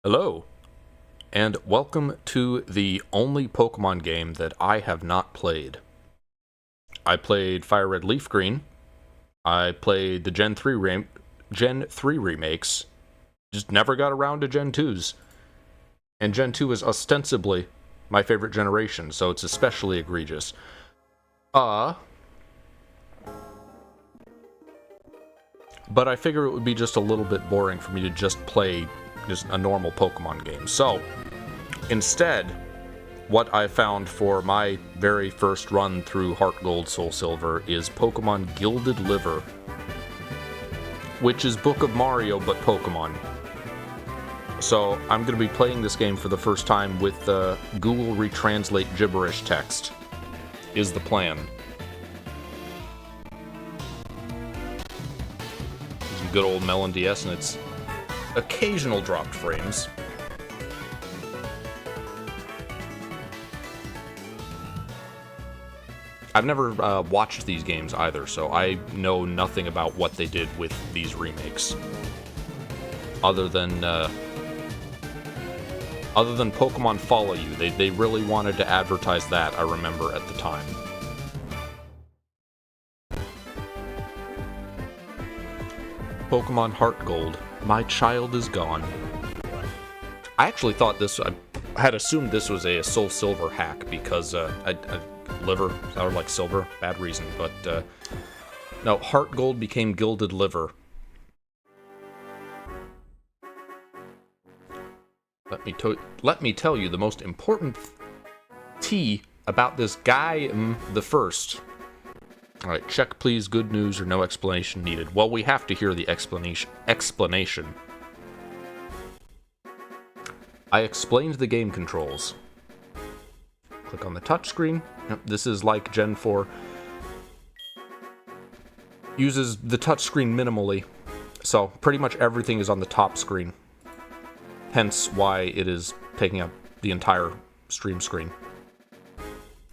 Hello, and welcome to the only Pokemon game that I have not played. I played Fire Red Leaf Green, I played the Gen 3 remakes, just never got around to Gen 2s. And Gen 2 is ostensibly my favorite generation, so it's especially egregious. But I figure it would be just a little bit boring for me to just play just a normal Pokemon game. So, instead, what I found for my very first run through HeartGold, Soul Silver is Pokémon Gilded Liver, which is Book of Mario but Pokemon. So, I'm going to be playing this game for the first time with Google Retranslate gibberish text, is the plan. Some good old Melon DS and its occasional dropped frames. I've never watched these games either, so I know nothing about what they did with these remakes. Other than Pokemon Follow You. They really wanted to advertise that, I remember, at the time. Pokemon HeartGold. My child is gone. I actually thought this... I had assumed this was a Soul Silver hack because liver sounded like silver. Bad reason, but no, HeartGold became Gilded Liver. Let me tell you the most important tea about this guy the first. Alright, check please, good news or no explanation needed. Well, we have to hear the explanation. I explained the game controls. Click on the touchscreen. Yep, this is like Gen 4. Uses the touchscreen minimally, so pretty much everything is on the top screen. Hence why it is taking up the entire stream screen.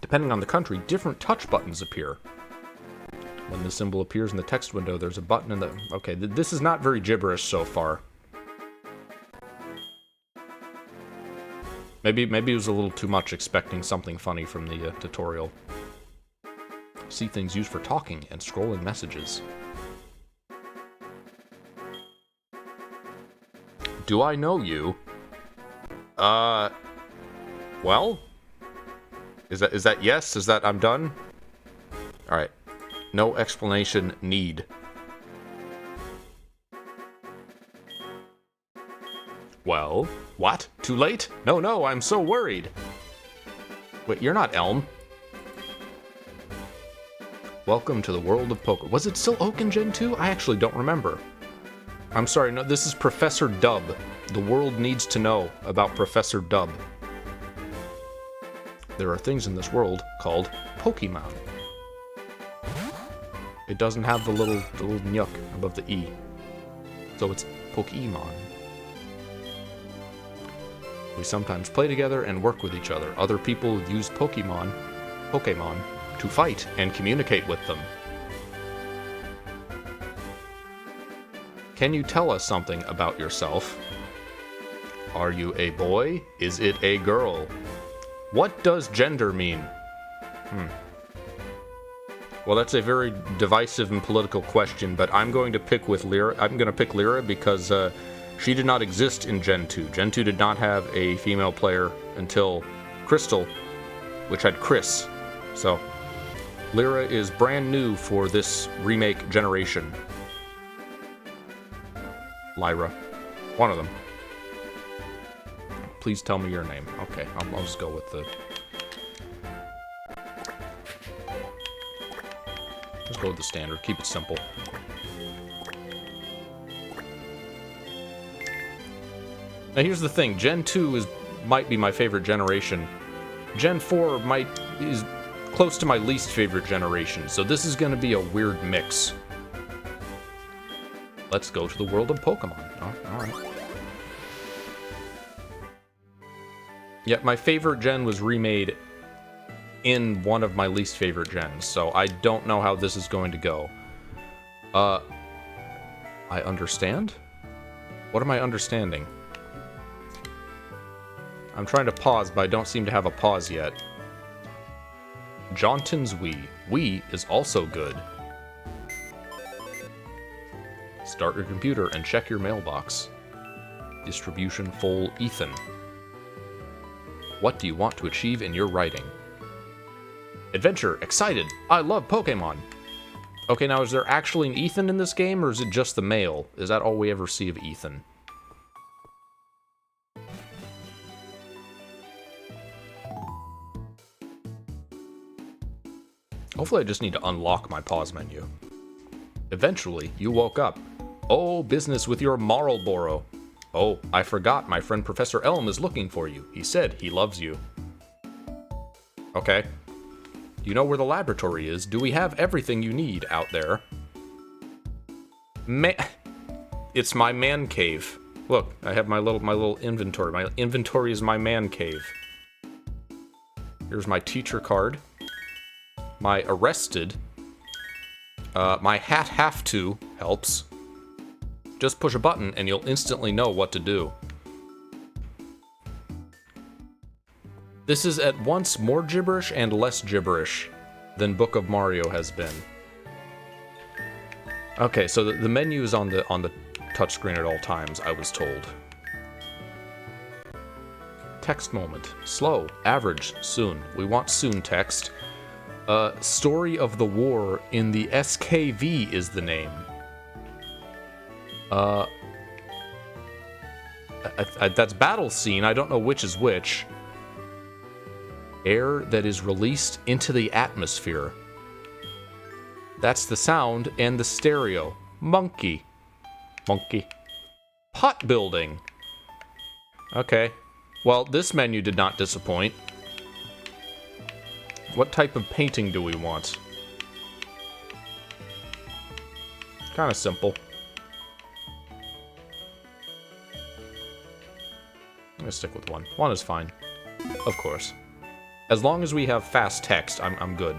Depending on the country, different touch buttons appear. When the symbol appears in the text window, there's a button in the... Okay, this is not very gibberish so far. Maybe it was a little too much expecting something funny from the tutorial. See things used for talking and scrolling messages. Do I know you? Well? Is that yes? Is that I'm done? Alright. No explanation need. Well, what? Too late? No, I'm so worried. Wait, you're not Elm. Welcome to the world of poker. Was it still Oak in Gen 2? I actually don't remember. I'm sorry, no, this is Professor Dub. The world needs to know about Professor Dub. There are things in this world called Pokemon. It doesn't have the little nyuk above the E. So it's Pokemon. We sometimes play together and work with each other. Other people use Pokemon, to fight and communicate with them. Can you tell us something about yourself? Are you a boy? Is it a girl? What does gender mean? Well, that's a very divisive and political question, but I'm going to pick with Lyra. I'm going to pick Lyra because she did not exist in Gen 2. Gen 2 did not have a female player until Crystal, which had Chris. So, Lyra is brand new for this remake generation. Lyra. One of them. Please tell me your name. Okay, I'll just go with the... Let's go with the standard. Keep it simple. Now here's the thing. Gen 2 might be my favorite generation. Gen 4 is close to my least favorite generation, so this is going to be a weird mix. Let's go to the world of Pokemon. Oh, alright. Yeah, my favorite gen was remade in one of my least favorite gens, so I don't know how this is going to go. I understand? What am I understanding? I'm trying to pause, but I don't seem to have a pause yet. Jaunton's Wii. Wii is also good. Start your computer and check your mailbox. Distribution full Ethan. What do you want to achieve in your writing? Adventure. Excited. I love Pokemon. Okay, now is there actually an Ethan in this game, or is it just the male? Is that all we ever see of Ethan? Hopefully I just need to unlock my pause menu. Eventually, you woke up. Oh, business with your Marlboro. Oh, I forgot my friend Professor Elm is looking for you. He said he loves you. Okay. Do you know where the laboratory is? Do we have everything you need out there? It's my man cave. Look, I have my little inventory. My inventory is my man cave. Here's my teacher card. My arrested. My hat have to helps. Just push a button and you'll instantly know what to do. This is at once more gibberish and less gibberish than Book of Mario has been. Okay, so the menu is on the touchscreen at all times, I was told. Text moment. Slow, average, soon. We want soon text. Story of the War in the SKV is the name. That's battle scene. I don't know which is which. Air that is released into the atmosphere. That's the sound and the stereo. Monkey. Monkey. Pot building. Okay. Well, this menu did not disappoint. What type of painting do we want? Kind of simple. I'm gonna stick with one. One is fine. Of course. As long as we have fast text, I'm good.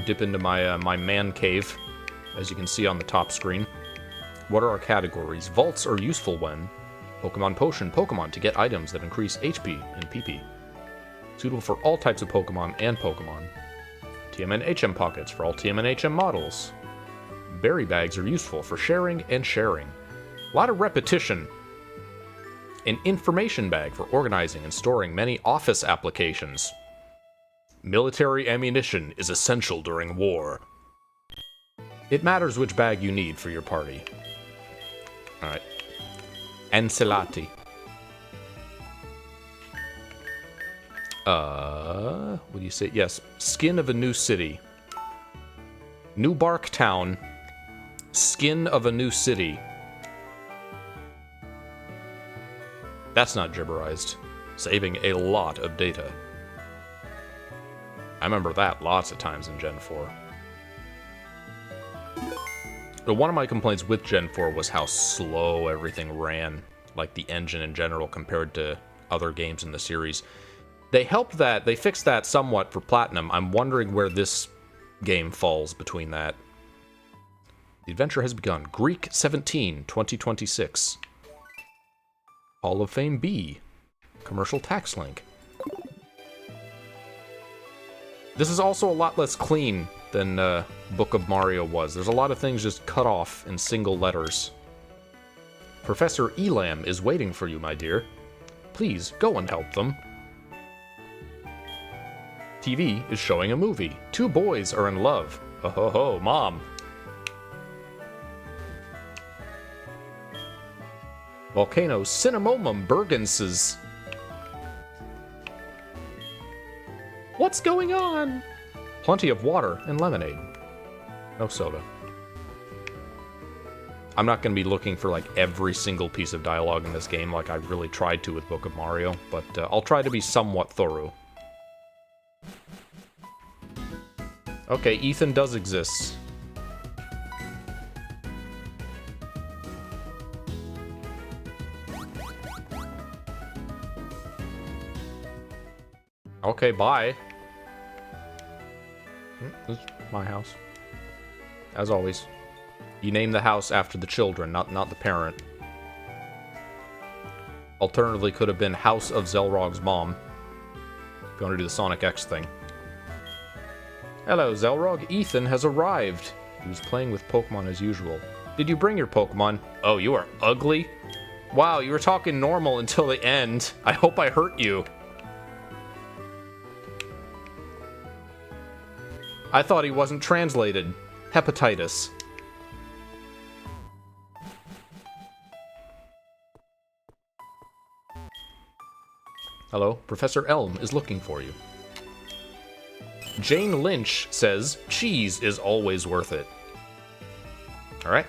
Dip into my my man cave, as you can see on the top screen. What are our categories? Vaults are useful when Pokemon Potion, Pokemon to get items that increase HP and PP. Suitable for all types of Pokemon and Pokemon. TM and HM pockets for all TM and HM models. Berry bags are useful for sharing and sharing. A lot of repetition. An information bag for organizing and storing many office applications. Military ammunition is essential during war. It matters which bag you need for your party. Alright. Encelati. What do you say? Yes. Skin of a new city. New Bark Town. Skin of a new city. That's not gibberized. Saving a lot of data. I remember that lots of times in Gen 4. But one of my complaints with Gen 4 was how slow everything ran. Like the engine in general compared to other games in the series. They fixed that somewhat for Platinum. I'm wondering where this game falls between that. The adventure has begun. Greek 17, 2026. Hall of Fame B. Commercial tax link. This is also a lot less clean than Book of Mario was. There's a lot of things just cut off in single letters. Professor Elam is waiting for you, my dear. Please, go and help them. TV is showing a movie. Two boys are in love. Oh ho ho, Mom. Volcano Cinnamomum Bergenses. What's going on? Plenty of water and lemonade. No soda. I'm not going to be looking for like every single piece of dialogue in this game like I really tried to with Book of Mario, but I'll try to be somewhat thorough. Okay, Ethan does exist. Okay, bye. This is my house. As always. You name the house after the children, not the parent. Alternatively, could have been House of Xelrog's mom. If you want to do the Sonic X thing. Hello, Xelrog. Ethan has arrived. He was playing with Pokemon as usual. Did you bring your Pokemon? Oh, you are ugly? Wow, you were talking normal until the end. I hope I hurt you. I thought he wasn't translated. Hepatitis. Hello, Professor Elm is looking for you. Jane Lynch says, cheese is always worth it. Alright.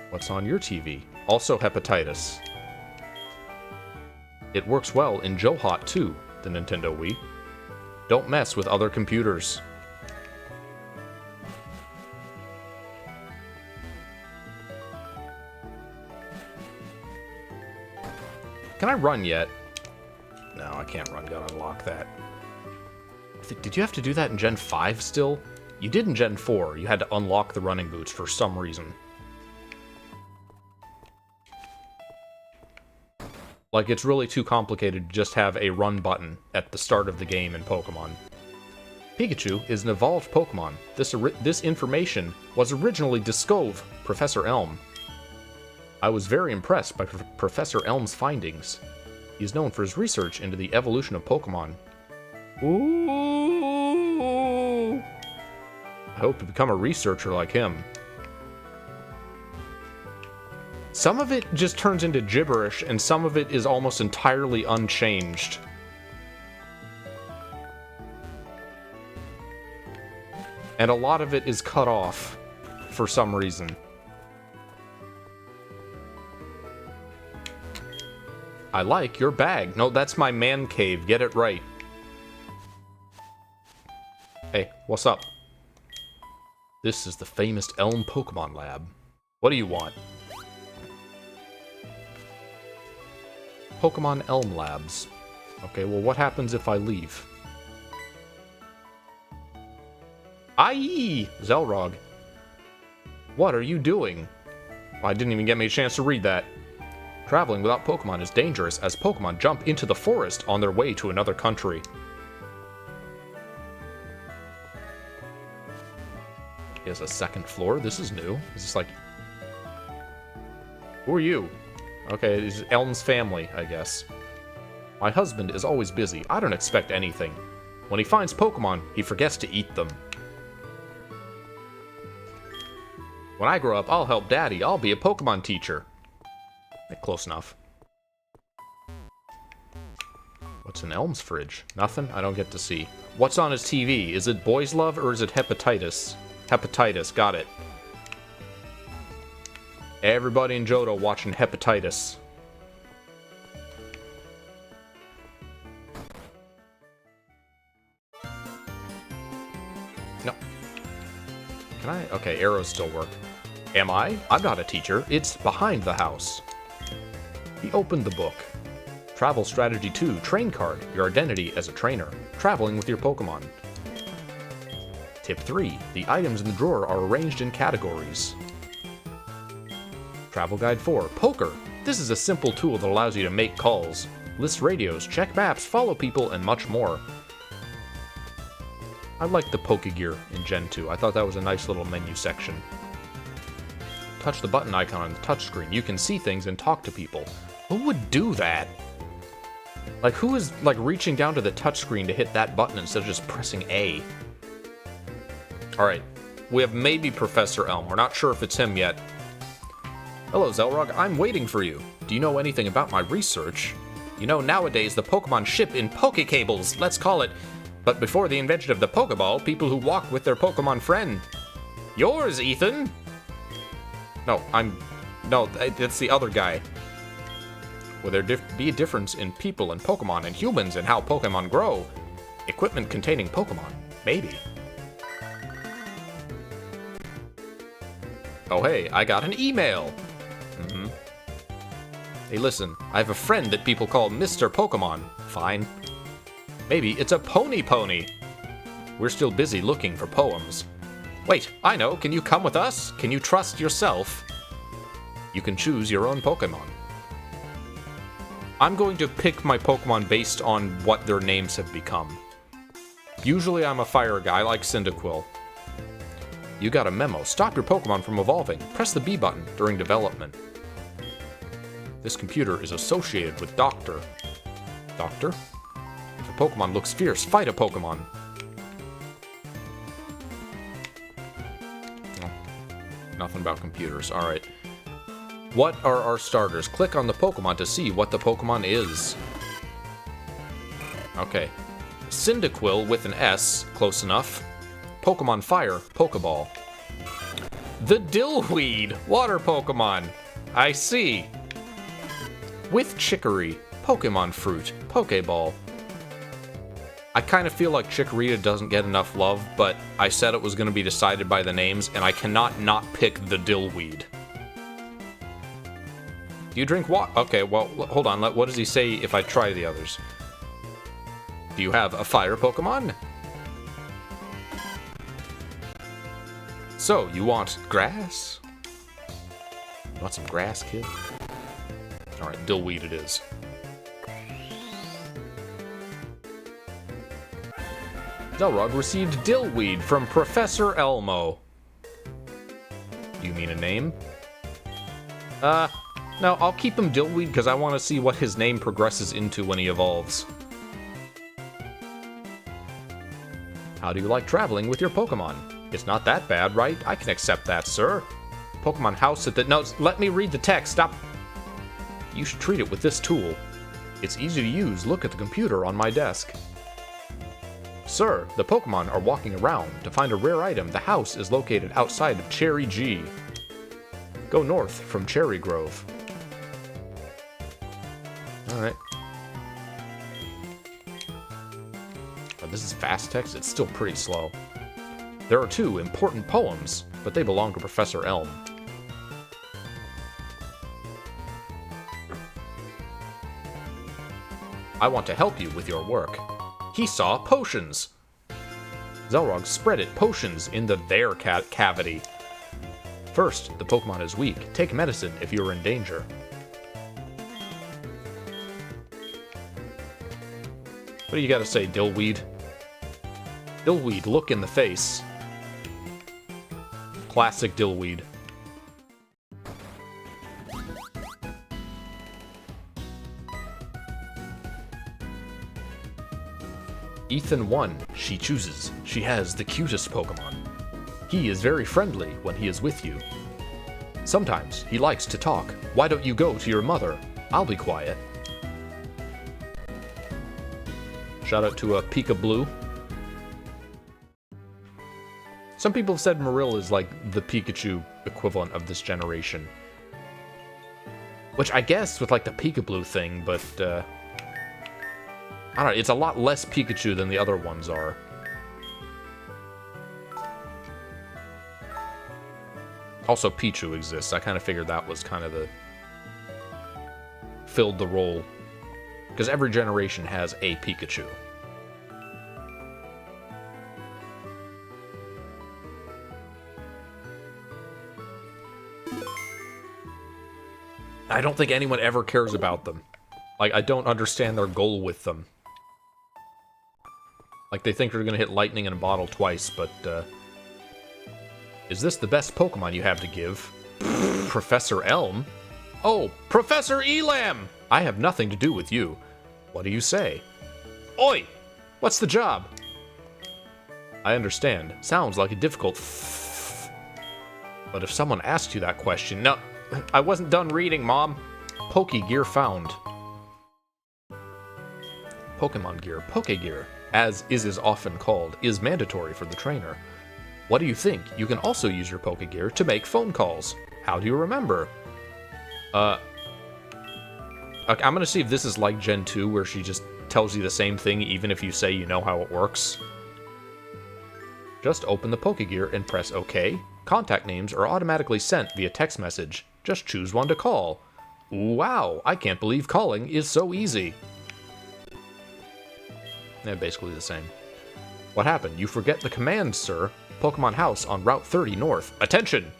What's on your TV? Also hepatitis. It works well in Johot too, the Nintendo Wii. Don't mess with other computers. Can I run yet? No, I can't run. Gotta unlock that. Did you have to do that in Gen 5 still? You did in Gen 4. You had to unlock the running boots for some reason. Like, it's really too complicated to just have a run button at the start of the game in Pokemon. Pikachu is an evolved Pokemon. This information was originally discovered, Professor Elm. I was very impressed by Professor Elm's findings. He is known for his research into the evolution of Pokemon. Ooh! I hope to become a researcher like him. Some of it just turns into gibberish, and some of it is almost entirely unchanged. And a lot of it is cut off for some reason. I like your bag. No, that's my man cave. Get it right. Hey, what's up? This is the famous Elm Pokemon Lab. What do you want? Pokemon Elm Labs. Okay, well, what happens if I leave? Aye! Xelrog. What are you doing? I didn't even get me a chance to read that. Traveling without Pokemon is dangerous as Pokemon jump into the forest on their way to another country. He has a second floor? This is new. Is this like... Who are you? Okay, it's Elm's family, I guess. My husband is always busy. I don't expect anything. When he finds Pokemon, he forgets to eat them. When I grow up, I'll help Daddy. I'll be a Pokemon teacher. Close enough. What's in Elm's fridge? Nothing? I don't get to see. What's on his TV? Is it Boys Love or is it Hepatitis? Hepatitis, got it. Everybody in Johto watching Hepatitis. No. Can I? Okay, arrows still work. Am I? I'm not a teacher. It's behind the house. He opened the book. Travel Strategy 2, Train Card, your identity as a trainer. Traveling with your Pokemon. Tip 3, the items in the drawer are arranged in categories. Travel Guide 4, Poker. This is a simple tool that allows you to make calls, list radios, check maps, follow people, and much more. I like the Pokegear in Gen 2. I thought that was a nice little menu section. Touch the button icon on the touchscreen. You can see things and talk to people. Who would do that? Like, who is, like, reaching down to the touchscreen to hit that button instead of just pressing A? Alright, we have maybe Professor Elm. We're not sure if it's him yet. Hello, Xelrog. I'm waiting for you. Do you know anything about my research? You know, nowadays the Pokemon ship in Pokecables, let's call it. But before the invention of the Pokeball, people who walked with their Pokemon friend. Yours, Ethan! No, it's the other guy. Will there be a difference in people and Pokemon and humans and how Pokemon grow? Equipment containing Pokemon. Maybe. Oh hey, I got an email! Hey listen, I have a friend that people call Mr. Pokemon. Fine. Maybe it's a Pony. We're still busy looking for poems. Wait, I know. Can you come with us? Can you trust yourself? You can choose your own Pokemon. I'm going to pick my Pokemon based on what their names have become. Usually I'm a fire guy like Cyndaquil. You got a memo. Stop your Pokemon from evolving. Press the B button during development. This computer is associated with Doctor. Doctor? If a Pokemon looks fierce, fight a Pokemon. Oh, nothing about computers. Alright. What are our starters? Click on the Pokemon to see what the Pokemon is. Okay. Cyndaquil with an S. Close enough. Pokemon Fire. Pokeball. The Dillweed. Water Pokemon. I see. With Chicory. Pokemon Fruit. Pokeball. I kind of feel like Chikorita doesn't get enough love, but I said it was going to be decided by the names, and I cannot not pick the Dillweed. Do you drink water? Okay, well, hold on. What does he say if I try the others? Do you have a fire Pokemon? So, you want grass? You want some grass, kid? Alright, Dillweed it is. Xelrog received Dillweed from Professor Elmo. You mean a name? No, I'll keep him Dillweed because I want to see what his name progresses into when he evolves. How do you like traveling with your Pokemon? It's not that bad, right? I can accept that, sir. Pokemon house at the... No, let me read the text. Stop. You should treat it with this tool. It's easy to use. Look at the computer on my desk. Sir, the Pokemon are walking around. To find a rare item, the house is located outside of Cherry G. Go north from Cherry Grove. Alright. Oh, this is fast text. It's still pretty slow. There are 2 important poems, but they belong to Professor Elm. I want to help you with your work. He saw potions. Xelrog spread it potions in the there cavity. First, the Pokemon is weak. Take medicine if you're in danger. What do you gotta say, Dillweed? Dillweed, look in the face. Classic Dillweed. Ethan 1. She chooses. She has the cutest Pokemon. He is very friendly when he is with you. Sometimes he likes to talk. Why don't you go to your mother? I'll be quiet. Shout out to Pika Blue. Some people have said Marill is like the Pikachu equivalent of this generation. Which I guess with like the Pika Blue thing, but I don't know, it's a lot less Pikachu than the other ones are. Also, Pichu exists. I kind of figured that was kind of the... filled the role. Because every generation has a Pikachu. I don't think anyone ever cares about them. Like, I don't understand their goal with them. Like, they think they're gonna hit lightning in a bottle twice, but, is this the best Pokemon you have to give? Professor Elm? Oh, Professor Elam! I have nothing to do with you. What do you say? Oi! What's the job? I understand. Sounds like a difficult... But if someone asked you that question... No, I wasn't done reading, Mom. Pokegear found. Pokemon Gear, Pokegear, as is often called, is mandatory for the trainer. What do you think? You can also use your Pokegear to make phone calls. How do you remember? Okay, I'm gonna see if this is like Gen 2, where she just tells you the same thing even if you say you know how it works. Just open the Pokegear and press OK. Contact names are automatically sent via text message. Just choose one to call. Wow, I can't believe calling is so easy. Yeah, basically the same. What happened? You forget the command, sir. Pokemon House on Route 30 North. Attention!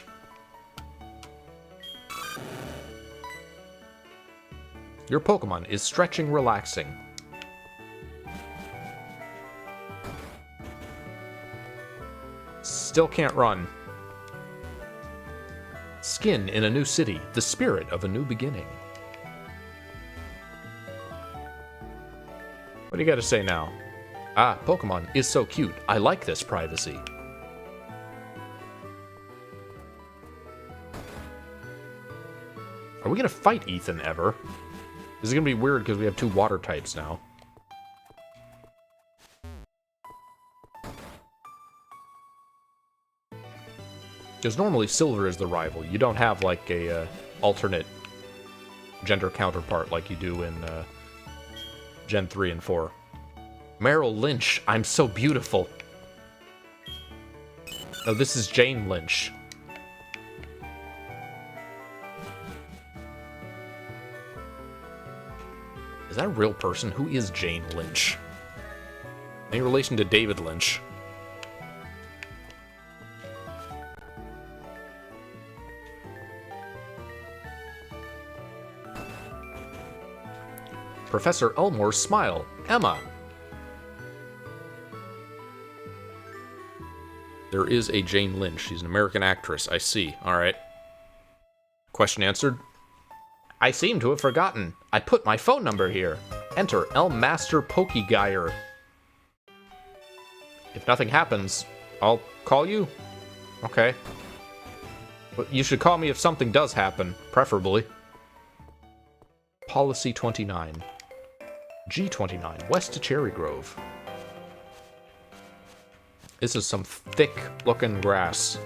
Your Pokemon is stretching, relaxing. Still can't run. Skin in a new city, the spirit of a new beginning. What do you got to say now? Ah, Pokemon is so cute. I like this privacy. Are we gonna fight Ethan ever? This is gonna be weird because we have 2 water types now. Because normally Silver is the rival. You don't have like a alternate gender counterpart like you do in Gen 3 and 4. Merrill Lynch, I'm so beautiful. No, this is Jane Lynch. Is that a real person? Who is Jane Lynch? Any relation to David Lynch? Professor Elmore's smile. Emma. There is a Jane Lynch. She's an American actress. I see. Alright. Question answered. I seem to have forgotten. I put my phone number here. Enter Elmaster Pokegeyer. If nothing happens, I'll call you? Okay. But you should call me if something does happen, preferably. Policy 29. G29, west to Cherry Grove. This is some thick-looking grass.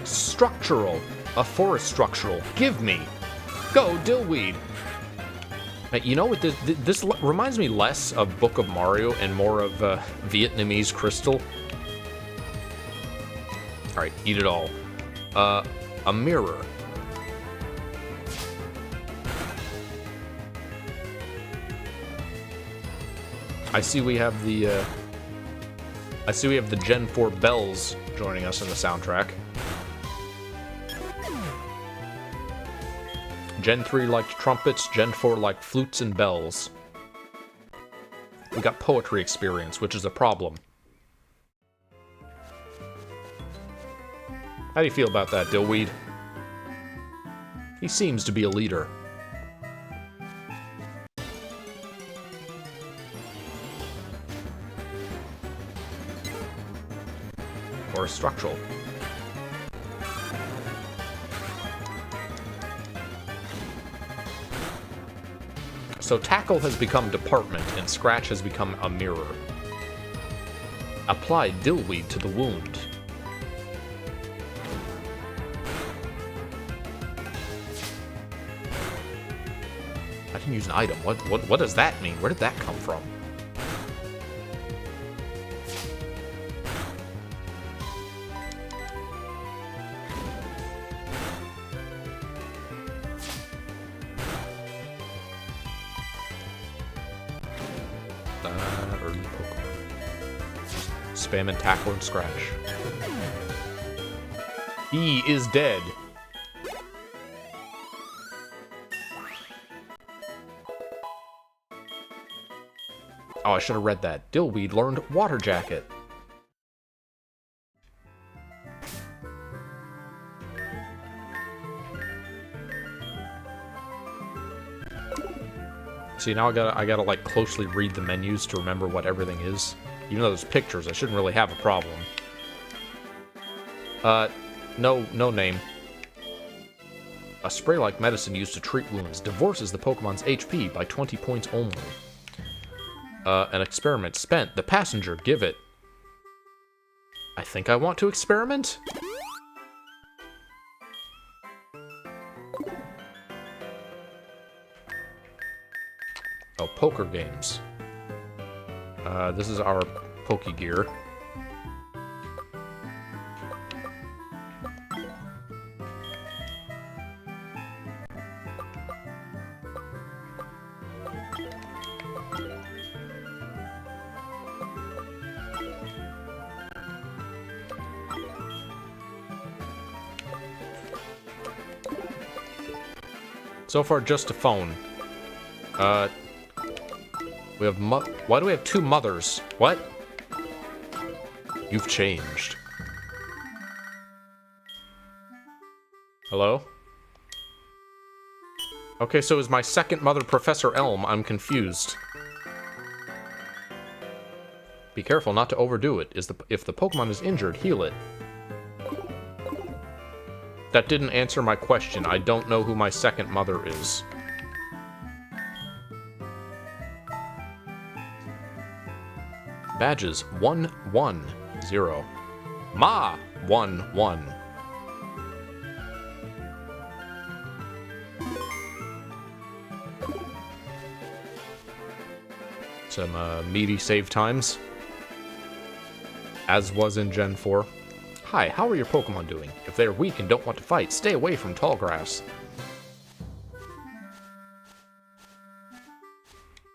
Structural. A forest structural. Give me. Go, Dillweed. You know what? This reminds me less of Book of Mario and more of Vietnamese Crystal. Alright, eat it all. A mirror. I see we have the Gen 4 bells joining us in the soundtrack. Gen 3 liked trumpets, Gen 4 liked flutes and bells. We got poetry experience, which is a problem. How do you feel about that, Dillweed? He seems to be a leader. Or a structural. So Tackle has become Department, and Scratch has become a mirror. Apply Dillweed to the wound. I can use an item. What does that mean? Where did that come from? Early Pokemon. Spam and Tackle and Scratch. He is dead. Oh, I should have read that. Dillweed learned Water Jacket. See, now I gotta like closely read the menus to remember what everything is. Even though there's pictures, I shouldn't really have a problem. No name. A spray-like medicine used to treat wounds divorces the Pokemon's HP by 20 points only. An experiment spent. The passenger, give it. I think I want to experiment? Oh, poker games. This is our Pokegear. So far, just a phone. We have why do we have two mothers? What? You've changed. Hello? Okay, so is my second mother Professor Elm? I'm confused. Be careful not to overdo it. If the Pokemon is injured, heal it. That didn't answer my question. I don't know who my second mother is. Badges 110. Ma 11. Some meaty save times, as was in Gen 4. Hi, how are your Pokemon doing? If they are weak and don't want to fight, stay away from tall grass.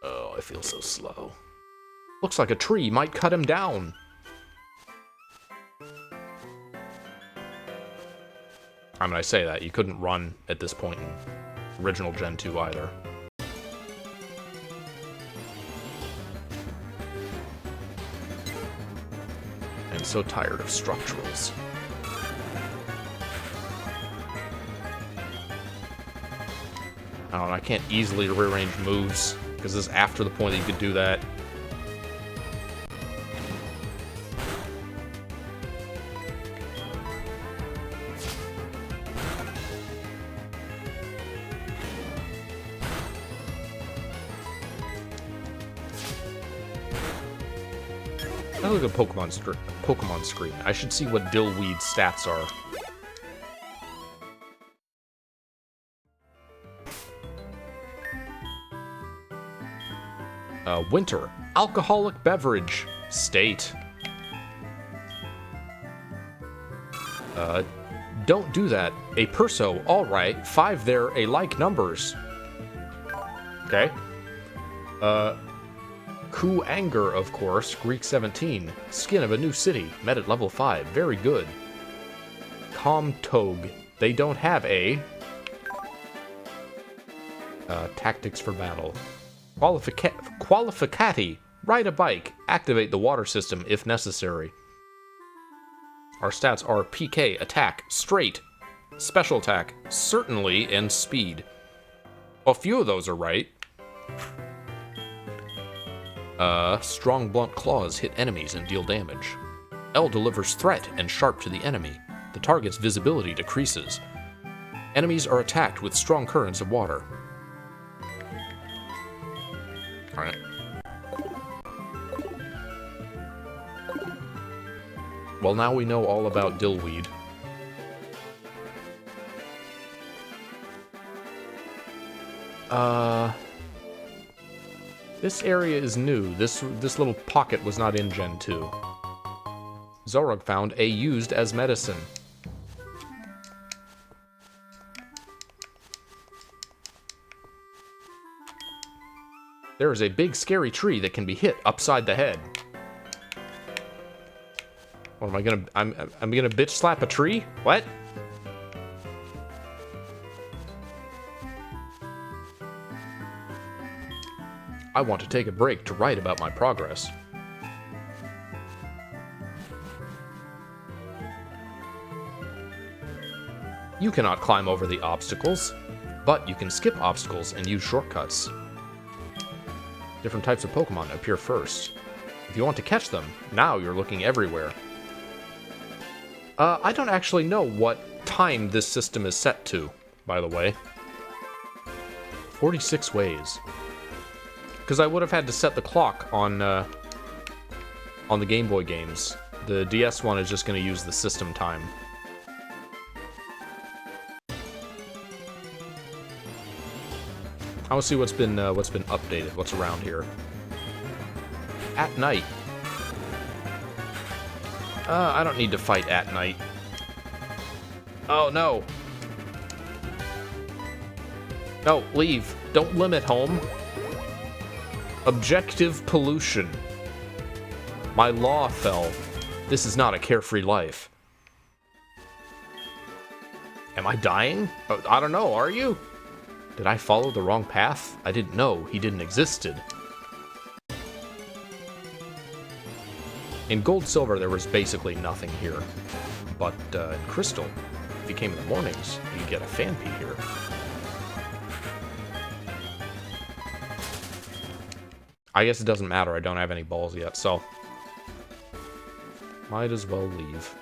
Oh, I feel so slow. Looks like a tree might cut him down. I mean, I say that. You couldn't run at this point in original Gen 2 either. I'm so tired of structurals. Oh, and I can't easily rearrange moves, because this is after the point that you could do that. I look at Pokemon screen. I should see what Dillweed's stats are. Winter. Alcoholic beverage. State. Don't do that. A Perso. Alright. 5 there. A like numbers. Okay. Coup Anger, of course. Greek 17. Skin of a new city. Met at level 5. Very good. Calm Togue. They don't have a... Tactics for battle. Qualificati. Ride a bike. Activate the water system if necessary. Our stats are PK, attack, straight, special attack, certainly, and speed. A few of those are right. Strong blunt claws hit enemies and deal damage. L delivers threat and sharp to the enemy. The target's visibility decreases. Enemies are attacked with strong currents of water. Alright. Well, now we know all about Dillweed. This area is new. This little pocket was not in Gen 2. Xelrog found a used as medicine. There is a big scary tree that can be hit upside the head. What am I gonna... I'm gonna bitch slap a tree? What? I want to take a break to write about my progress. You cannot climb over the obstacles, but you can skip obstacles and use shortcuts. Different types of Pokemon appear first. If you want to catch them, now you're looking everywhere. I don't actually know what time this system is set to, by the way. 46 ways. Because I would have had to set the clock on the Game Boy games. The DS one is just going to use the system time. I want to see what's been updated, what's around here. At night. I don't need to fight at night. Oh no. No, leave. Don't limit home. Objective pollution. My law fell. This is not a carefree life. Am I dying? I don't know, are you? Did I follow the wrong path? I didn't know he didn't existed. In Gold Silver, there was basically nothing here. But in Crystal, if you came in the mornings, you'd get a Phanpy here. I guess it doesn't matter. I don't have any balls yet, so might as well leave.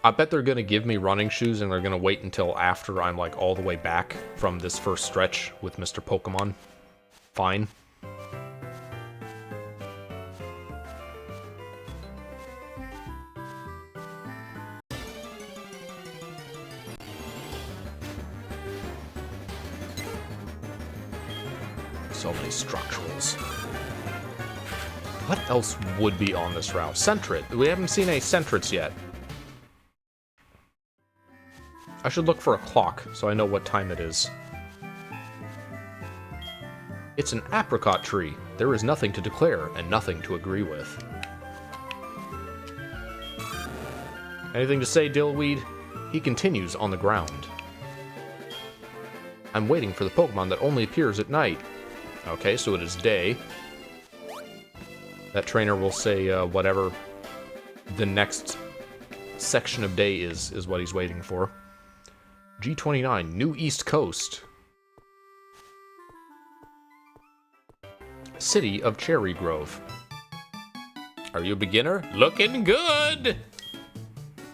I bet they're going to give me running shoes and they're going to wait until after I'm like all the way back from this first stretch with Mr. Pokemon. Fine. So many structurals. What else would be on this route? Sentret. We haven't seen any Sentrets yet. I should look for a clock so I know what time it is. It's an apricot tree. There is nothing to declare and nothing to agree with. Anything to say, Dillweed? He continues on the ground. I'm waiting for the Pokemon that only appears at night. Okay, so it is day. That trainer will say whatever the next section of day is what he's waiting for. G29, New East Coast. City of Cherry Grove. Are you a beginner? Looking good!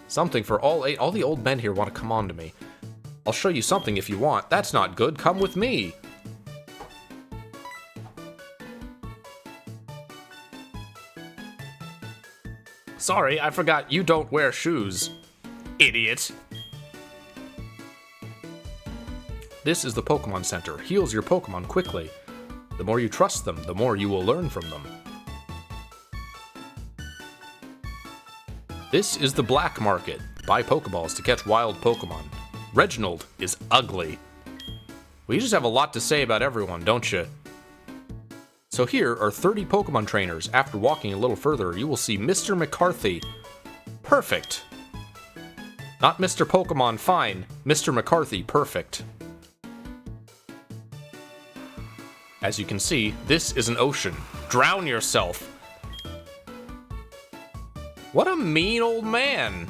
Something for all 8. All the old men here want to come on to me. I'll show you something if you want. That's not good. Come with me. Sorry, I forgot you don't wear shoes. Idiot. This is the Pokemon Center. Heals your Pokemon quickly. The more you trust them, the more you will learn from them. This is the Black Market. Buy Pokeballs to catch wild Pokemon. Reginald is ugly. Well, you just have a lot to say about everyone, don't you? So here are 30 Pokemon trainers. After walking a little further, you will see Mr. McCarthy. Perfect. Not Mr. Pokemon fine, Mr. McCarthy perfect. As you can see, this is an ocean. Drown yourself. What a mean old man.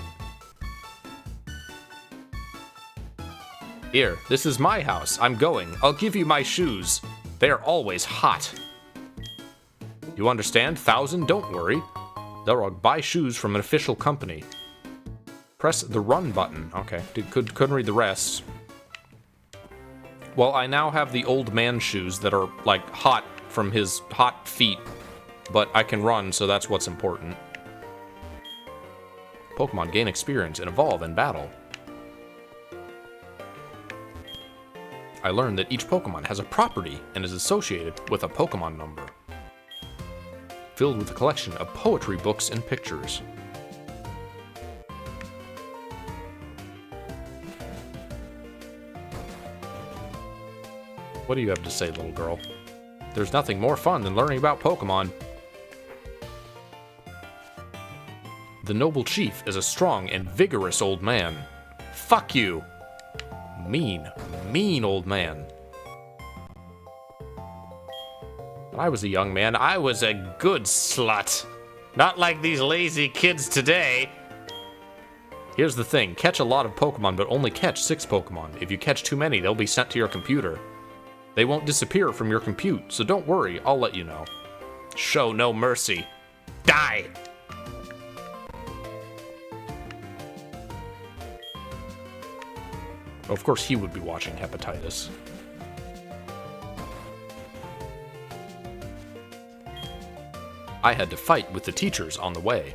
Here, this is my house. I'm going. I'll give you my shoes. They are always hot. You understand? 1,000? Don't worry. Xelrog, buy shoes from an official company. Press the run button. Okay, couldn't read the rest. Well, I now have the old man shoes that are, like, hot from his hot feet. But I can run, so that's what's important. Pokemon gain experience and evolve in battle. I learned that each Pokemon has a property and is associated with a Pokemon number. Filled with a collection of poetry books and pictures. What do you have to say, little girl? There's nothing more fun than learning about Pokemon. The noble chief is a strong and vigorous old man. Fuck you! Mean, mean old man. When I was a young man, I was a good slut. Not like these lazy kids today. Here's the thing, catch a lot of Pokemon, but only catch 6 Pokemon. If you catch too many, they'll be sent to your computer. They won't disappear from your compute, so don't worry, I'll let you know. Show no mercy. Die! Of course he would be watching Hepatitis. I had to fight with the teachers on the way.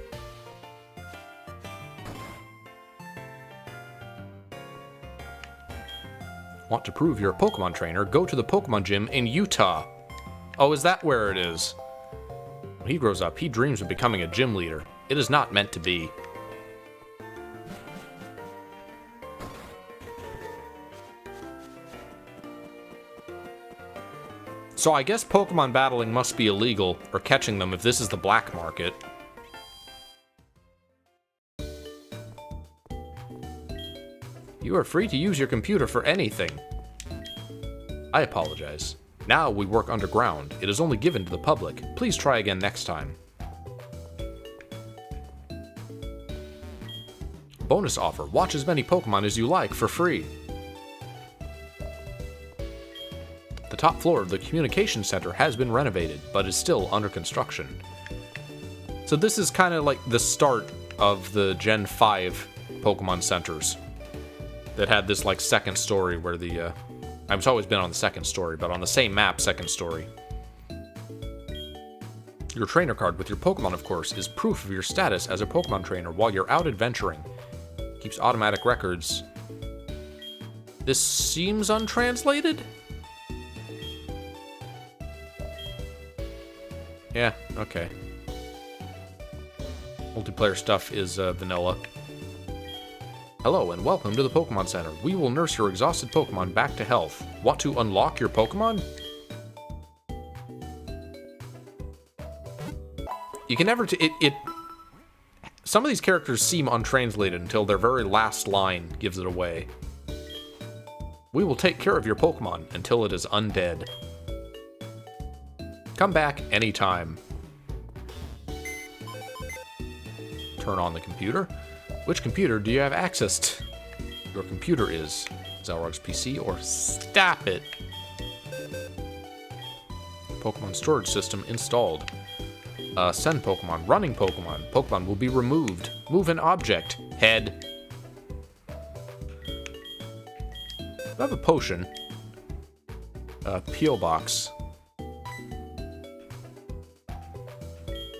Want to prove you're a Pokemon trainer? Go to the Pokemon gym in Utah. Oh, is that where it is? When he grows up, he dreams of becoming a gym leader. It is not meant to be. So I guess Pokemon battling must be illegal, or catching them if this is the black market. You are free to use your computer for anything. I apologize. Now we work underground. It is only given to the public. Please try again next time. Bonus offer. Watch as many Pokemon as you like for free. The top floor of the communication center has been renovated, but is still under construction. So this is kind of like the start of the Gen 5 Pokemon centers that had this like second story where the I've always been on the second story, but on the same map, second story. Your trainer card with your Pokemon, of course, is proof of your status as a Pokemon trainer while you're out adventuring. Keeps automatic records. This seems untranslated? Yeah, okay. Multiplayer stuff is vanilla. Hello and welcome to the Pokemon Center. We will nurse your exhausted Pokemon back to health. Want to unlock your Pokemon? You can never... Some of these characters seem untranslated until their very last line gives it away. We will take care of your Pokemon until it is undead. Come back anytime. Turn on the computer. Which computer do you have access to? Your computer is Xelrog's PC, or stop it. Pokemon storage system installed. Send Pokemon. Running Pokemon. Pokemon will be removed. Move an object. Head. I have a potion. P.O. box.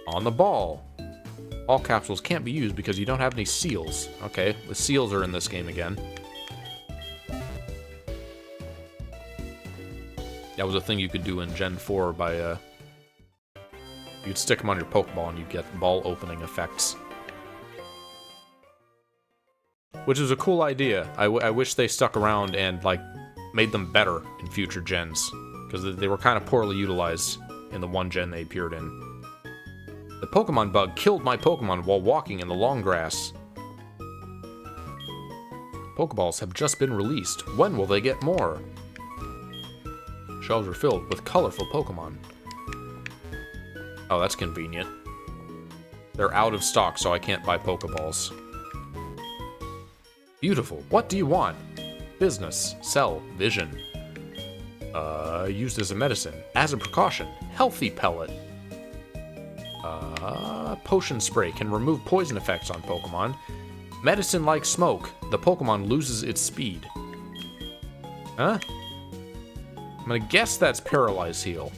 On the ball. All capsules can't be used because you don't have any seals. Okay, the seals are in this game again. That was a thing you could do in Gen 4 by, you'd stick them on your Pokeball and you'd get ball opening effects. Which is a cool idea. I wish they stuck around and, like, made them better in future gens. Because they were kind of poorly utilized in the one gen they appeared in. The Pokemon bug killed my Pokemon while walking in the long grass. Pokeballs have just been released. When will they get more? Shelves are filled with colorful Pokemon. Oh, that's convenient. They're out of stock, so I can't buy Pokeballs. Beautiful. What do you want? Business. Sell. Vision. Used as a medicine. As a precaution. Healthy pellet. Potion spray can remove poison effects on Pokemon. Medicine like smoke. The Pokemon loses its speed. Huh? I'm gonna guess that's Paralyze Heal.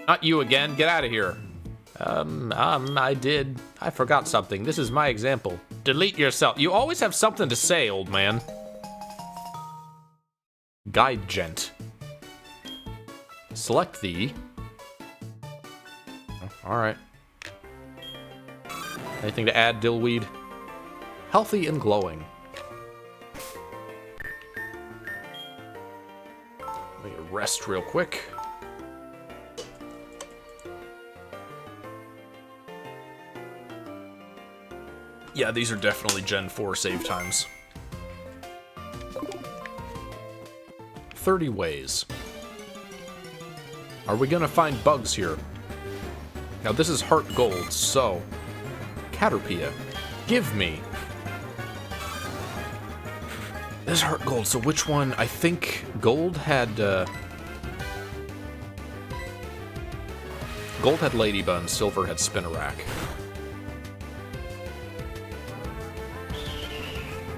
Not you again. Get out of here. I did. I forgot something. This is my example. Delete yourself. You always have something to say, old man. Guide Gent. Select the... Oh, alright. Anything to add, Dillweed? Healthy and glowing. Let me rest real quick. Yeah, these are definitely Gen 4 save times. 30 ways. Are we gonna find bugs here? Now this is HeartGold, so... Caterpia, give me! This is HeartGold, so which one? I think Gold had, Gold had Ladybug, Silver had Spinarak.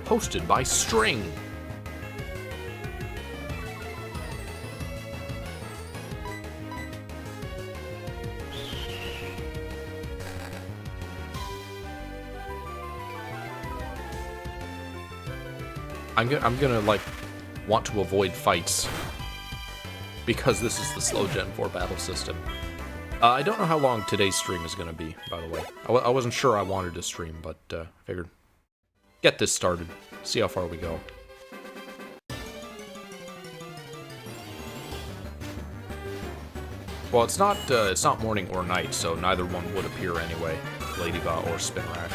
Hosted by String. I'm gonna like want to avoid fights because this is the slow Gen 4 battle system. I don't know how long today's stream is gonna be, by the way. I wasn't sure I wanted to stream, but figured. Get this started. See how far we go. Well, it's not morning or night, so neither one would appear anyway, Ladybot or Spinrack.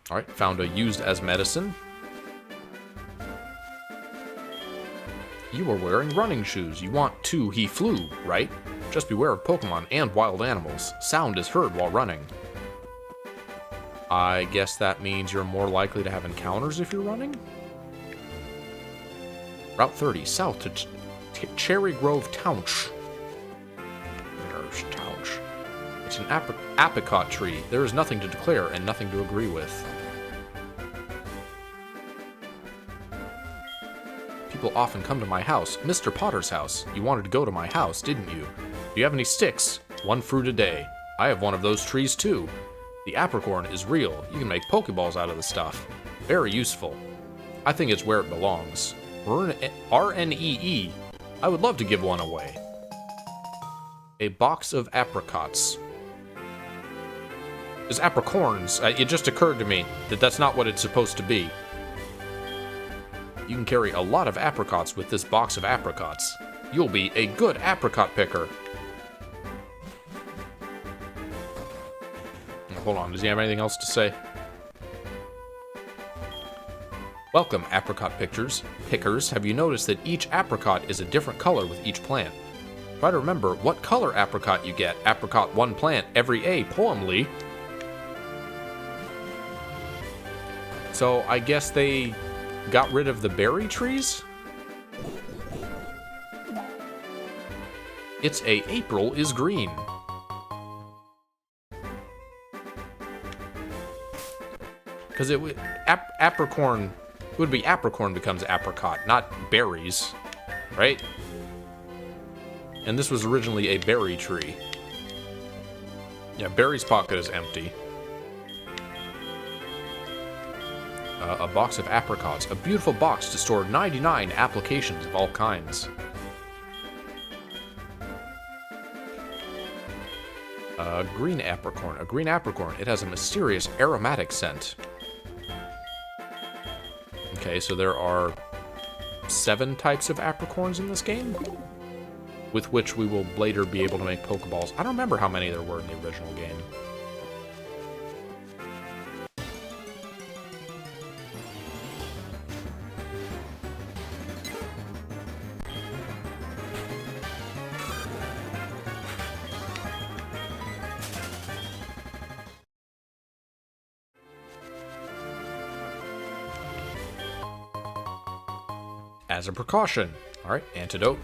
Alright, found a used as medicine. You are wearing running shoes. You want to he flew, right? Just beware of Pokemon and wild animals. Sound is heard while running. I guess that means you're more likely to have encounters if you're running? Route 30, south to Cherry Grove Townsh. There's Townsh. It's an apricot tree. There is nothing to declare and nothing to agree with. People often come to my house. Mr. Potter's house. You wanted to go to my house, didn't you? Do you have any sticks? 1 fruit a day. I have one of those trees too. The apricorn is real. You can make Pokeballs out of the stuff. Very useful. I think it's where it belongs. RNEE. I would love to give one away. A box of apricots. There's apricorns. It just occurred to me that that's not what it's supposed to be. You can carry a lot of apricots with this box of apricots. You'll be a good apricot picker. Hold on, does he have anything else to say? Welcome, apricot pickers. Have you noticed that each apricot is a different color with each plant? Try to remember what color apricot you get. Apricot 1 plant every A poemly. So I guess they got rid of the berry trees? It's a April is green. Because it would apricorn would be apricorn becomes apricot, not berries, right? And this was originally a berry tree. Yeah, Berry's pocket is empty. A box of apricots, a beautiful box to store 99 applications of all kinds. A green apricorn. It has a mysterious aromatic scent. Okay, so there are 7 types of apricorns in this game, with which we will later be able to make Pokeballs. I don't remember how many there were in the original game. As a precaution. Alright, antidote.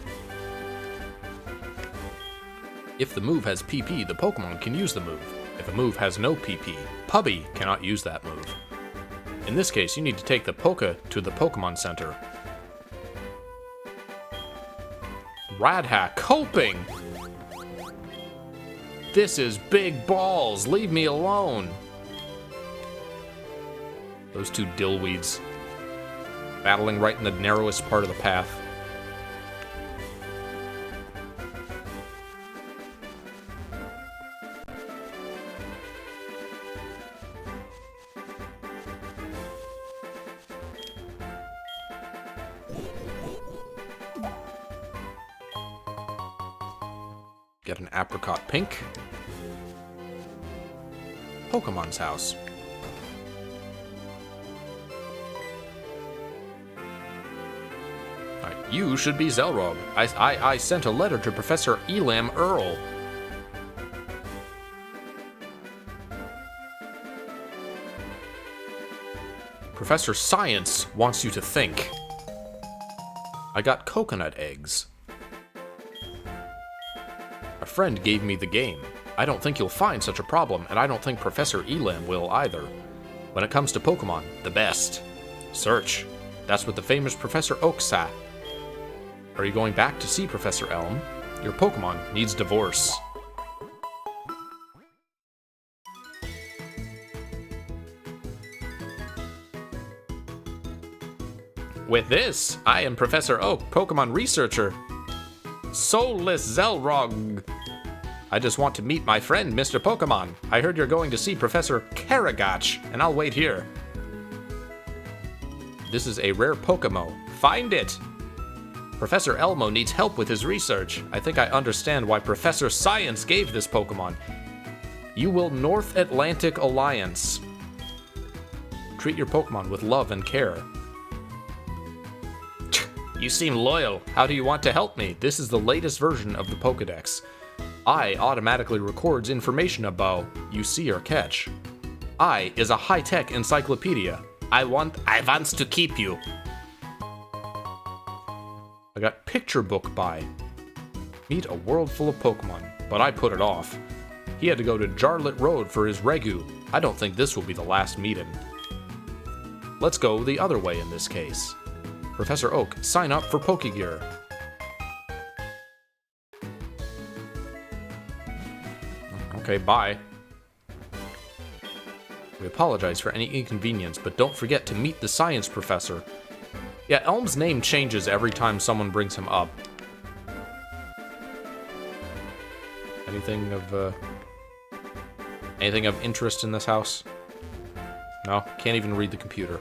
If the move has PP, the Pokemon can use the move. If a move has no PP, Pubby cannot use that move. In this case, you need to take the Poké to the Pokemon Center. Radhack coping! This is big balls! Leave me alone! Those 2 dillweeds. Battling right in the narrowest part of the path. Get an apricot pink. Pokemon's house. You should be Xelrog. I sent a letter to Professor Elam Earl. Professor Science wants you to think. I got coconut eggs. A friend gave me the game. I don't think you'll find such a problem, and I don't think Professor Elam will either. When it comes to Pokemon, the best. Search. That's what the famous Professor Oak said. Are you going back to see Professor Elm? Your Pokemon needs divorce. With this, I am Professor Oak, Pokemon researcher. Soulless Xelrog. I just want to meet my friend, Mr. Pokemon. I heard you're going to see Professor Paragotch, and I'll wait here. This is a rare Pokemon. Find it! Professor Elmo needs help with his research. I think I understand why Professor Science gave this Pokemon. You will North Atlantic Alliance. Treat your Pokemon with love and care. You seem loyal. How do you want to help me? This is the latest version of the Pokedex. I automatically records information about you see or catch. I is a high-tech encyclopedia. I wants to keep you. I got picture book by. Meet a world full of Pokemon, but I put it off. He had to go to Jarlet Road for his Regu. I don't think this will be the last meeting. Let's go the other way in this case. Professor Oak, sign up for Pokegear. Okay, bye. We apologize for any inconvenience, but don't forget to meet the science professor. Yeah, Elm's name changes every time someone brings him up. Anything of interest in this house? No, can't even read the computer.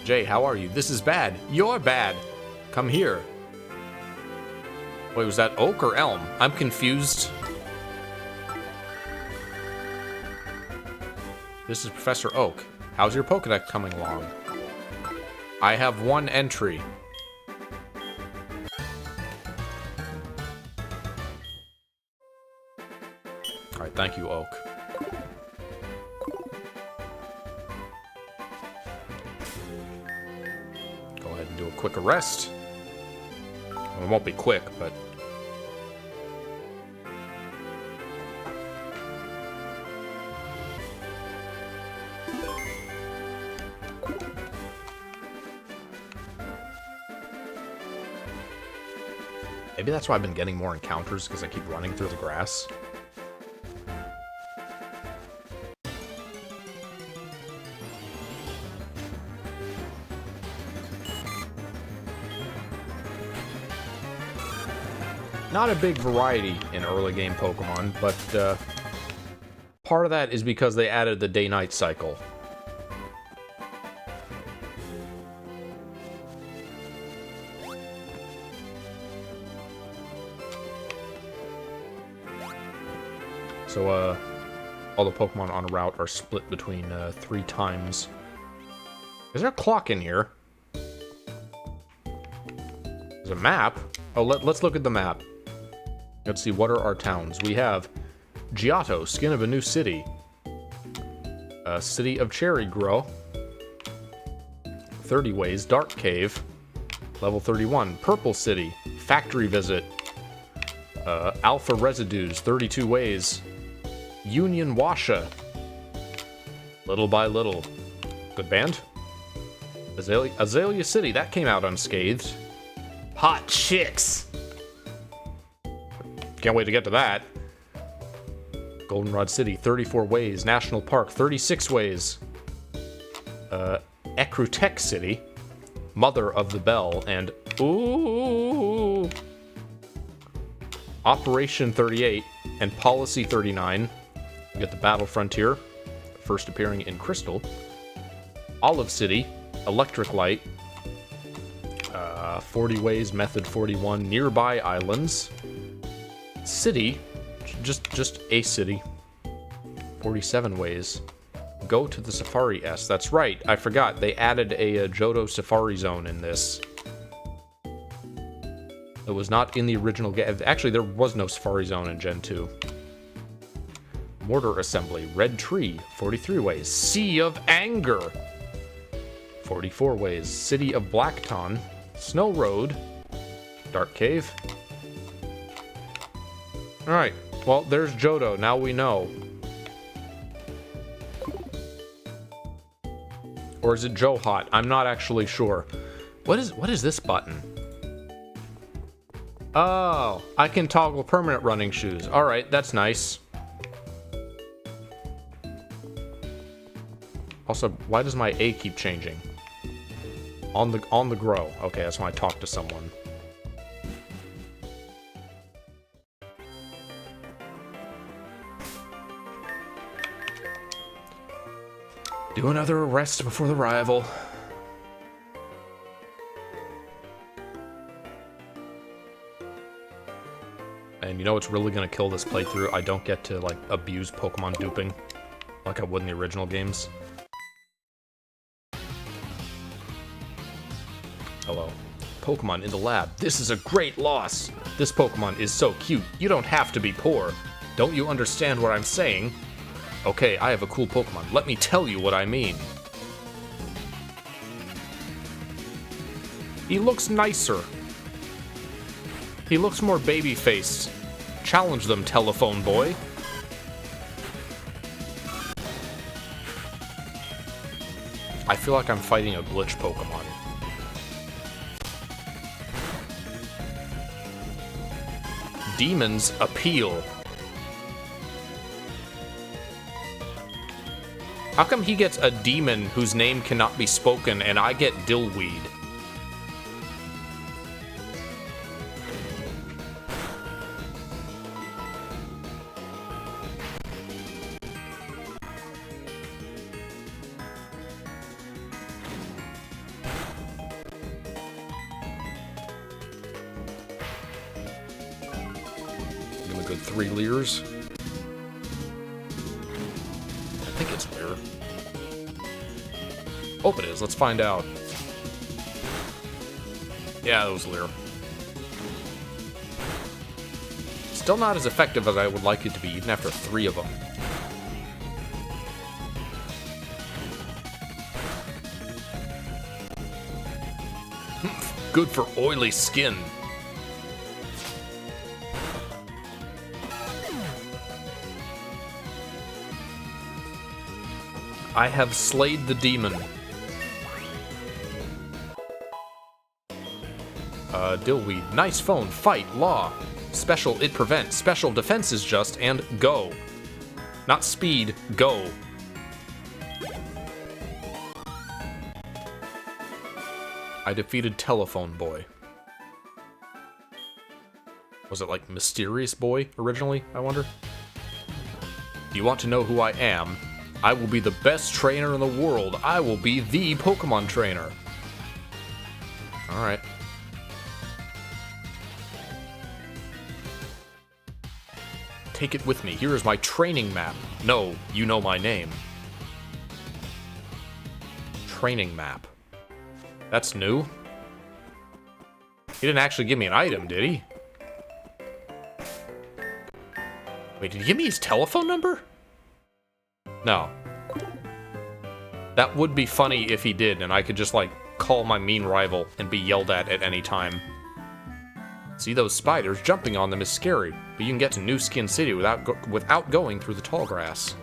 Jay, how are you? This is bad. You're bad. Come here. Wait, was that Oak or Elm? I'm confused. This is Professor Oak. How's your Pokedex coming along? I have one entry. Alright, thank you, Oak. Go ahead and do a quick arrest. Well, it won't be quick, but... Maybe that's why I've been getting more encounters, because I keep running through the grass. Not a big variety in early game Pokemon, but part of that is because they added the day-night cycle. So, all the Pokemon on a route are split between 3 times. Is there a clock in here? There's a map. Oh, let's look at the map. Let's see, what are our towns? We have Giotto, Skin of a New City. City of Cherry Grow. 30 Ways, Dark Cave. Level 31, Purple City, Factory Visit. Alpha Residues, 32 Ways. Union Washa. Little by Little. Good band. Azalea City, that came out unscathed. Hot Chicks. Can't wait to get to that. Goldenrod City, 34 Ways. National Park, 36 Ways. Ecrutech City. Mother of the Bell, and ooh, Operation 38 and Policy 39. We get the Battle Frontier, first appearing in Crystal. Olive City, Electric Light. 40 Ways, Method 41, Nearby Islands. City, just a city. 47 Ways. Go to the Safari S. That's right, I forgot. They added a Johto Safari Zone in this. It was not in the original game. Actually, there was no Safari Zone in Gen 2. Mortar Assembly, Red Tree, 43 Ways. Sea of Anger, 44 Ways. City of Blackton, Snow Road, Dark Cave. Alright, well, there's Johto, now we know. Or is it Johot? I'm not actually sure. What is this button? Oh, I can toggle permanent running shoes. Alright, that's nice. Also, why does my A keep changing? On the grow. Okay, that's when I talk to someone. Do another arrest before the rival. And you know what's really gonna kill this playthrough? I don't get to, like, abuse Pokemon duping like I would in the original games. Hello. Pokemon in the lab. This is a great loss! This Pokemon is so cute, you don't have to be poor. Don't you understand what I'm saying? Okay, I have a cool Pokemon. Let me tell you what I mean. He looks nicer. He looks more baby-faced. Challenge them, telephone boy. I feel like I'm fighting a glitch Pokemon. Demons appeal. How come he gets a demon whose name cannot be spoken and I get Dillweed? Give him a good 3 Leers. I think it's Leer. Hope it is. Let's find out. Yeah, that was Leer. Still not as effective as I would like it to be, even after 3 of them. Good for oily skin. I have slayed the demon. Dillweed. Nice phone. Fight. Law. Special. It prevents. Special defense is just. And go. Not speed. Go. I defeated Telephone Boy. Was it like Mysterious Boy originally, I wonder? Do you want to know who I am? I will be the best trainer in the world. I will be the Pokemon trainer. Alright. Take it with me. Here is my training map. No, you know my name. Training map. That's new. He didn't actually give me an item, did he? Wait, did he give me his telephone number? No. That would be funny if he did, and I could just, like, call my mean rival and be yelled at any time. See those spiders? Jumping on them is scary, but you can get to New Skin City without going through the tall grass.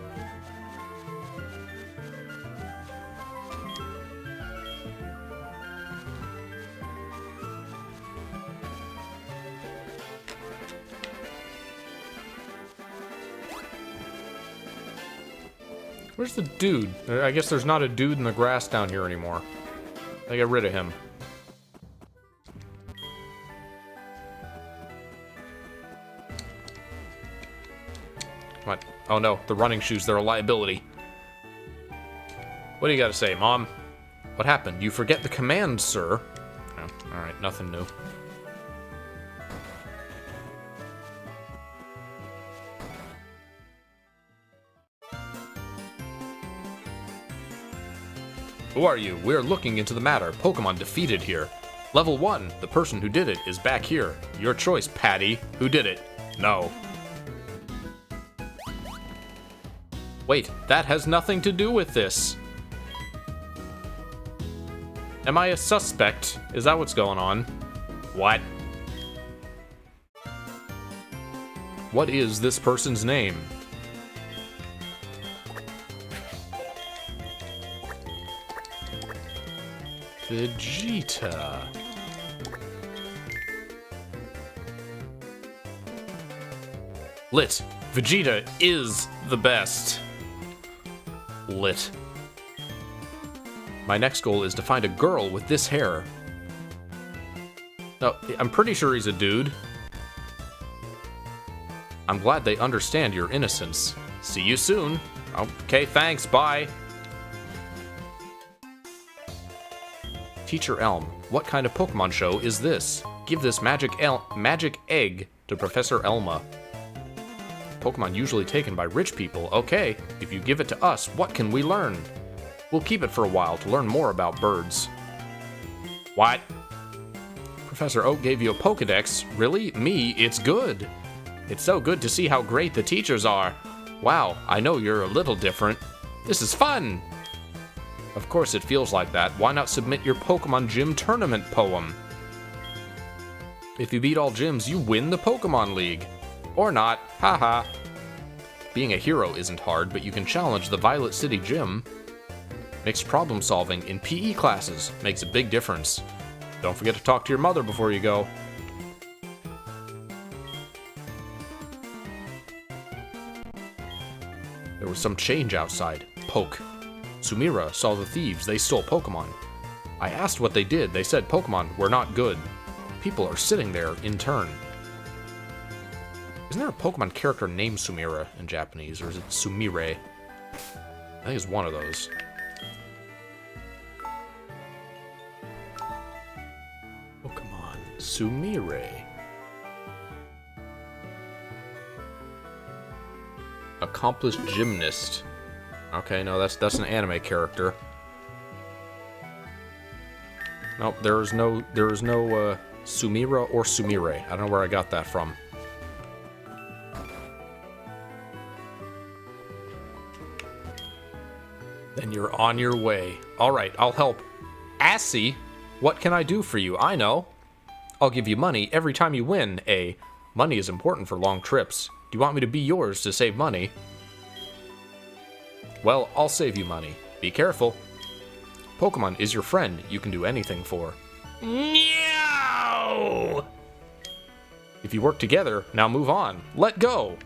Where's the dude? I guess there's not a dude in the grass down here anymore. I got rid of him. What? Oh no, the running shoes, they're a liability. What do you gotta say, Mom? What happened? You forget the command, sir. Oh, alright, nothing new. Who are you? We're looking into the matter. Pokemon defeated here. Level 1. The person who did it is back here. Your choice, Patty. Who did it? No. Wait, that has nothing to do with this. Am I a suspect? Is that what's going on? What? What is this person's name? Vegeta. Lit. Vegeta is the best. Lit. My next goal is to find a girl with this hair. No, I'm pretty sure he's a dude. I'm glad they understand your innocence. See you soon. Okay, thanks, bye. Teacher Elm, what kind of Pokemon show is this? Give this magic egg to Professor Elma. Pokemon usually taken by rich people. Okay, if you give it to us, what can we learn? We'll keep it for a while to learn more about birds. What? Professor Oak gave you a Pokedex? Really? Me? It's good. It's so good to see how great the teachers are. Wow, I know you're a little different. This is fun! Of course it feels like that. Why not submit your Pokemon Gym Tournament poem? If you beat all gyms, you win the Pokemon League. Or not, haha. Being a hero isn't hard, but you can challenge the Violet City Gym. Mixed problem solving in PE classes makes a big difference. Don't forget to talk to your mother before you go. There was some change outside. Poke. Sumira saw the thieves. They stole Pokemon. I asked what they did. They said Pokemon were not good. People are sitting there in turn. Isn't there a Pokemon character named Sumira in Japanese, or is it Sumire? I think it's one of those. Pokemon Sumire. Accomplished gymnast. Okay, no, that's an anime character. Nope, there is no Sumira or Sumire. I don't know where I got that from. Then you're on your way. Alright, I'll help. Assy, what can I do for you? I know. I'll give you money every time you win. Money is important for long trips. Do you want me to be yours to save money? Well, I'll save you money. Be careful. Pokemon is your friend you can do anything for. No! If you work together, now move on. Let go!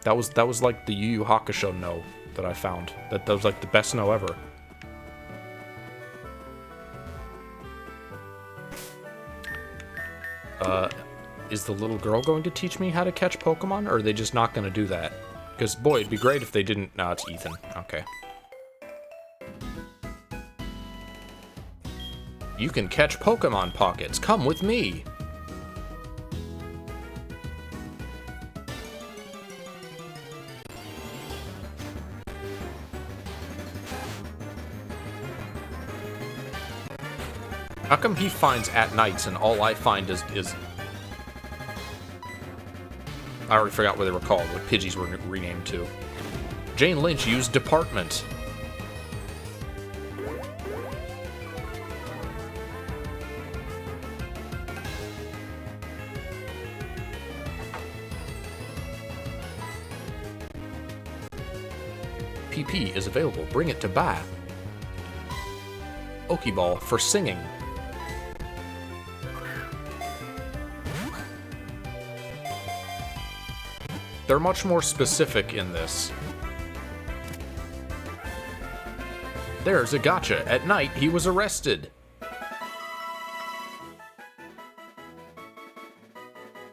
That was like the Yu Yu Hakusho no that I found. That was like the best no ever. Is the little girl going to teach me how to catch Pokemon, or are they just not going to do that? Because, boy, it'd be great if they didn't... No, it's Ethan. Okay. You can catch Pokemon Pockets. Come with me. How come he finds at nights and all I find is... I already forgot what they were called, what Pidgeys were renamed to. Jane Lynch used Department. PP is available. Bring it to buy. Pokeball for singing. They're much more specific in this. There's a gotcha. At night, he was arrested.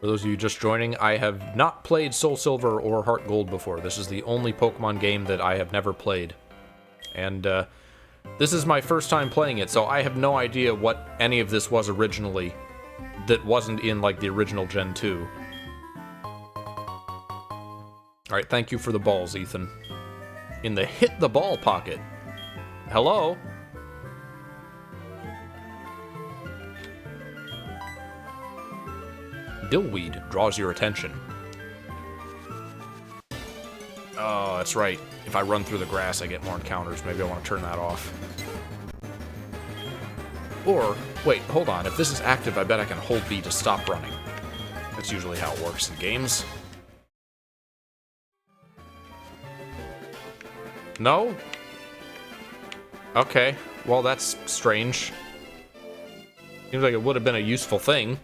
For those of you just joining, I have not played Soul Silver or Heart Gold before. This is the only Pokemon game that I have never played. And this is my first time playing it, so I have no idea what any of this was originally that wasn't in, like, the original Gen 2. Alright, thank you for the balls, Ethan. In the hit the ball pocket. Hello? Dillweed draws your attention. Oh, that's right. If I run through the grass, I get more encounters. Maybe I want to turn that off. Or, wait, hold on. If this is active, I bet I can hold B to stop running. That's usually how it works in games. No? Okay. Well, that's strange. Seems like it would have been a useful thing.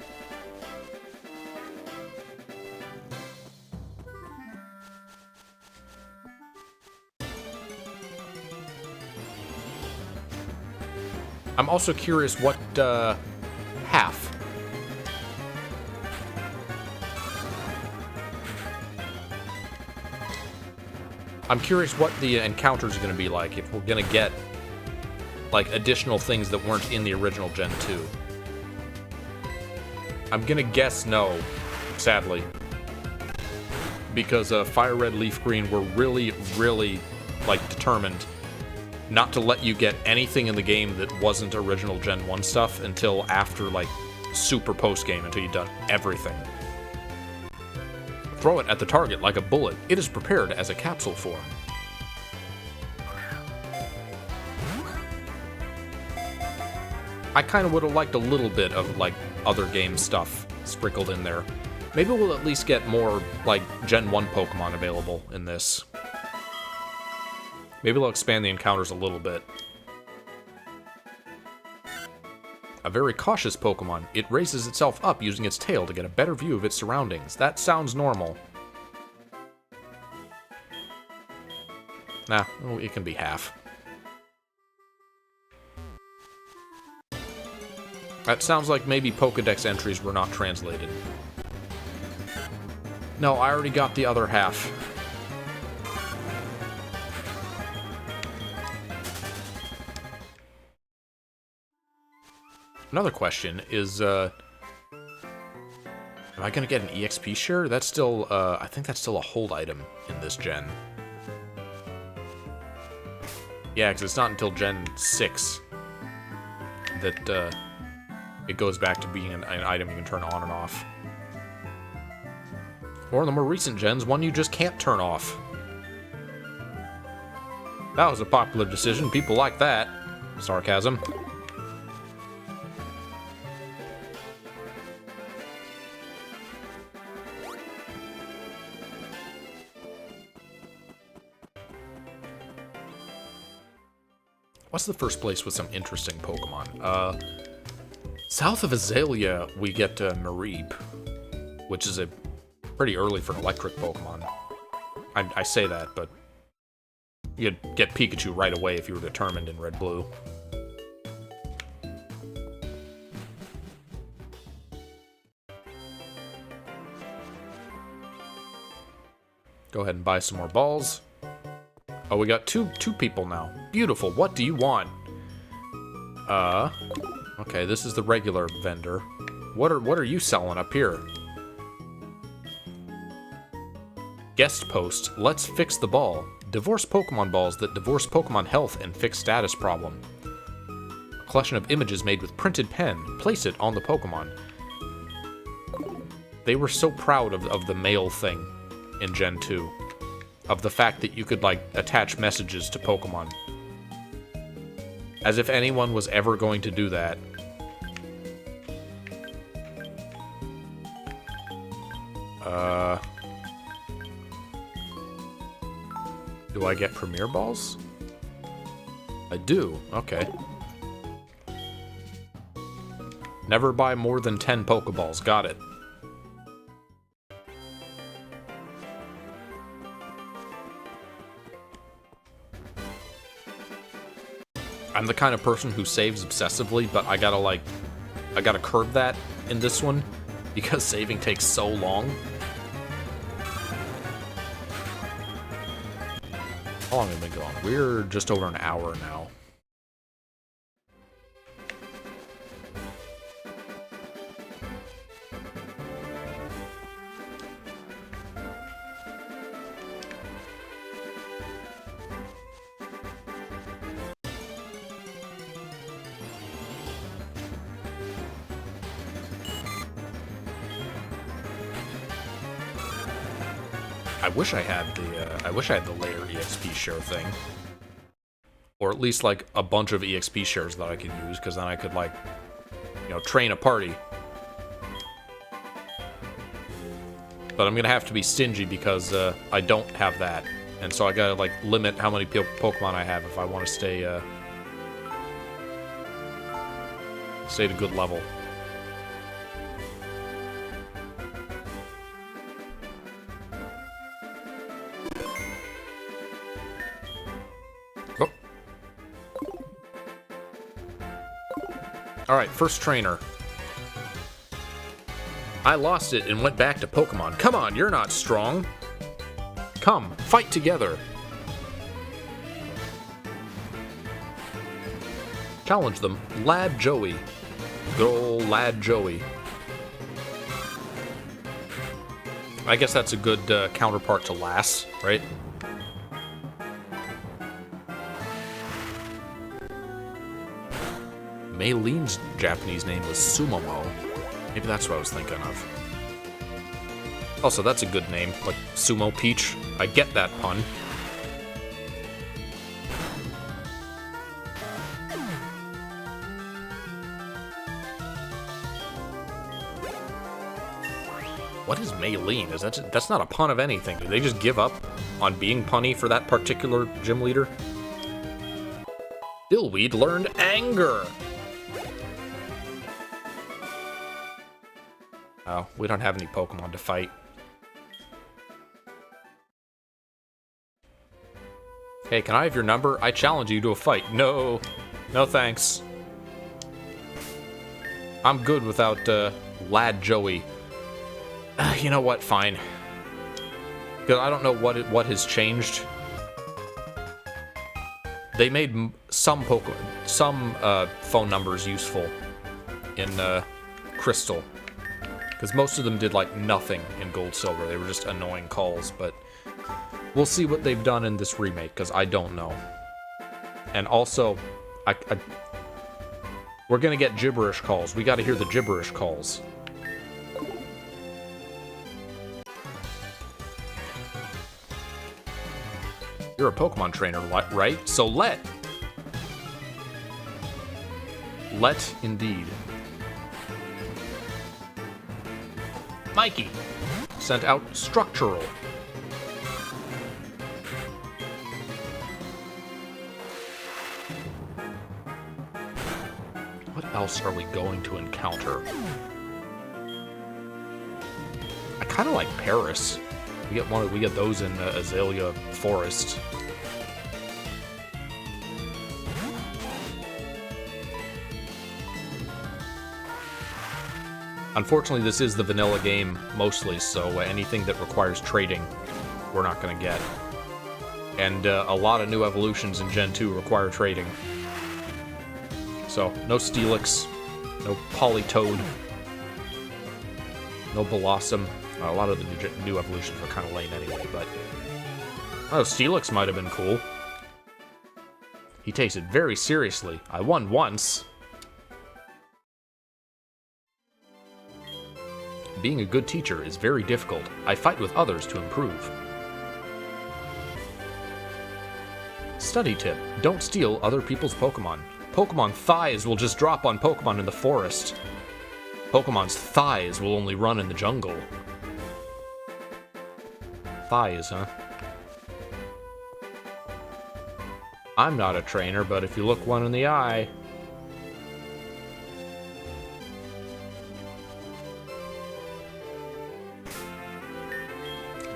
I'm also curious what, half. I'm curious what the encounter's gonna be like, if we're gonna get, like, additional things that weren't in the original Gen 2? I'm gonna guess no, sadly. Because Fire Red, Leaf Green were really, really, like, determined not to let you get anything in the game that wasn't original Gen 1 stuff until after, like, super post-game, until you've done everything. Throw it at the target like a bullet. It is prepared as a capsule form. I kind of would have liked a little bit of, like, other game stuff sprinkled in there. Maybe we'll at least get more, like, Gen 1 Pokemon available in this. Maybe they'll expand the encounters a little bit. A very cautious Pokemon. It raises itself up using its tail to get a better view of its surroundings. That sounds normal. Nah, it can be half. That sounds like maybe Pokedex entries were not translated. No, I already got the other half. Another question is, am I gonna get an EXP share? That's still, I think that's still a hold item in this gen. Yeah, because it's not until Gen 6 that, it goes back to being an item you can turn on and off. Or in the more recent gens, one you just can't turn off. That was a popular decision. People like that. Sarcasm. What's the first place with some interesting Pokemon? South of Azalea, we get Mareep, which is a pretty early for an electric Pokemon. I say that, but you'd get Pikachu right away if you were determined in Red Blue. Go ahead and buy some more balls. Oh, we got two people now. Beautiful. What do you want? Okay, this is the regular vendor. What are you selling up here? Guest post. Let's fix the ball. Divorce Pokemon balls that divorce Pokemon health and fix status problem. A collection of images made with printed pen. Place it on the Pokemon. They were so proud of the mail thing in Gen 2. Of the fact that you could, like, attach messages to Pokemon. As if anyone was ever going to do that. Do I get Premier Balls? I do, okay. Never buy more than 10 Pokeballs, got it. I'm the kind of person who saves obsessively, but I gotta curb that in this one, because saving takes so long. How long have we been going? We're just over an hour now. I wish I had the layer EXP share thing. Or at least, like, a bunch of EXP shares that I could use, because then I could, like, you know, train a party. But I'm gonna have to be stingy because I don't have that. And so I gotta, like, limit how many Pokemon I have if I want to stay at a good level. Alright, first trainer. I lost it and went back to Pokemon. Come on, you're not strong. Come, fight together. Challenge them. Lad Joey. Good old Lad Joey. I guess that's a good counterpart to Lass, right? Maylene's Japanese name was Sumomo. Maybe that's what I was thinking of. Also, that's a good name, like Sumo Peach. I get that pun. What is Maylene? That's not a pun of anything. Did they just give up on being punny for that particular gym leader? Dillweed learned anger. Oh, we don't have any Pokemon to fight. Hey, can I have your number? I challenge you to a fight. No. No thanks. I'm good without Lad Joey. You know what? Fine. Because I don't know what has changed. They made some phone numbers useful in Crystal. Because most of them did, like, nothing in Gold Silver. They were just annoying calls, but we'll see what they've done in this remake, because I don't know. And also, we're going to get gibberish calls. We got to hear the gibberish calls. You're a Pokemon trainer, right? So let indeed. Mikey sent out structural. What else are we going to encounter? I kind of like Paris. We get those in the Azalea Forest. Unfortunately, this is the vanilla game mostly, so anything that requires trading, we're not going to get. And a lot of new evolutions in Gen 2 require trading. So, no Steelix, no Politoed, no Blossom. A lot of the new evolutions are kind of lame anyway, but... Oh, Steelix might have been cool. He takes it very seriously. I won once. Being a good teacher is very difficult. I fight with others to improve. Study tip. Don't steal other people's Pokemon. Pokemon thighs will just drop on Pokemon in the forest. Pokemon's thighs will only run in the jungle. Thighs, huh? I'm not a trainer, but if you look one in the eye...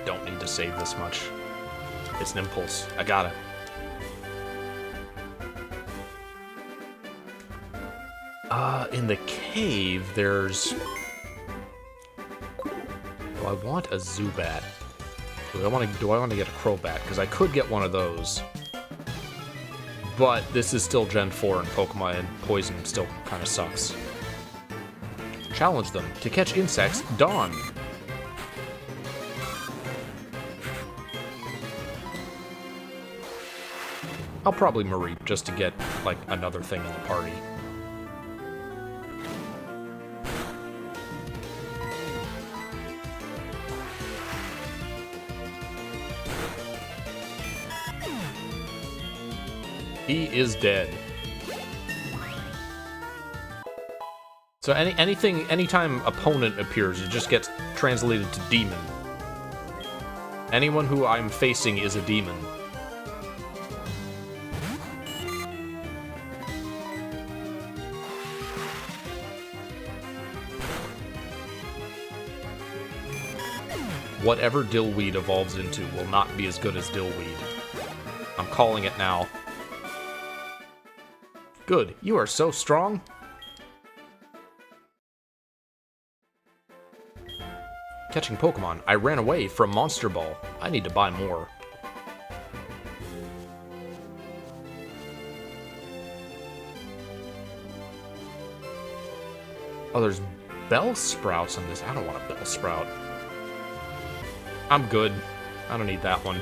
Don't need to save this much. It's an impulse. I gotta. In the cave, there's... Do I want a Zubat? Do I want to get a Crobat? Because I could get one of those. But this is still Gen 4 and Pokemon and Poison still kind of sucks. Challenge them. To catch insects, Dawn. I'll probably Mareep just to get, like, another thing in the party. He is dead. So anytime opponent appears, it just gets translated to demon. Anyone who I'm facing is a demon. Whatever Dillweed evolves into will not be as good as Dillweed. I'm calling it now. Good, you are so strong. Catching Pokemon. I ran away from Monster Ball. I need to buy more. Oh, there's bell sprouts in this. I don't want a bell sprout. I'm good. I don't need that one.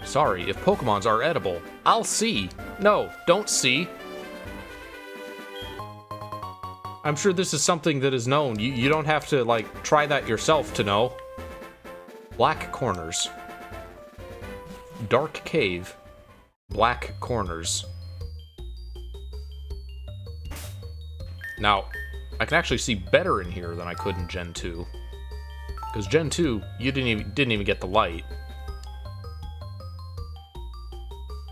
Sorry, if Pokemons are edible, I'll see. No, don't see. I'm sure this is something that is known. You don't have to, like, try that yourself to know. Black corners. Dark cave. Black corners. Now, I can actually see better in here than I could in Gen 2. Because Gen 2, you didn't even get the light.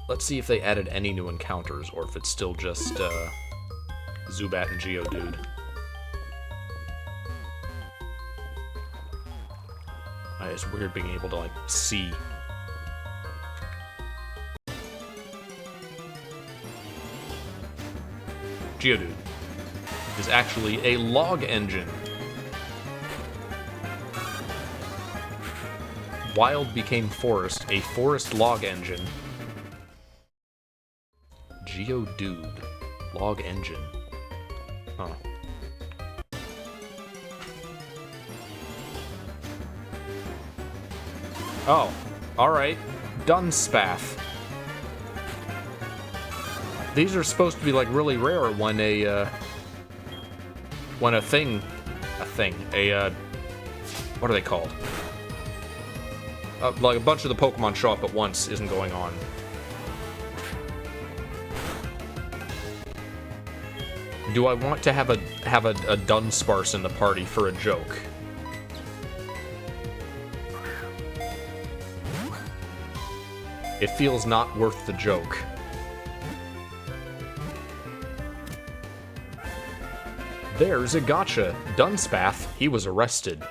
Let's see if they added any new encounters, or if it's still just, Zubat and Geodude. It's weird being able to, like, see. Geodude is actually a log engine. Wild became forest, a forest log engine. Geodude, log engine. Huh. Oh, alright. Dunspath. These are supposed to be, like, really rare when a what are they called? Like, a bunch of the Pokemon show up at once isn't going on. Do I want to have a Dunsparce in the party for a joke? It feels not worth the joke. There's a gotcha. Dunspath, he was arrested.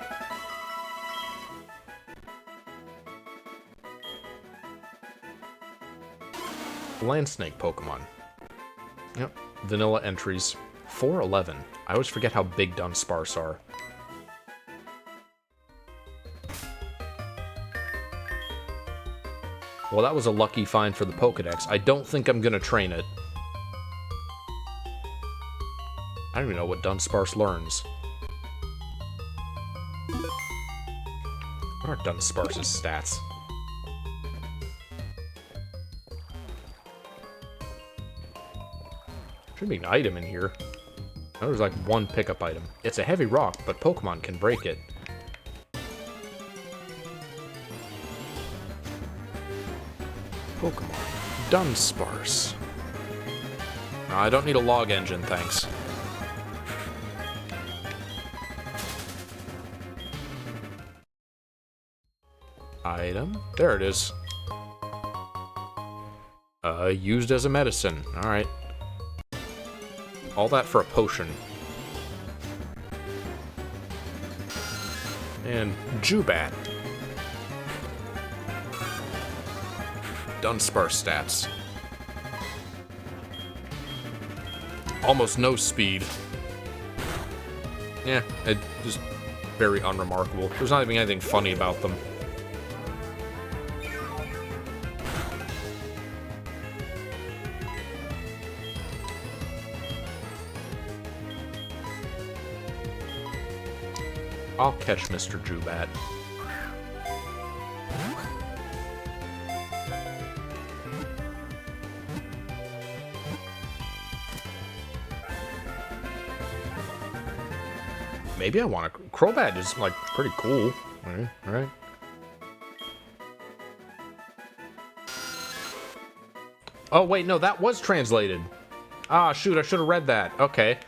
Land Snake Pokemon. Yep, vanilla entries. 411. I always forget how big Dunsparce are. Well, that was a lucky find for the Pokedex. I don't think I'm gonna train it. I don't even know what Dunsparce learns. What are Dunsparce's stats? Should be an item in here. Oh, there's like one pickup item. It's a heavy rock, but Pokemon can break it. Pokemon. Dunsparce. No, I don't need a log engine, thanks. Item. There it is. Used as a medicine. Alright. All that for a potion. And Zubat. Dunsparce stats. Almost no speed. Yeah, it just very unremarkable. There's not even anything funny about them. I'll catch Mr. Zubat. Maybe I want a... Crobat is, like, pretty cool. Alright. Oh, wait, no, that was translated. Ah, shoot, I should have read that. Okay.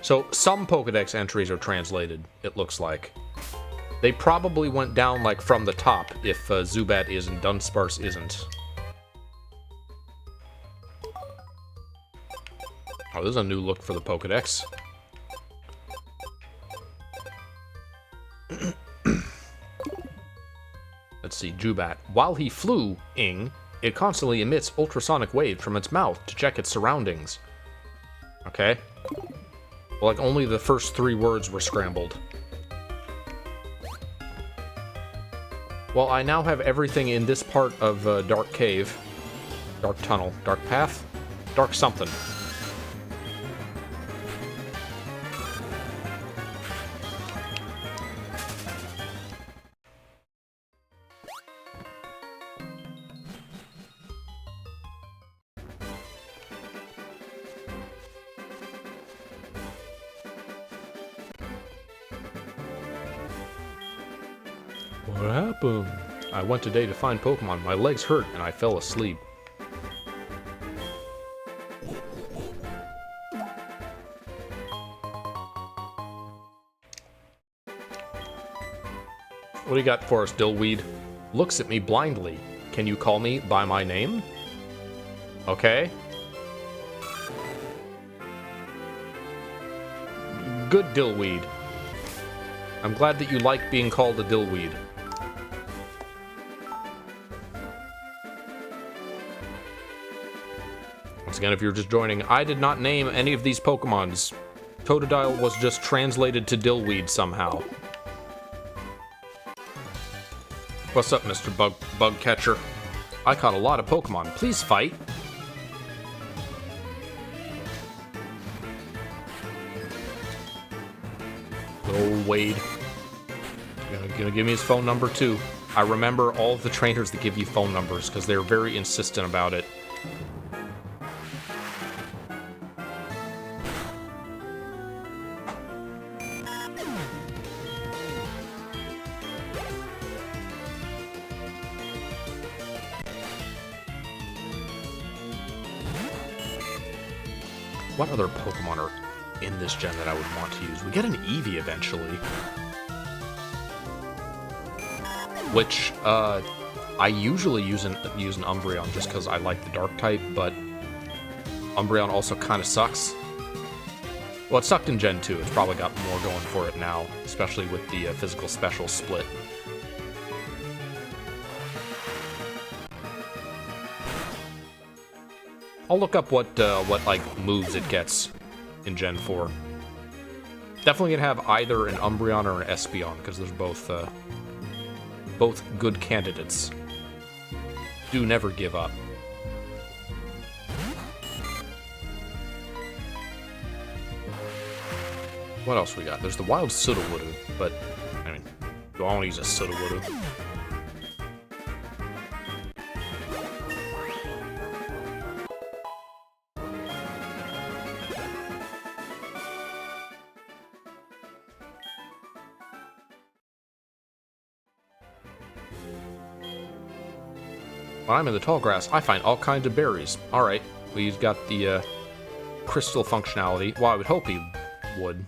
So, some Pokedex entries are translated, it looks like. They probably went down, like, from the top, if Zubat is and Dunsparce isn't. Oh, this is a new look for the Pokedex. Let's see, Zubat. While he flew, it constantly emits ultrasonic waves from its mouth to check its surroundings. Okay. Well, like, only the first 3 words were scrambled. Well, I now have everything in this part of Dark Cave. Dark Tunnel. Dark Path? Dark something. What happened? I went today to find Pokemon. My legs hurt and I fell asleep. What do you got for us, Dillweed? Looks at me blindly. Can you call me by my name? Okay. Good, Dillweed. I'm glad that you like being called a Dillweed. Once again, if you're just joining, I did not name any of these Pokemons. Totodile was just translated to Dillweed somehow. What's up, Mr. Bug Catcher? I caught a lot of Pokemon. Please fight. Oh, Wade. Gonna give me his phone number, too. I remember all of the trainers that give you phone numbers, because they're very insistent about it. What other Pokemon are in this gen that I would want to use? We get an Eevee eventually. Which, I usually use an Umbreon just because I like the Dark type, but Umbreon also kind of sucks. Well, it sucked in Gen 2. It's probably got more going for it now, especially with the physical special split. I'll look up what like moves it gets in Gen 4. Definitely gonna have either an Umbreon or an Espeon because there's both good candidates. Do never give up. What else we got? There's the wild Sudowoodo, but I mean, do I want to use a Sudowoodo? When I'm in the tall grass, I find all kinds of berries. Alright, we've got the crystal functionality. Well, I would hope he would.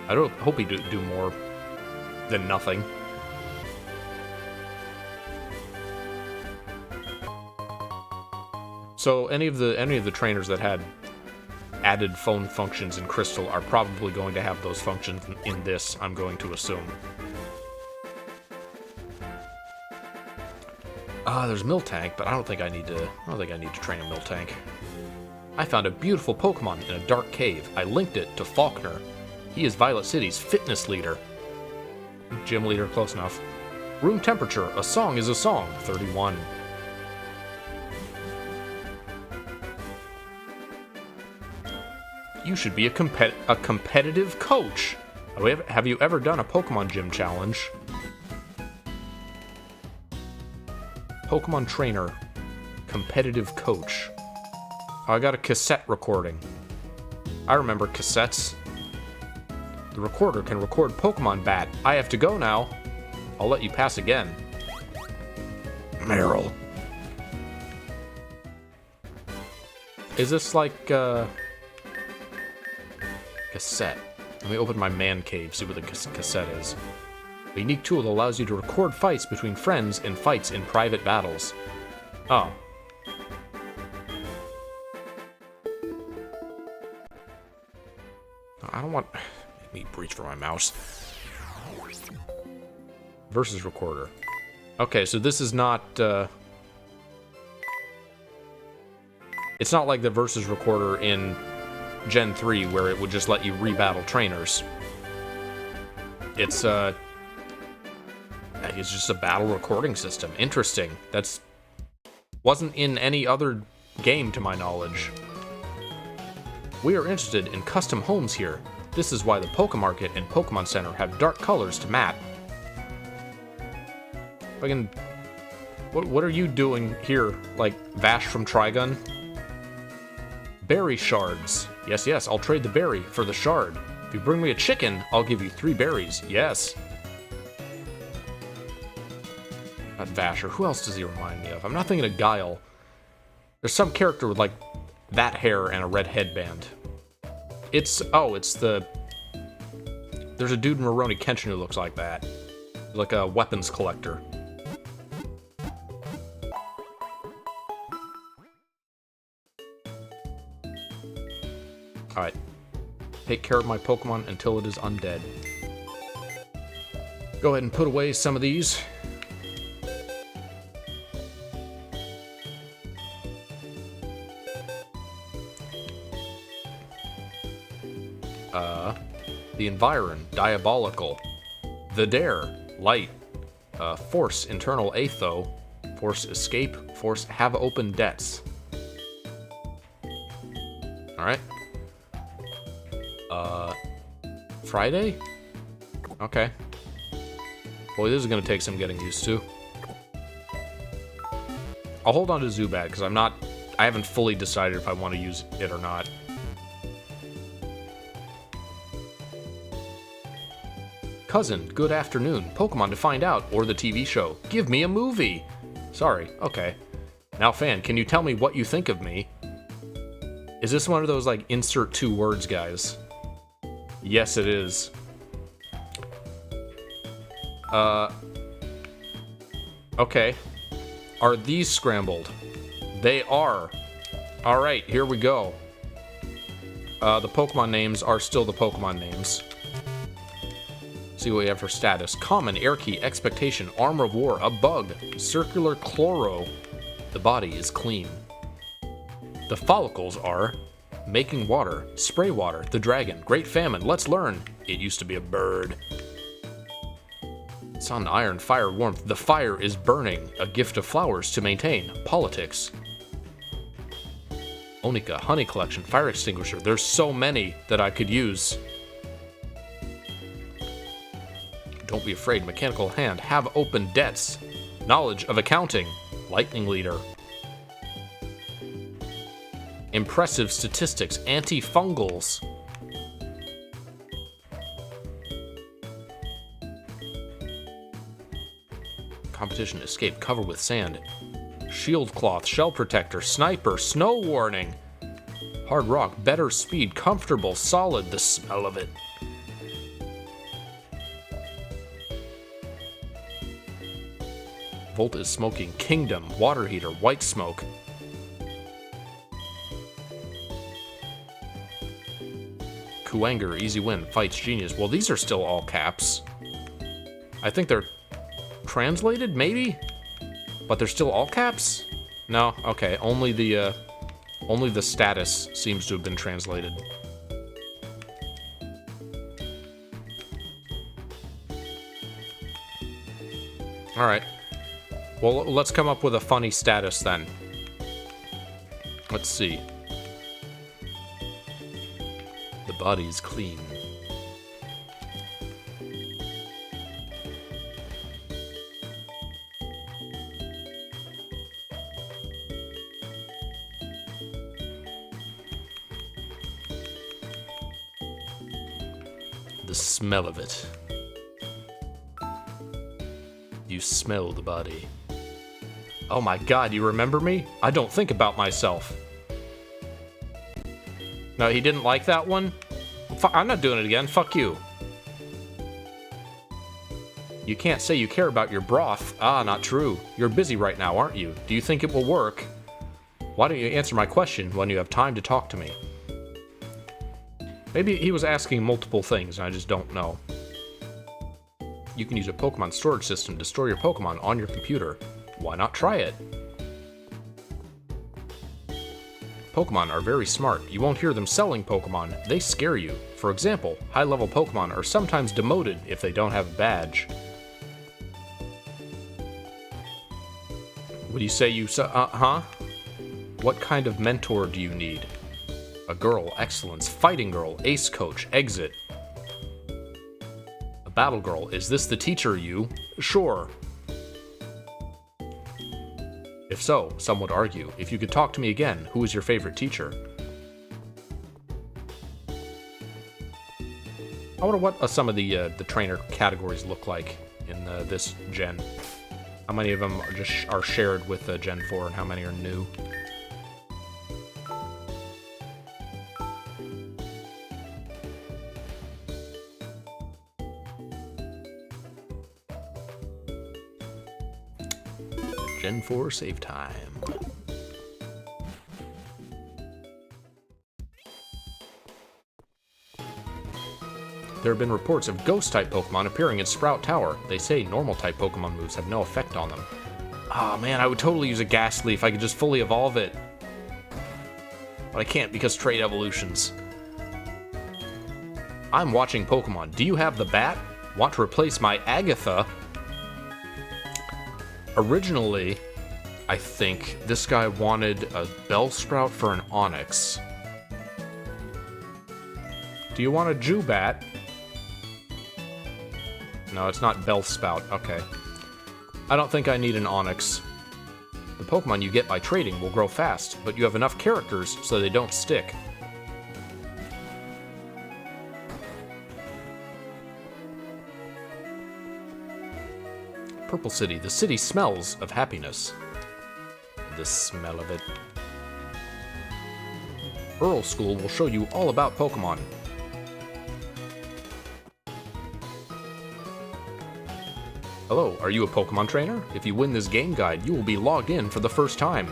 I don't hope he'd do more than nothing. So any of the trainers that had added phone functions in Crystal are probably going to have those functions in this, I'm going to assume. There's Miltank, but I don't think I need to train a Miltank. I found a beautiful Pokemon in a dark cave. I linked it to Faulkner. He is Violet City's fitness leader. Gym leader, close enough. Room temperature. A song is a song. 31. You should be a competitive coach. Have you ever done a Pokemon gym challenge? Pokemon trainer. Competitive coach. Oh, I got a cassette recording. I remember cassettes. The recorder can record Pokemon bat. I have to go now. I'll let you pass again. Meryl. Is this like, cassette? Let me open my man cave, see what the cassette is. A unique tool that allows you to record fights between friends and fights in private battles. Oh. I don't want... Make me reach for my mouse. Versus recorder. Okay, so this is not... It's not like the versus recorder in Gen 3 where it would just let you rebattle trainers. It's just a battle recording system. Interesting. That's... wasn't in any other game to my knowledge. We are interested in custom homes here. This is why the Pokemarket and Pokemon Center have dark colors to match. Fucking... What are you doing here? Like, Vash from Trigun? Berry shards. Yes, yes, I'll trade the berry for the shard. If you bring me a chicken, I'll give you 3 berries. Yes. Not Vasher. Who else does he remind me of? I'm not thinking of Guile. There's some character with, like, that hair and a red headband. It's the... There's a dude in Rurouni Kenshin who looks like that. Like a weapons collector. Alright. Take care of my Pokemon until it is undead. Go ahead and put away some of these. The Environ, Diabolical. The Dare, Light. Force, Internal Atho. Force, Escape. Force, Have Open Debts. Alright. Friday? Okay. Boy, this is gonna take some getting used to. I'll hold on to Zubat, because I haven't fully decided if I want to use it or not. Cousin, good afternoon. Pokemon to find out, or the TV show. Give me a movie! Sorry, okay. Now, fan, can you tell me what you think of me? Is this one of those, like, insert 2 words, guys? Yes, it is. Okay. Are these scrambled? They are. Alright, here we go. The Pokemon names are still the Pokemon names. See what we have for status. Common, Air Key, Expectation, Armor of War, a Bug, Circular Chloro. The body is clean. The follicles are Making Water, Spray Water, The Dragon, Great Famine, Let's Learn. It used to be a bird. Sun, Iron, Fire, Warmth. The fire is burning. A gift of flowers to maintain. Politics. Onika, Honey Collection, Fire Extinguisher. There's so many that I could use. Don't be afraid. Mechanical Hand. Have Open Debts. Knowledge of Accounting. Lightning Leader. Impressive Statistics. Antifungals. Competition. Escape. Cover with Sand. Shield Cloth. Shell Protector. Sniper. Snow Warning. Hard Rock. Better Speed. Comfortable. Solid. The smell of it. Volt is smoking. Kingdom. Water Heater. White Smoke. Kuwanger. Easy Win. Fights Genius. Well, these are still all caps. I think they're translated, maybe? But they're still all caps? No? Okay. Only the status seems to have been translated. Alright. Well, let's come up with a funny status then. Let's see. The body's clean. The smell of it. You smell the body. Oh my god, you remember me? I don't think about myself. No, he didn't like that one? I'm not doing it again. Fuck you. You can't say you care about your broth. Ah, not true. You're busy right now, aren't you? Do you think it will work? Why don't you answer my question when you have time to talk to me? Maybe he was asking multiple things and I just don't know. You can use a Pokemon storage system to store your Pokemon on your computer. Why not try it? Pokemon are very smart. You won't hear them selling Pokemon. They scare you. For example, high-level Pokemon are sometimes demoted if they don't have a badge. Would you say you huh? What kind of mentor do you need? A girl, excellence, fighting girl, ace coach, exit. A battle girl, is this the teacher you? Sure. If so, some would argue, if you could talk to me again, who is your favorite teacher? I wonder what some of the trainer categories look like in this gen. How many of them are shared with Gen 4 and how many are new? Gen 4 save time. There have been reports of Ghost-type Pokemon appearing in Sprout Tower. They say Normal-type Pokemon moves have no effect on them. Oh man, I would totally use a Ghastly if I could just fully evolve it. But I can't because trait evolutions. I'm watching Pokemon. Do you have the bat? Want to replace my Agatha? Originally, I think this guy wanted a Bellsprout for an Onix. Do you want a Jubat? No, it's not Bellsprout. Okay. I don't think I need an Onix. The Pokemon you get by trading will grow fast, but you have enough characters so they don't stick. Purple City. The city smells of happiness. The smell of it. Earl School will show you all about Pokemon. Hello, are you a Pokemon trainer? If you win this game guide, you will be logged in for the first time.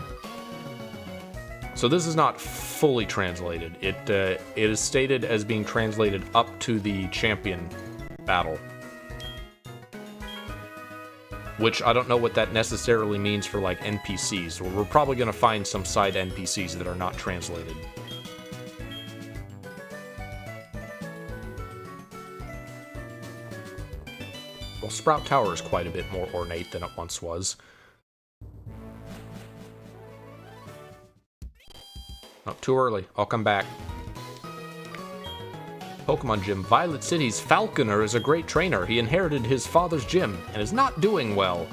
So this is not fully translated. It is stated as being translated up to the champion battle. Which I don't know what that necessarily means for like NPCs. We're probably going to find some side NPCs that are not translated. Well, Sprout Tower is quite a bit more ornate than it once was. Oh, too early. I'll come back. Pokemon Gym. Violet City's Falconer is a great trainer. He inherited his father's gym and is not doing well.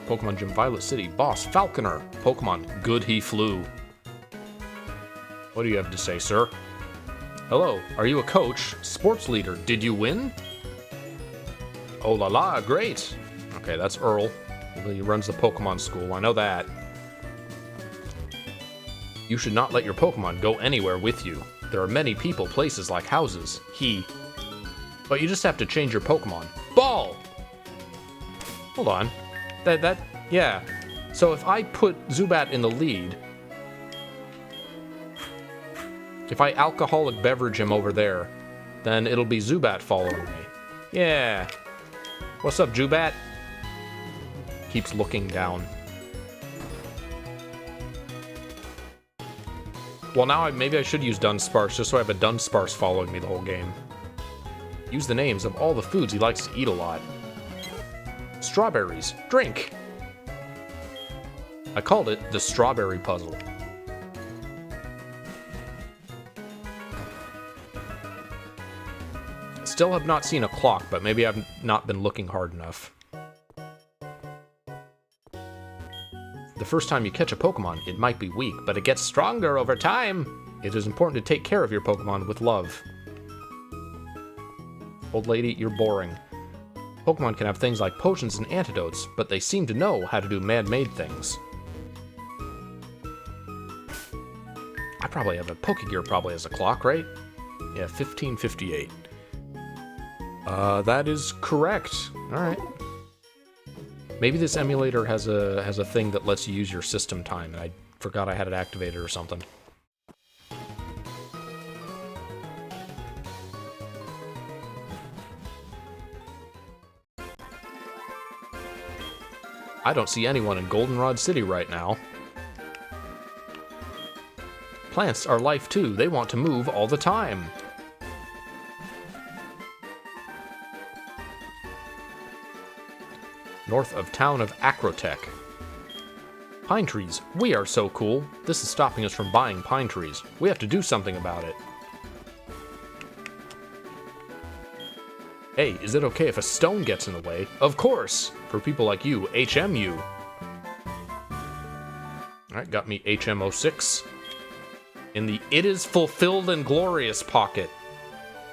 Pokemon Gym Violet City. Boss Falconer. Pokemon. Good he flew. What do you have to say, sir? Hello, are you a coach? Sports leader, did you win? Oh la la, great. Okay, that's Earl. He runs the Pokemon school, I know that. You should not let your Pokemon go anywhere with you. There are many people, places like houses. But you just have to change your Pokemon. Ball! Hold on. Yeah. So if I put Zubat in the lead, if I alcoholic beverage him over there, then it'll be Zubat following me. Yeah. What's up, Zubat? Keeps looking down. Well, now maybe I should use Dunsparce, just so I have a Dunsparce following me the whole game. Use the names of all the foods he likes to eat a lot. Strawberries. Drink! I called it the Strawberry Puzzle. Still have not seen a clock, but maybe I've not been looking hard enough. The first time you catch a Pokemon, it might be weak, but it gets stronger over time. It is important to take care of your Pokemon with love. Old lady, you're boring. Pokemon can have things like potions and antidotes, but they seem to know how to do man-made things. I probably have a Pokegear probably has a clock, right? Yeah, 1558. That is correct. Alright. Maybe this emulator has a thing that lets you use your system time, and I forgot I had it activated or something. I don't see anyone in Goldenrod City right now. Plants are life too. They want to move all the time. North of town of Acrotech. Pine trees. We are so cool. This is stopping us from buying pine trees. We have to do something about it. Hey, is it okay if a stone gets in the way? Of course! For people like you, HMU. Alright, got me HM06. In the It Is Fulfilled and Glorious pocket.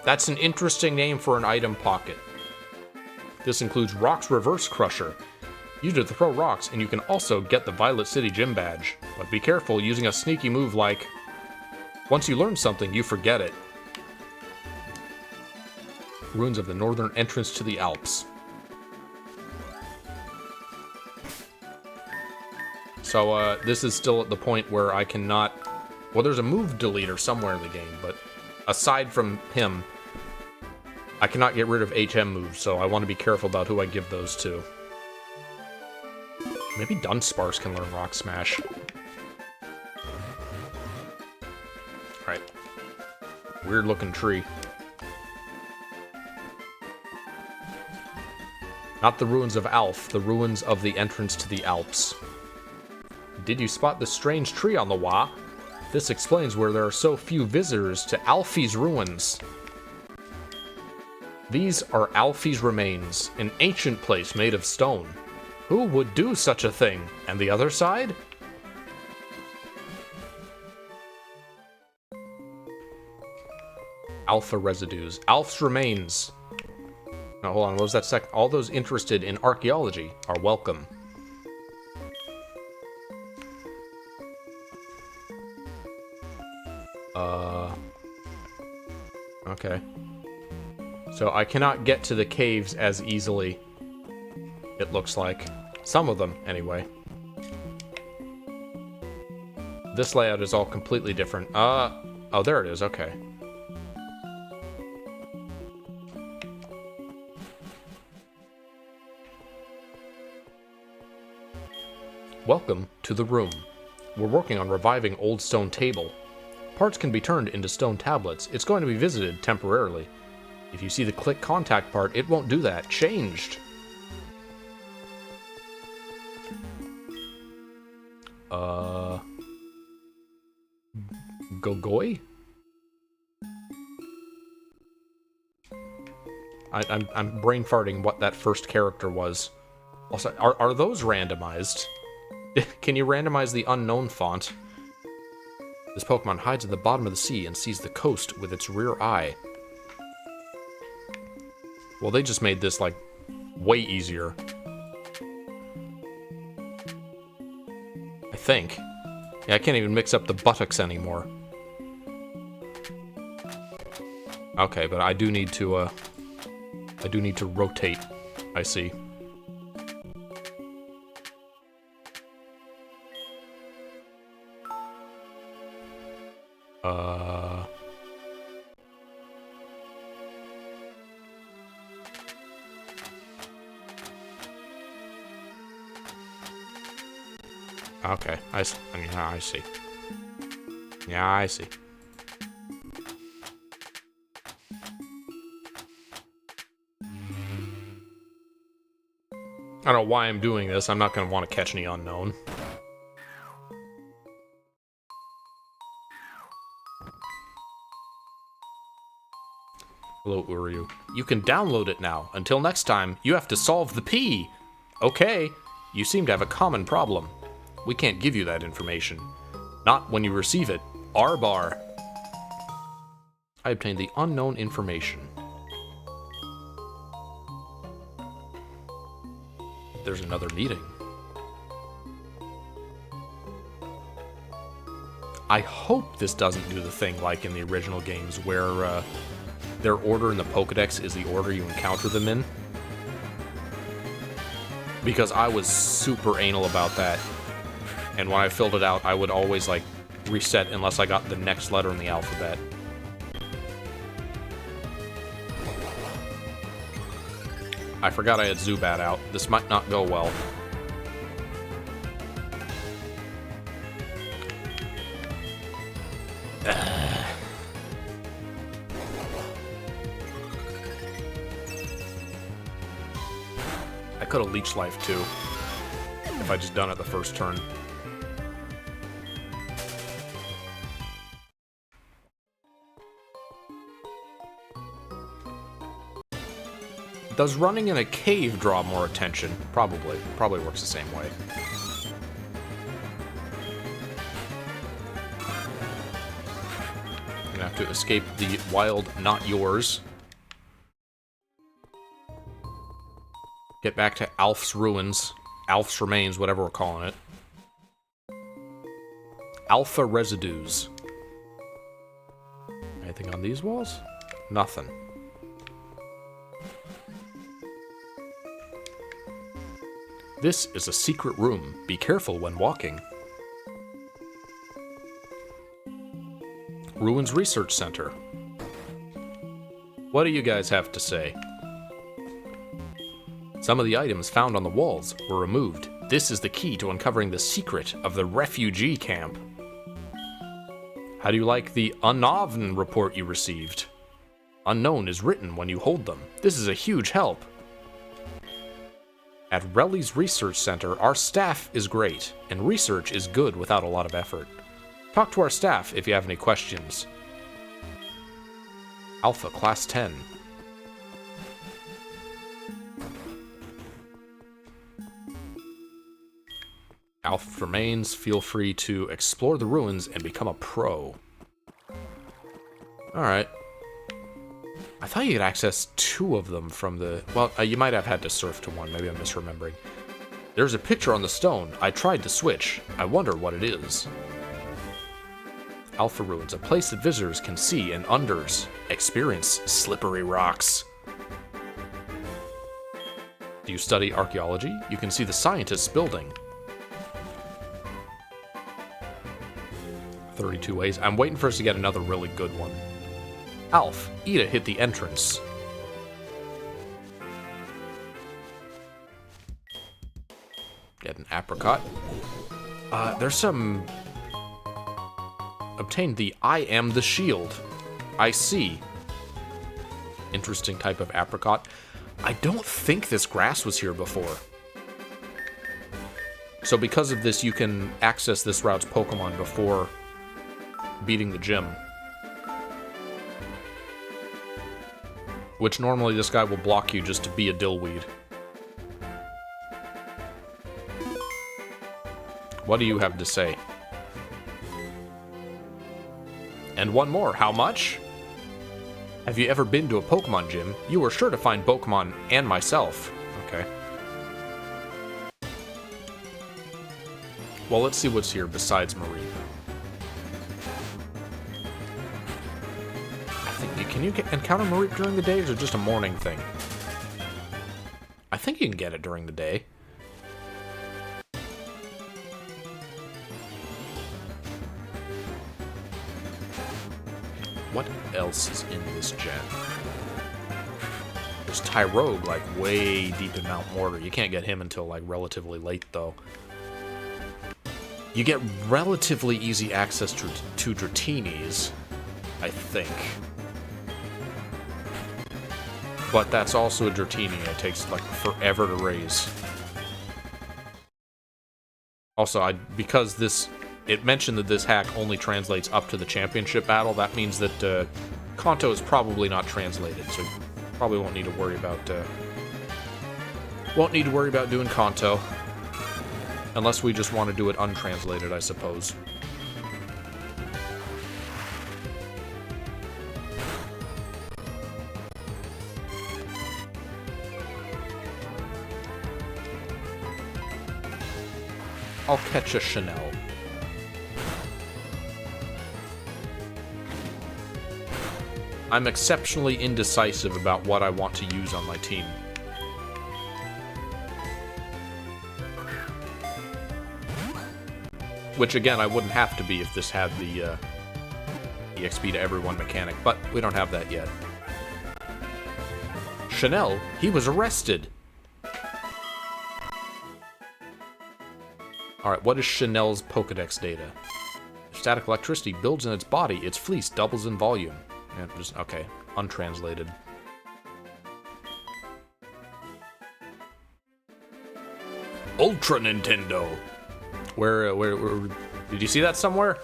That's an interesting name for an item pocket. This includes Rock's Reverse Crusher. Use it to throw rocks, and you can also get the Violet City Gym Badge. But be careful using a sneaky move like... Once you learn something, you forget it. Ruins of the northern entrance to the Alps. So, this is still at the point where I cannot... Well, there's a move deleter somewhere in the game, but aside from him, I cannot get rid of HM moves, so I want to be careful about who I give those to. Maybe Dunsparce can learn Rock Smash. Alright. Weird looking tree. Not the ruins of Alf, the ruins of the entrance to the Alps. Did you spot this strange tree on the Wa? This explains where there are so few visitors to Alfie's ruins. These are Alfie's remains, an ancient place made of stone. Who would do such a thing? And the other side? Alpha residues. Alf's remains. Now, hold on, what was that second? All those interested in archaeology are welcome. Okay. So I cannot get to the caves as easily, it looks like. Some of them, anyway. This layout is all completely different. Oh, there it is, okay. Welcome to the room. We're working on reviving old stone table. Parts can be turned into stone tablets. It's going to be visited temporarily. If you see the click contact part, it won't do that. Changed. Gogoi? I'm brain farting what that first character was. Also, are those randomized? Can you randomize the unknown font? This Pokemon hides at the bottom of the sea and sees the coast with its rear eye. Well, they just made this, like, way easier. I think. Yeah, I can't even mix up the buttocks anymore. Okay, but I do need to rotate, I see. Okay, I see. Yeah, I see. I don't know why I'm doing this. I'm not going to want to catch any unknown. Hello, Uryu. You can download it now. Until next time, you have to solve the P. Okay, you seem to have a common problem. We can't give you that information. Not when you receive it. R-bar. I obtained the unknown information. There's another meeting. I hope this doesn't do the thing like in the original games where their order in the Pokedex is the order you encounter them in. Because I was super anal about that. And when I filled it out, I would always, like, reset unless I got the next letter in the alphabet. I forgot I had Zubat out. This might not go well. I could have Leech Life, too. If I just done it the first turn. Does running in a cave draw more attention? Probably. Probably works the same way. I'm gonna have to escape the wild not yours. Get back to Alf's ruins. Alf's remains, whatever we're calling it. Alpha residues. Anything on these walls? Nothing. This is a secret room. Be careful when walking. Ruins Research Center. What do you guys have to say? Some of the items found on the walls were removed. This is the key to uncovering the secret of the refugee camp. How do you like the Unknown report you received? Unknown is written when you hold them. This is a huge help. At Relly's Research Center, our staff is great, and research is good without a lot of effort. Talk to our staff if you have any questions. Alpha Class 10. Alpha remains. Feel free to explore the ruins and become a pro. Alright. I thought you could access 2 of them from the... Well, you might have had to surf to one. Maybe I'm misremembering. There's a picture on the stone. I tried to switch. I wonder what it is. Alpha Ruins, a place that visitors can see and experience slippery rocks. Do you study archaeology? You can see the scientists building. 32 ways. I'm waiting for us to get another really good one. Alf, Ida hit the entrance. Get an apricot. There's some... Obtained the I am the shield. I see. Interesting type of apricot. I don't think this grass was here before. So because of this, you can access this route's Pokemon before beating the gym. Which normally this guy will block you just to be a dillweed. What do you have to say? And one more, how much? Have you ever been to a Pokemon gym? You are sure to find Pokemon and myself. Okay. Well, let's see what's here besides Mareep. Can you encounter Mareep during the day, or is it just a morning thing? I think you can get it during the day. What else is in this gen? There's Tyrogue, like, way deep in Mount Mortar. You can't get him until, like, relatively late, though. You get relatively easy access to Dratini's, I think. But that's also a Dratini. It takes, like, forever to raise. Also, because this... It mentioned that this hack only translates up to the championship battle. That means that Kanto is probably not translated, so probably won't need to worry about doing Kanto, unless we just want to do it untranslated, I suppose. I'll catch a Chanel. I'm exceptionally indecisive about what I want to use on my team. Which, again, I wouldn't have to be if this had the EXP to everyone mechanic, but we don't have that yet. Chanel, he was arrested! Alright, what is Chanel's Pokedex data? If static electricity builds in its body, its fleece doubles in volume. And just, okay, untranslated. Ultra Nintendo! Where, did you see that somewhere?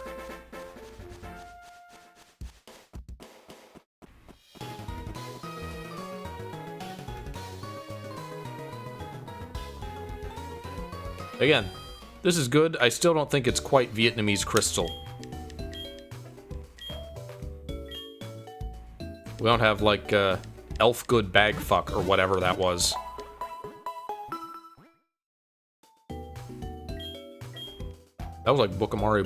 Again, this is good. I still don't think it's quite Vietnamese crystal. We don't have, like, elf good bag fuck or whatever that was. That was like Book of Mario,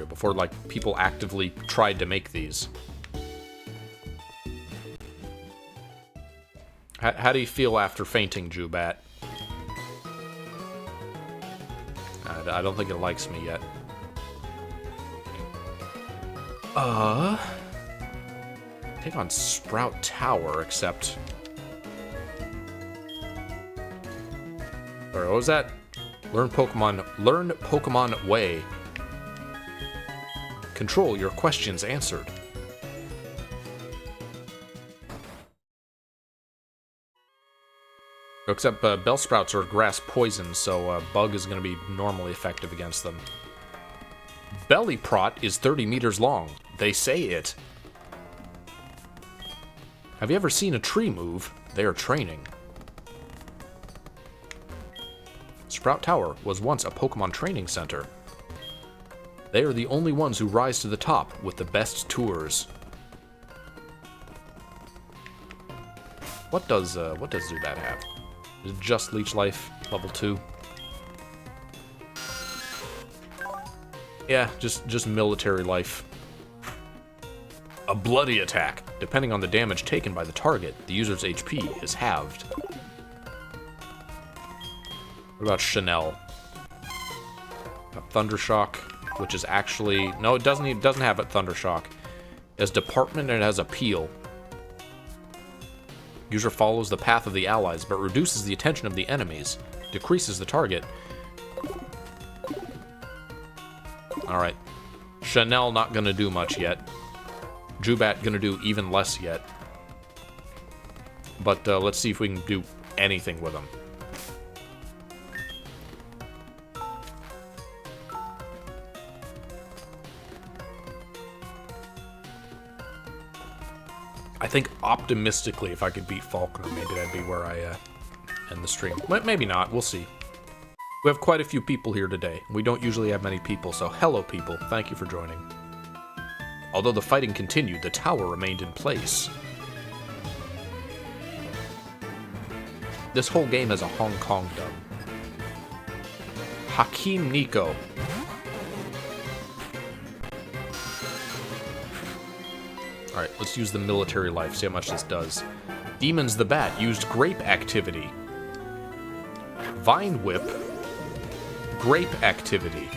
before like people actively tried to make these. How do you feel after fainting, Jubat? I don't think it likes me yet. Take on Sprout Tower, except... Or what was that? Learn Pokemon Way. Control your questions answered. Except Bellsprouts are grass poison, so Bug is going to be normally effective against them. Bellyprot is 30 meters long. They say it. Have you ever seen a tree move? They are training. Sprout Tower was once a Pokemon training center. They are the only ones who rise to the top with the best tours. What does Zubat have? Is it just Leech Life, level 2? Yeah, just military life. A bloody attack. Depending on the damage taken by the target, the user's HP is halved. What about Chanel? A Thundershock, which is actually... No, it doesn't have a Thundershock. It has Department and it has Appeal. User follows the path of the allies, but reduces the attention of the enemies. Decreases the target. Alright. Chanel not gonna do much yet. Jubat gonna do even less yet. But let's see if we can do anything with him. I think optimistically, if I could beat Falconer, maybe that'd be where I end the stream. But maybe not. We'll see. We have quite a few people here today. We don't usually have many people, so hello, people. Thank you for joining. Although the fighting continued, the tower remained in place. This whole game has a Hong Kong dub. Hakeem Nico. Alright, let's use the military life, see how much this does. Demons the Bat used Grape Activity. Vine Whip. Grape Activity.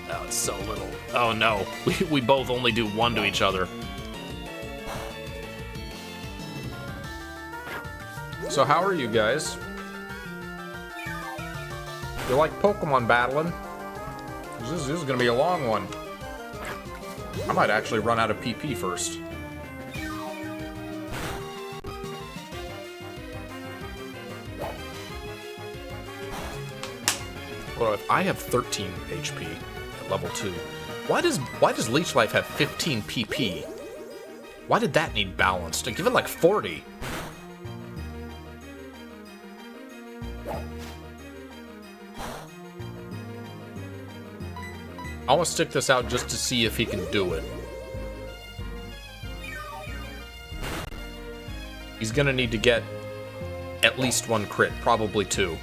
Oh, it's so little. Oh no, we both only do one to each other. So how are you guys? You like Pokemon battling? This is gonna be a long one. I might actually run out of PP first. Well, if I have 13 HP at level 2, why does Leech Life have 15 PP? Why did that need balanced? Give it like 40. I want to stick this out just to see if he can do it. He's gonna need to get at least 1 crit, probably 2.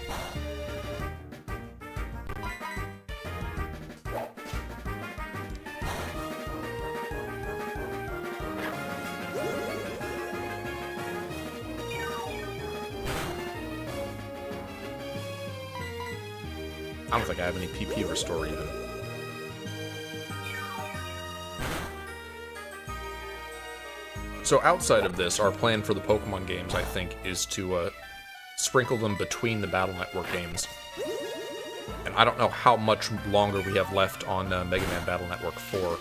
I don't think I have any PP restore even. So outside of this, our plan for the Pokemon games, I think, is to sprinkle them between the Battle Network games. And I don't know how much longer we have left on Mega Man Battle Network 4.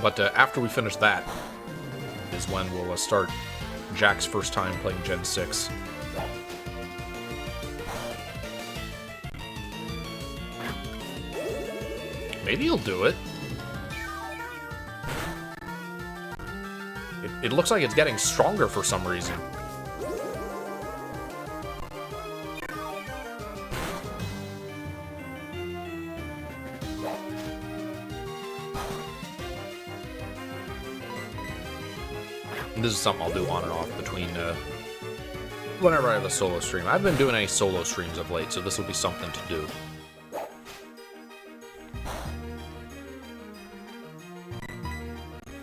But after we finish that, is when we'll start Jack's first time playing Gen 6. Maybe he'll do it. It looks like it's getting stronger for some reason. And this is something I'll do on and off between Whenever I have a solo stream. I haven't been doing any solo streams of late, so this will be something to do.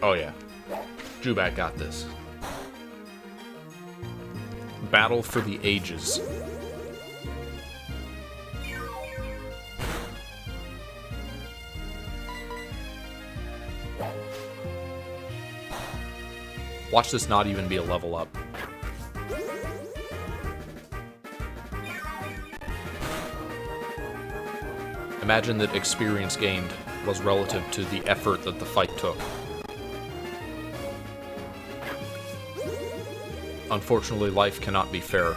Oh yeah. Jubat got this. Battle for the ages. Watch this not even be a level up. Imagine that experience gained was relative to the effort that the fight took. Unfortunately, life cannot be fair.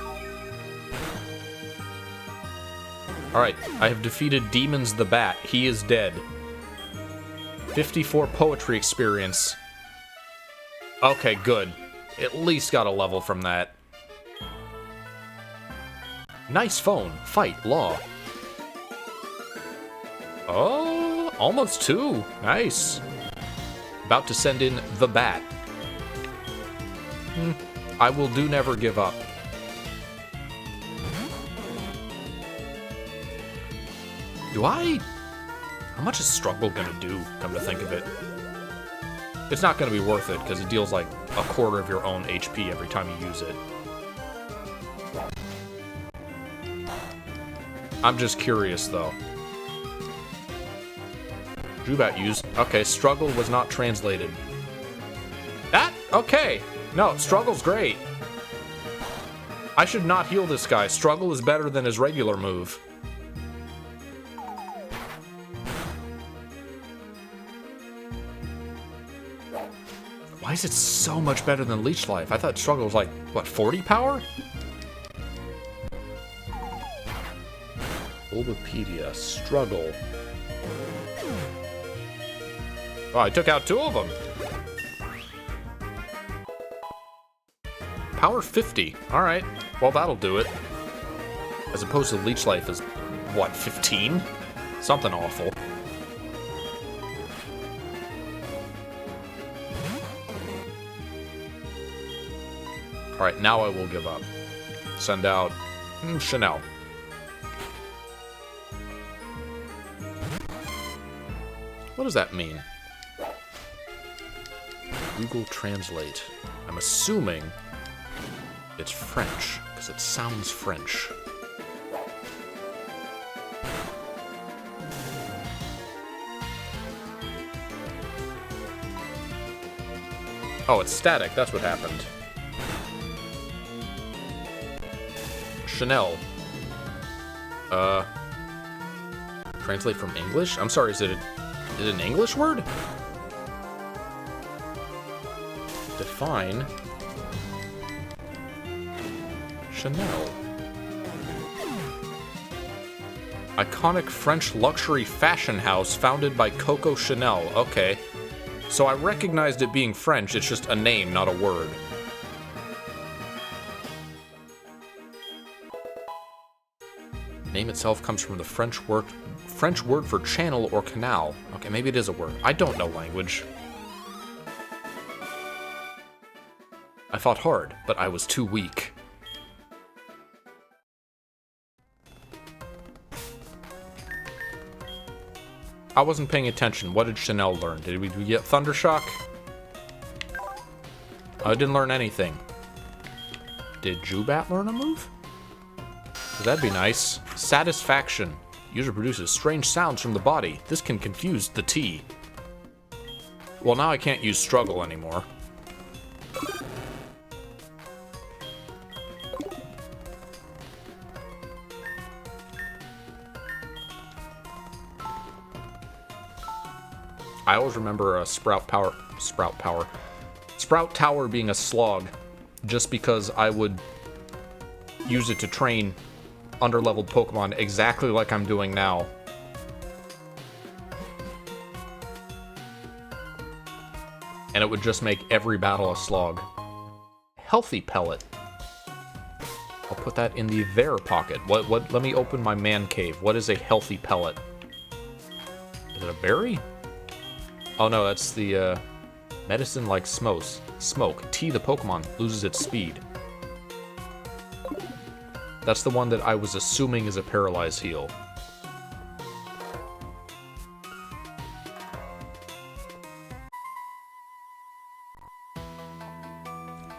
Alright, I have defeated Demons the Bat. He is dead. 54 poetry experience. Okay, good. At least got a level from that. Nice phone. Fight. Law. Oh, almost 2. Nice. About to send in the Bat. I will do never give up. How much is Struggle gonna do, come to think of it? It's not gonna be worth it, because it deals like a quarter of your own HP every time you use it. I'm just curious, though. Jubat used... Okay, Struggle was not translated. That? Okay. No, Struggle's great. I should not heal this guy. Struggle is better than his regular move. Why is it so much better than Leech Life? I thought Struggle was like, what, 40 power? Bulbapedia, Struggle. Oh, I took out 2 of them. Power 50. Alright. Well, that'll do it. As opposed to Leech Life is, what, 15? Something awful. Alright, now I will give up. Send out... Chanel. What does that mean? Google Translate. I'm assuming it's French, because it sounds French. Oh, it's static. That's what happened. Chanel. Translate from English? I'm sorry, is it an English word? Define Chanel. Iconic French luxury fashion house founded by Coco Chanel. Okay. So I recognized it being French, it's just a name, not a word. Name itself comes from the French word for channel or canal. Okay, maybe it is a word. I don't know language. I fought hard, but I was too weak. I wasn't paying attention. What did Chanel learn? Did we get Thundershock? I didn't learn anything. Did Jubat learn a move? That'd be nice. Satisfaction. User produces strange sounds from the body. This can confuse the T. Well, now I can't use Struggle anymore. I always remember Sprout Tower being a slog, just because I would use it to train underleveled Pokemon exactly like I'm doing now. And it would just make every battle a slog. Healthy pellet. I'll put that in the there pocket. Let me open my man cave. What is a healthy pellet? Is it a berry? Oh no, that's the medicine like smoke. Tea the Pokemon loses its speed. That's the one that I was assuming is a paralyzed heal.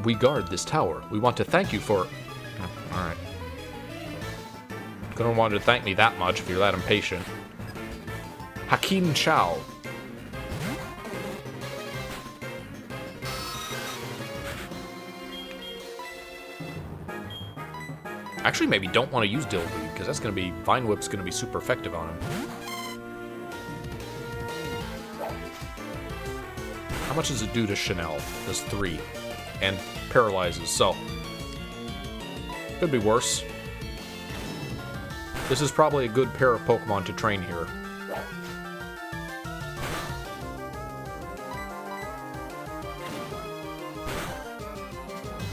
We guard this tower. We want to thank you for... Alright. Couldn't want to thank me that much if you're that impatient. Hakim Chow. Actually, maybe don't want to use Dill Weed, because that's going to be... Vine Whip's going to be super effective on him. How much does it do to Chanel? Does 3. And paralyzes, so... Could be worse. This is probably a good pair of Pokemon to train here.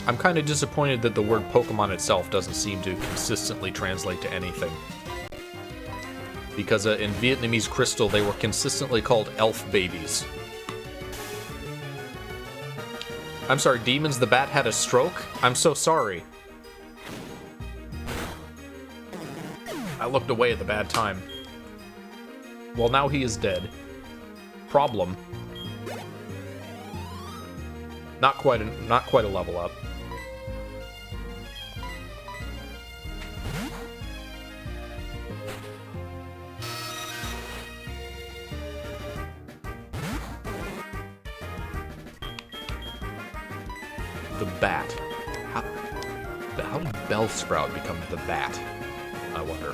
I'm kind of disappointed that the word Pokemon itself doesn't seem to consistently translate to anything. Because in Vietnamese Crystal, they were consistently called elf babies. I'm sorry, Demons the Bat had a stroke? I'm so sorry. I looked away at the bad time. Well, now he is dead. Problem. Not quite a level up. The Bat. How did Bellsprout become the Bat? I wonder.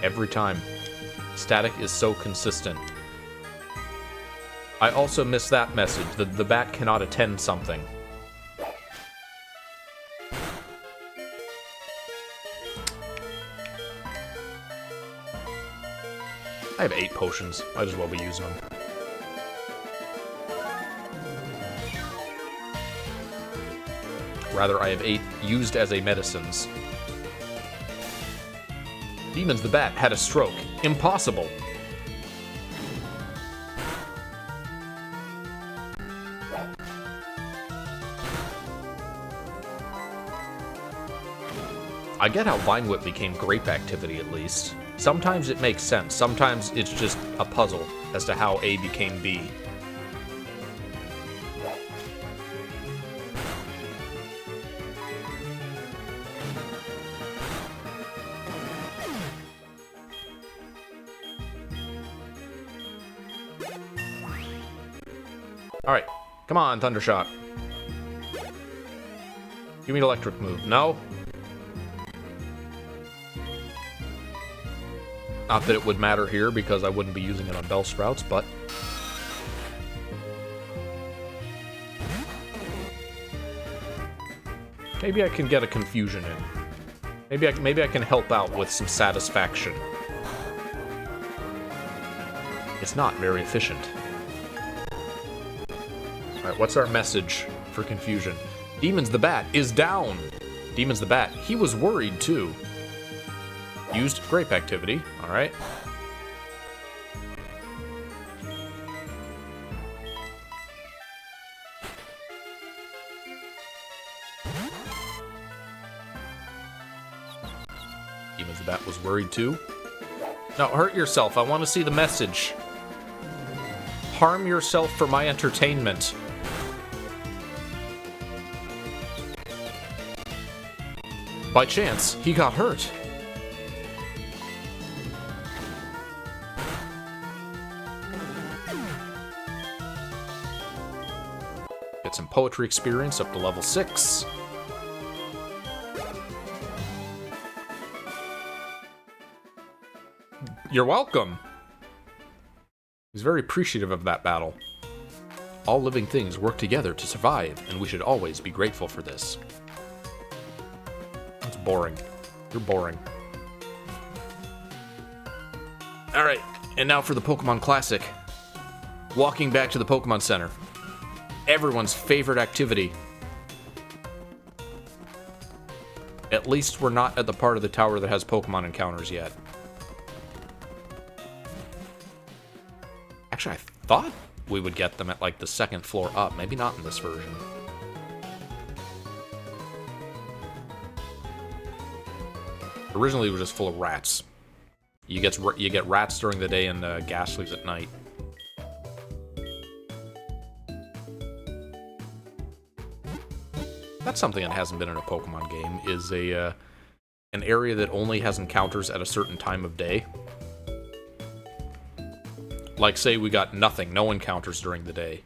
Every time. Static is so consistent. I also missed that message, that the Bat cannot attend something. I have 8 potions. Might as well be using them. Rather, I have 8 used as a medicines. Demons the Bat had a stroke. Impossible. I get how Vine Whip became Grape Activity, at least. Sometimes it makes sense. Sometimes it's just a puzzle as to how A became B. Alright, come on, Thundershock. Give me an electric move. No? Not that it would matter here, because I wouldn't be using it on Bellsprouts, but... Maybe I can get a confusion in. Maybe I can help out with some satisfaction. It's not very efficient. Alright, what's our message for confusion? Demons the Bat is down! Demons the Bat, he was worried too. Used Grape Activity, alright. Demons the Bat was worried too. No, hurt yourself, I want to see the message. Harm yourself for my entertainment. By chance, he got hurt. Get some poetry experience up to level 6. You're welcome. He's very appreciative of that battle. All living things work together to survive, and we should always be grateful for this. That's boring. You're boring. Alright, and now for the Pokemon Classic. Walking back to the Pokemon Center. Everyone's favorite activity. At least we're not at the part of the tower that has Pokemon encounters yet. Actually, I thought we would get them at, like, the second floor up. Maybe not in this version. Originally, it was just full of rats. You get rats during the day and ghastlies at night. That's something that hasn't been in a Pokemon game, is an area that only has encounters at a certain time of day. Like, say we got nothing, no encounters during the day,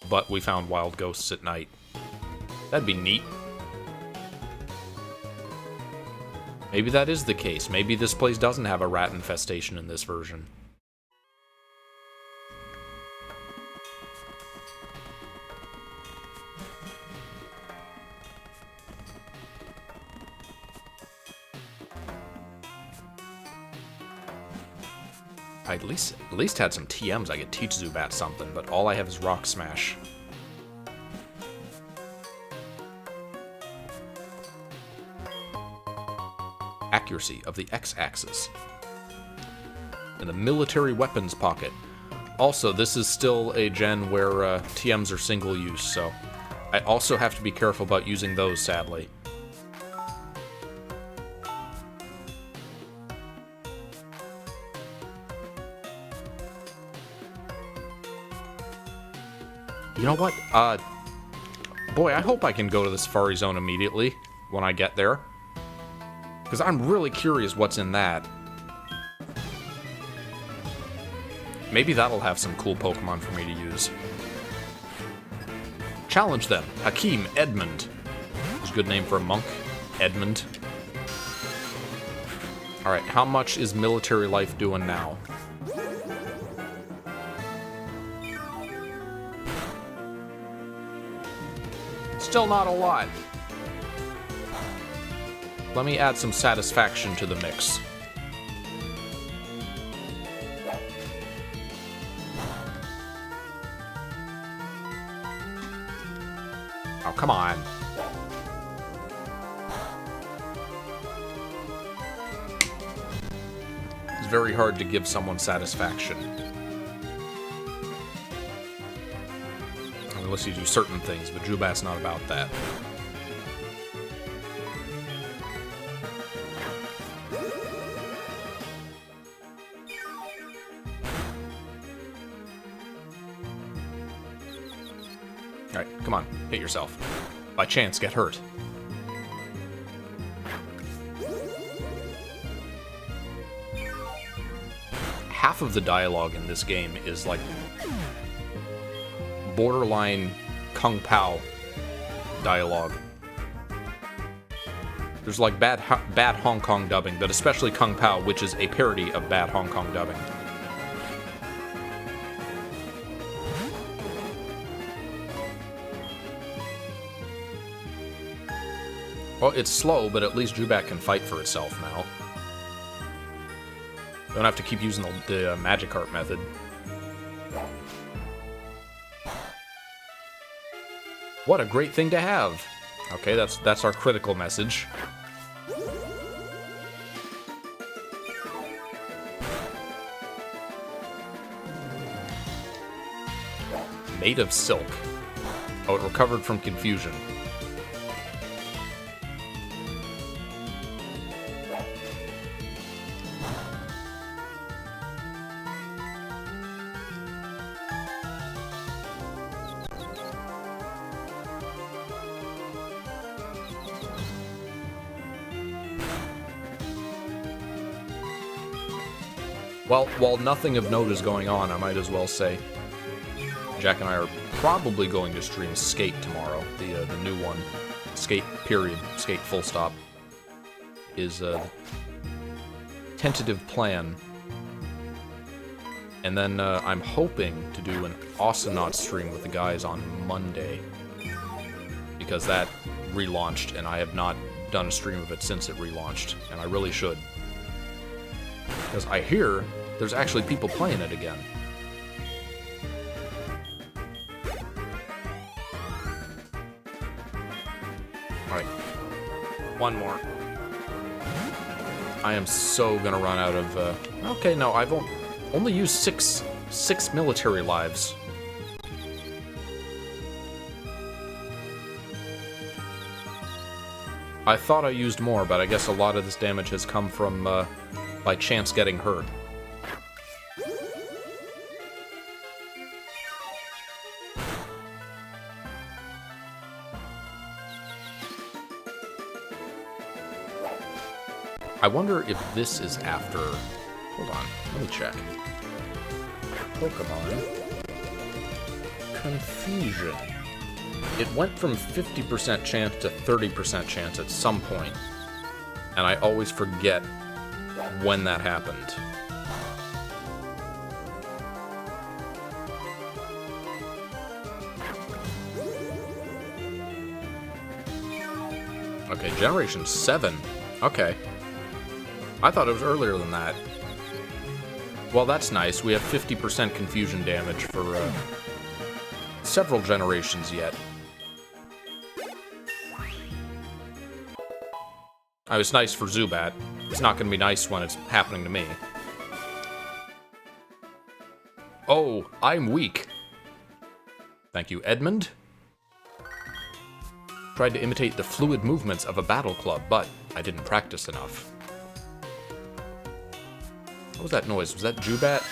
but we found wild ghosts at night. That'd be neat. Maybe that is the case. Maybe this place doesn't have a rat infestation in this version. I at least had some TMs I could teach Zubat something, but all I have is Rock Smash. Accuracy of the X-axis. In the military weapons pocket. Also, this is still a gen where TMs are single use, so I also have to be careful about using those, sadly. You know what? Boy, I hope I can go to the Safari Zone immediately when I get there. Because I'm really curious what's in that. Maybe that'll have some cool Pokemon for me to use. Challenge them. Hakeem Edmund. That's a good name for a monk. Edmund. Alright, how much is military life doing now? Still not a lot. Let me add some satisfaction to the mix. Oh, come on. It's very hard to give someone satisfaction. Unless you do certain things, but Zubat's not about that. Alright, come on, hit yourself. By chance, get hurt. Half of the dialogue in this game is like borderline Kung Pao dialogue. There's like bad Hong Kong dubbing, but especially Kung Pao, which is a parody of bad Hong Kong dubbing. Well, it's slow, but at least Zubat can fight for itself now. Don't have to keep using the Magikarp method. What a great thing to have! Okay, that's our critical message. Made of silk. Oh, it recovered from confusion. Well, while nothing of note is going on, I might as well say Jack and I are probably going to stream Skate tomorrow, the new one. Skate, period. Skate, full stop. Is a tentative plan. And then I'm hoping to do an Oceanot stream with the guys on Monday. Because that relaunched, and I have not done a stream of it since it relaunched, and I really should. Because I hear there's actually people playing it again. Alright. One more. I am so gonna run out of, okay, no, I've only used six military lives. I thought I used more, but I guess a lot of this damage has come from, by chance getting hurt. I wonder if this is after... Hold on, let me check. Pokemon Confusion. It went from 50% chance to 30% chance at some point, and I always forget when that happened. Okay, Generation 7. Okay. I thought it was earlier than that. Well, that's nice. We have 50% confusion damage for several generations yet. It's nice for Zubat. It's not going to be nice when it's happening to me. Oh, I'm weak. Thank you, Edmund. Tried to imitate the fluid movements of a battle club, but I didn't practice enough. What was that noise? Was that Zubat?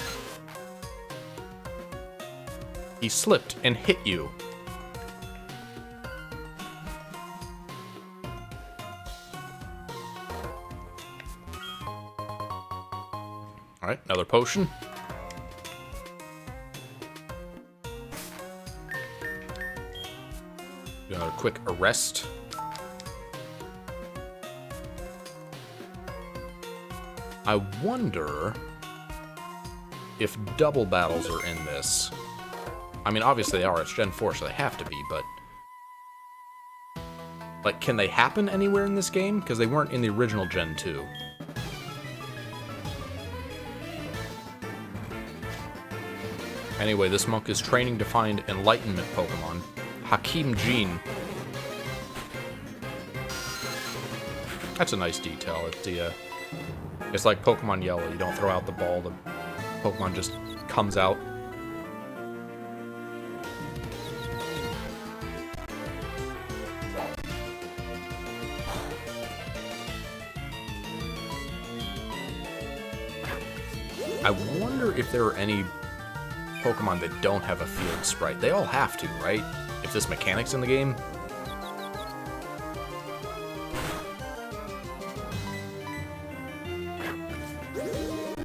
He slipped and hit you. Alright, another potion. Do another quick arrest. I wonder if double battles are in this. I mean, obviously they are. It's Gen 4, so they have to be, but... Like, can they happen anywhere in this game? Because they weren't in the original Gen 2. Anyway, this monk is training to find Enlightenment Pokemon. Hakim Jean. That's a nice detail. It's like Pokemon Yellow. You don't throw out the ball, the Pokemon just comes out. I wonder if there are any Pokemon that don't have a field sprite. They all have to, right? If this mechanic's in the game.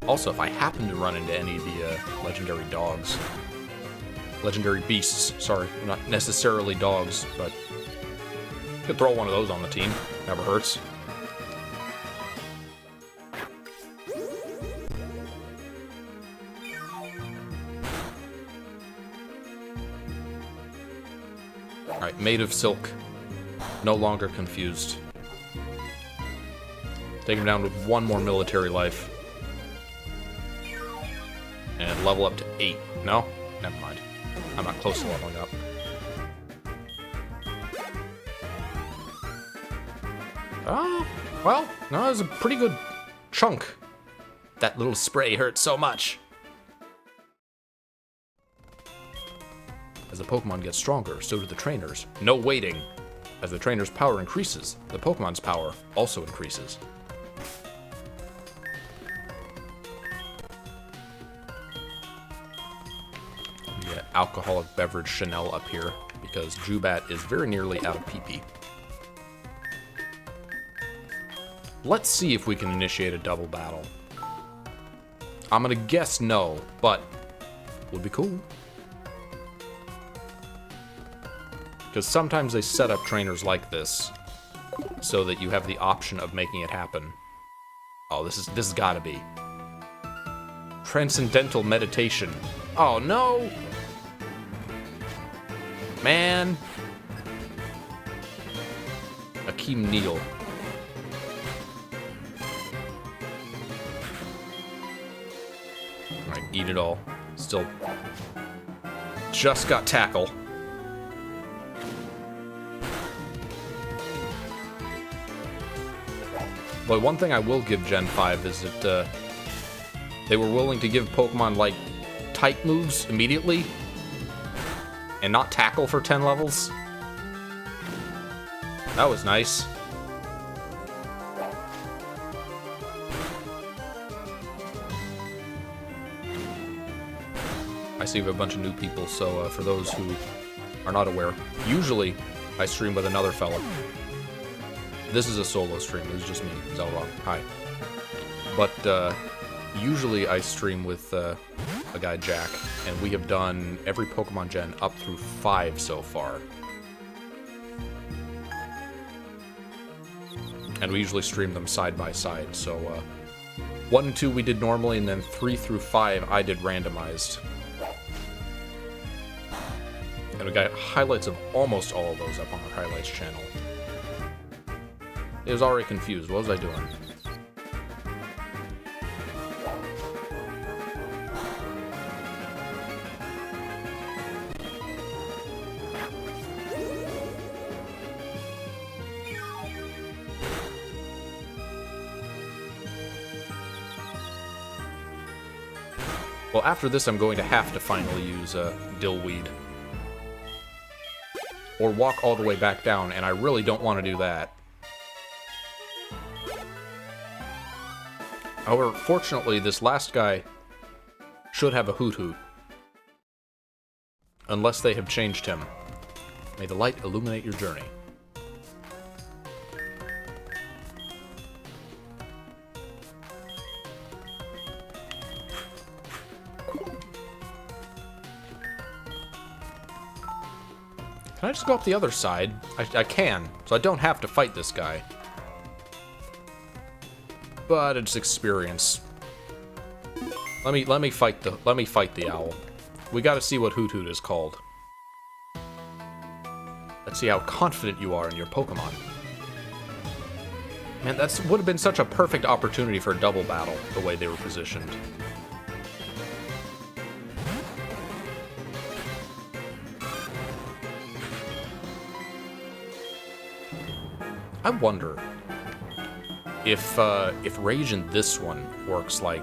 Also, if I happen to run into any of the legendary dogs, legendary beasts, sorry, not necessarily dogs, but you could throw one of those on the team. Never hurts. Alright, Made of Silk. No longer confused. Take him down with one more military life. And level up to 8. No? Never mind. I'm not close to leveling up. Oh, well, no, that was a pretty good chunk. That little spray hurt so much. As the Pokemon gets stronger, so do the trainers. No waiting. As the trainer's power increases, the Pokemon's power also increases. Alcoholic beverage Chanel up here because Zubat is very nearly out of pee-pee. Let's see if we can initiate a double battle. I'm gonna guess no, but would be cool. Because sometimes they set up trainers like this so that you have the option of making it happen. Oh, this has gotta be. Transcendental meditation. Oh no! Man. Akeem Neal. Alright, eat it all. Still just got tackle. But one thing I will give Gen 5 is that they were willing to give Pokemon like type moves immediately. And not tackle for 10 levels. That was nice. see we have a bunch of new people, so for those who are not aware, usually I stream with another fella. This is a solo stream. This is just me, Xelrog. Hi. But usually I stream with a guy, Jack, and we have done every Pokemon Gen up through 5 so far. And we usually stream them side by side, so 1 and 2 we did normally, and then 3 through 5 I did randomized. And we got highlights of almost all of those up on our highlights channel. It was already confused. What was I doing? Well, after this, I'm going to have to finally use Dillweed. Or walk all the way back down, and I really don't want to do that. However, fortunately, this last guy should have a Hoot Hoot. Unless they have changed him. May the light illuminate your journey. Can I just go up the other side? I can, so I don't have to fight this guy. But it's experience. Let me fight the owl. We got to see what Hoot Hoot is called. Let's see how confident you are in your Pokemon. Man, that would have been such a perfect opportunity for a double battle, the way they were positioned. I wonder if Rage in this one works like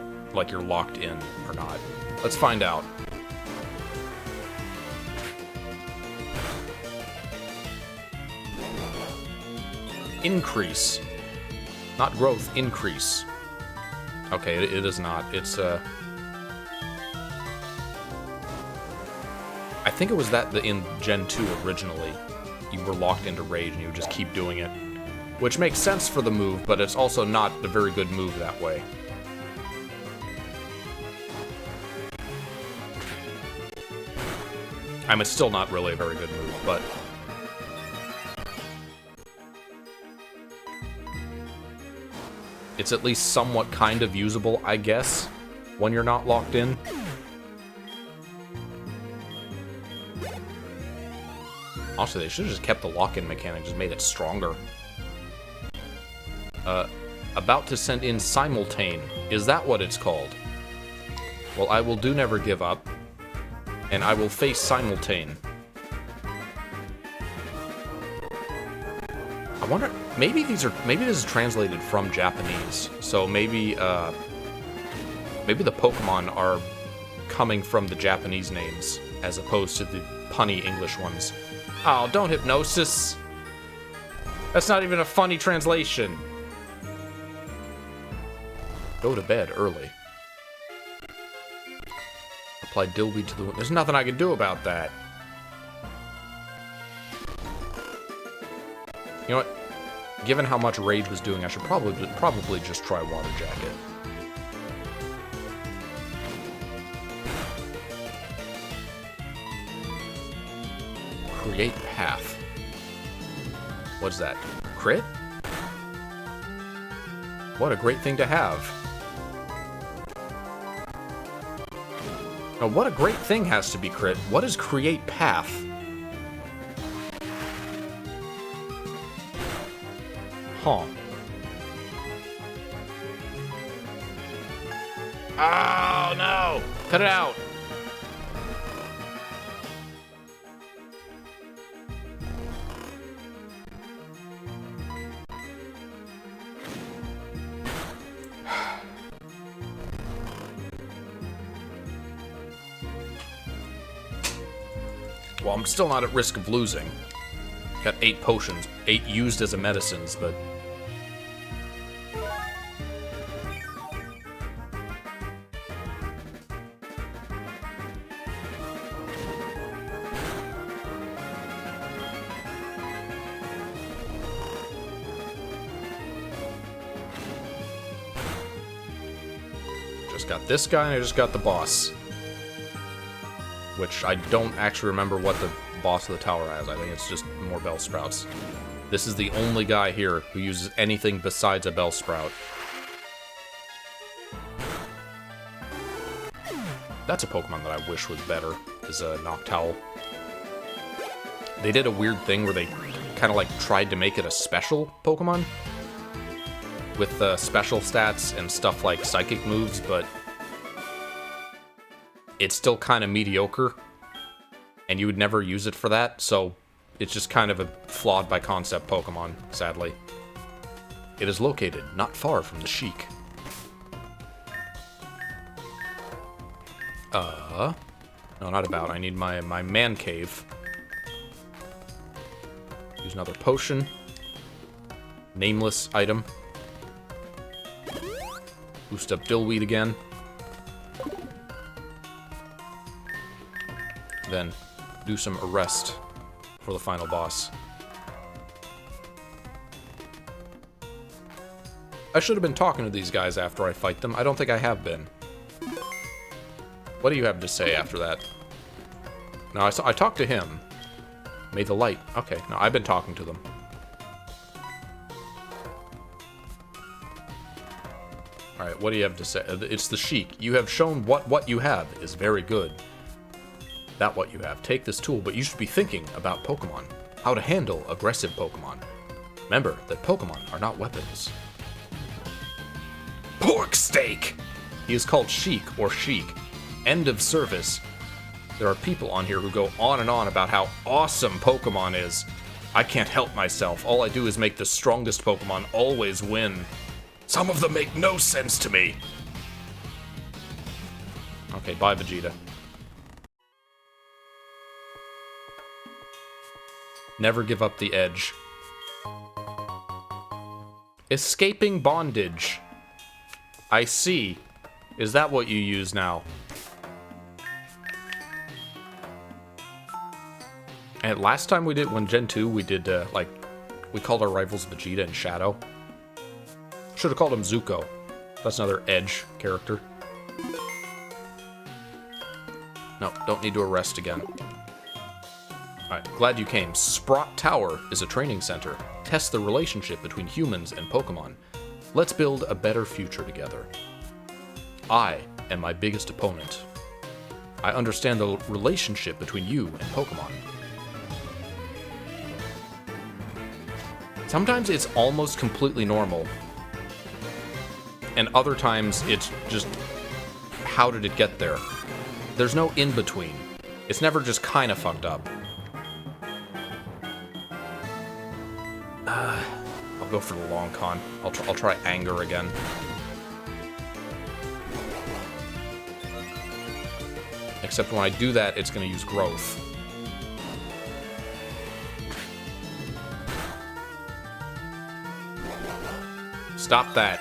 you're locked in or not. Let's find out. Increase. Not growth, increase. Okay, it is not. It's, I think it was that in Gen 2 originally. You were locked into Rage and you would just keep doing it. Which makes sense for the move, but it's also not a very good move that way. I mean, it's still not really a very good move, but... it's at least somewhat kind of usable, I guess, when you're not locked in. Also, they should have just kept the lock-in mechanic, just made it stronger. About to send in Simultane. Is that what it's called? Well, I will do Never Give Up, and I will face Simultane. I wonder, maybe this is translated from Japanese, so maybe the Pokemon are coming from the Japanese names, as opposed to the punny English ones. Oh, don't Hypnosis! That's not even a funny translation! Go to bed early. Apply Dillweed to the wound. There's nothing I can do about that. You know what? Given how much Rage was doing, I should probably just try Water Jacket. Create Path. What's that? Crit? What a great thing to have. Now, what a great thing has to be crit. What is Create Path? Huh. Oh, no! Cut it out! Well, I'm still not at risk of losing. Got 8 potions, 8 used as a medicines, but... just got this guy, and I just got the boss. Which I don't actually remember what the boss of the tower has. I think it's just more Bellsprouts. This is the only guy here who uses anything besides a Bellsprout. That's a Pokemon that I wish was better, is a Noctowl. They did a weird thing where they kind of like tried to make it a special Pokemon with special stats and stuff like psychic moves, but it's still kind of mediocre, and you would never use it for that, so it's just kind of a flawed by concept Pokemon, sadly. It is located not far from the Sheik. No, not about. I need my man cave. Use another potion. Nameless item. Boost up Dillweed again. Then do some arrest for the final boss. I should have been talking to these guys after I fight them. I don't think I have been. What do you have to say after that? No, I talked to him. May the light. Okay, no, I've been talking to them. Alright, what do you have to say? It's the Sheik. You have shown what you have is very good. That what you have. Take this tool, but you should be thinking about Pokemon. How to handle aggressive Pokemon. Remember that Pokemon are not weapons. Pork steak! He is called Sheik or Sheik. End of service. There are people on here who go on and on about how awesome Pokemon is. I can't help myself. All I do is make the strongest Pokemon always win. Some of them make no sense to me. Okay, bye, Vegeta. Never give up the edge. Escaping bondage. I see. Is that what you use now? And last time we did, when Gen 2, we did, we called our rivals Vegeta and Shadow. Should have called him Zuko. That's another Edge character. No, don't need to arrest again. Alright, glad you came. Sprott Tower is a training center. Test the relationship between humans and Pokemon. Let's build a better future together. I am my biggest opponent. I understand the relationship between you and Pokemon. Sometimes it's almost completely normal. And other times it's just, how did it get there? There's no in-between. It's never just kind of fucked up. I'll go for the long con. I'll try anger again. Except when I do that, it's going to use growth. Stop that.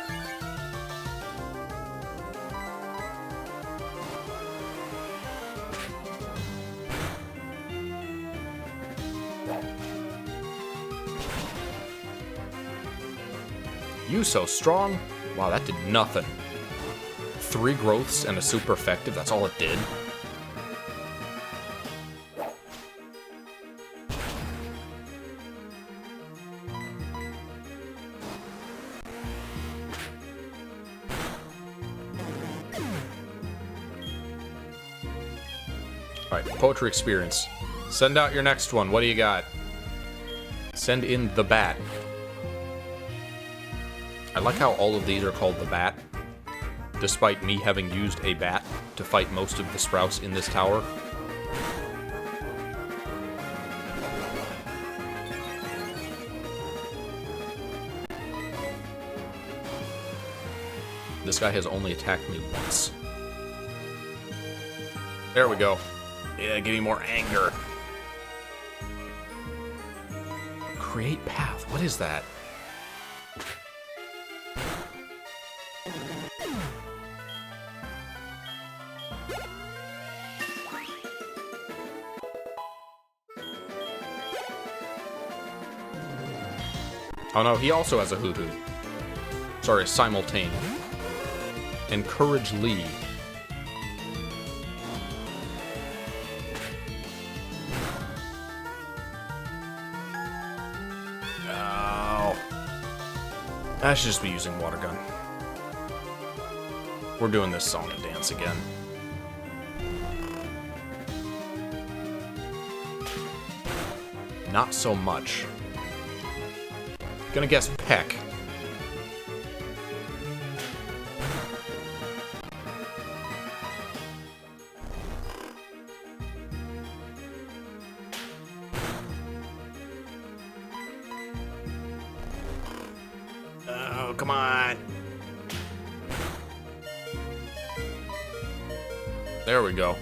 You so strong? Wow, that did nothing. 3 growths and a super effective, that's all it did? Alright, poetry experience. Send out your next one. What do you got? Send in the bat. I like how all of these are called the bat, despite me having used a bat to fight most of the Sprouts in this tower. This guy has only attacked me once. There we go. Yeah, give me more anger. Create path. What is that? Oh no, he also has a Hoot-Hoot. Sorry, a Simultane. Encourage Lee. Oh. I should just be using Water Gun. We're doing this song and dance again. Not so much. Gonna guess Peck. Oh, come on. There we go.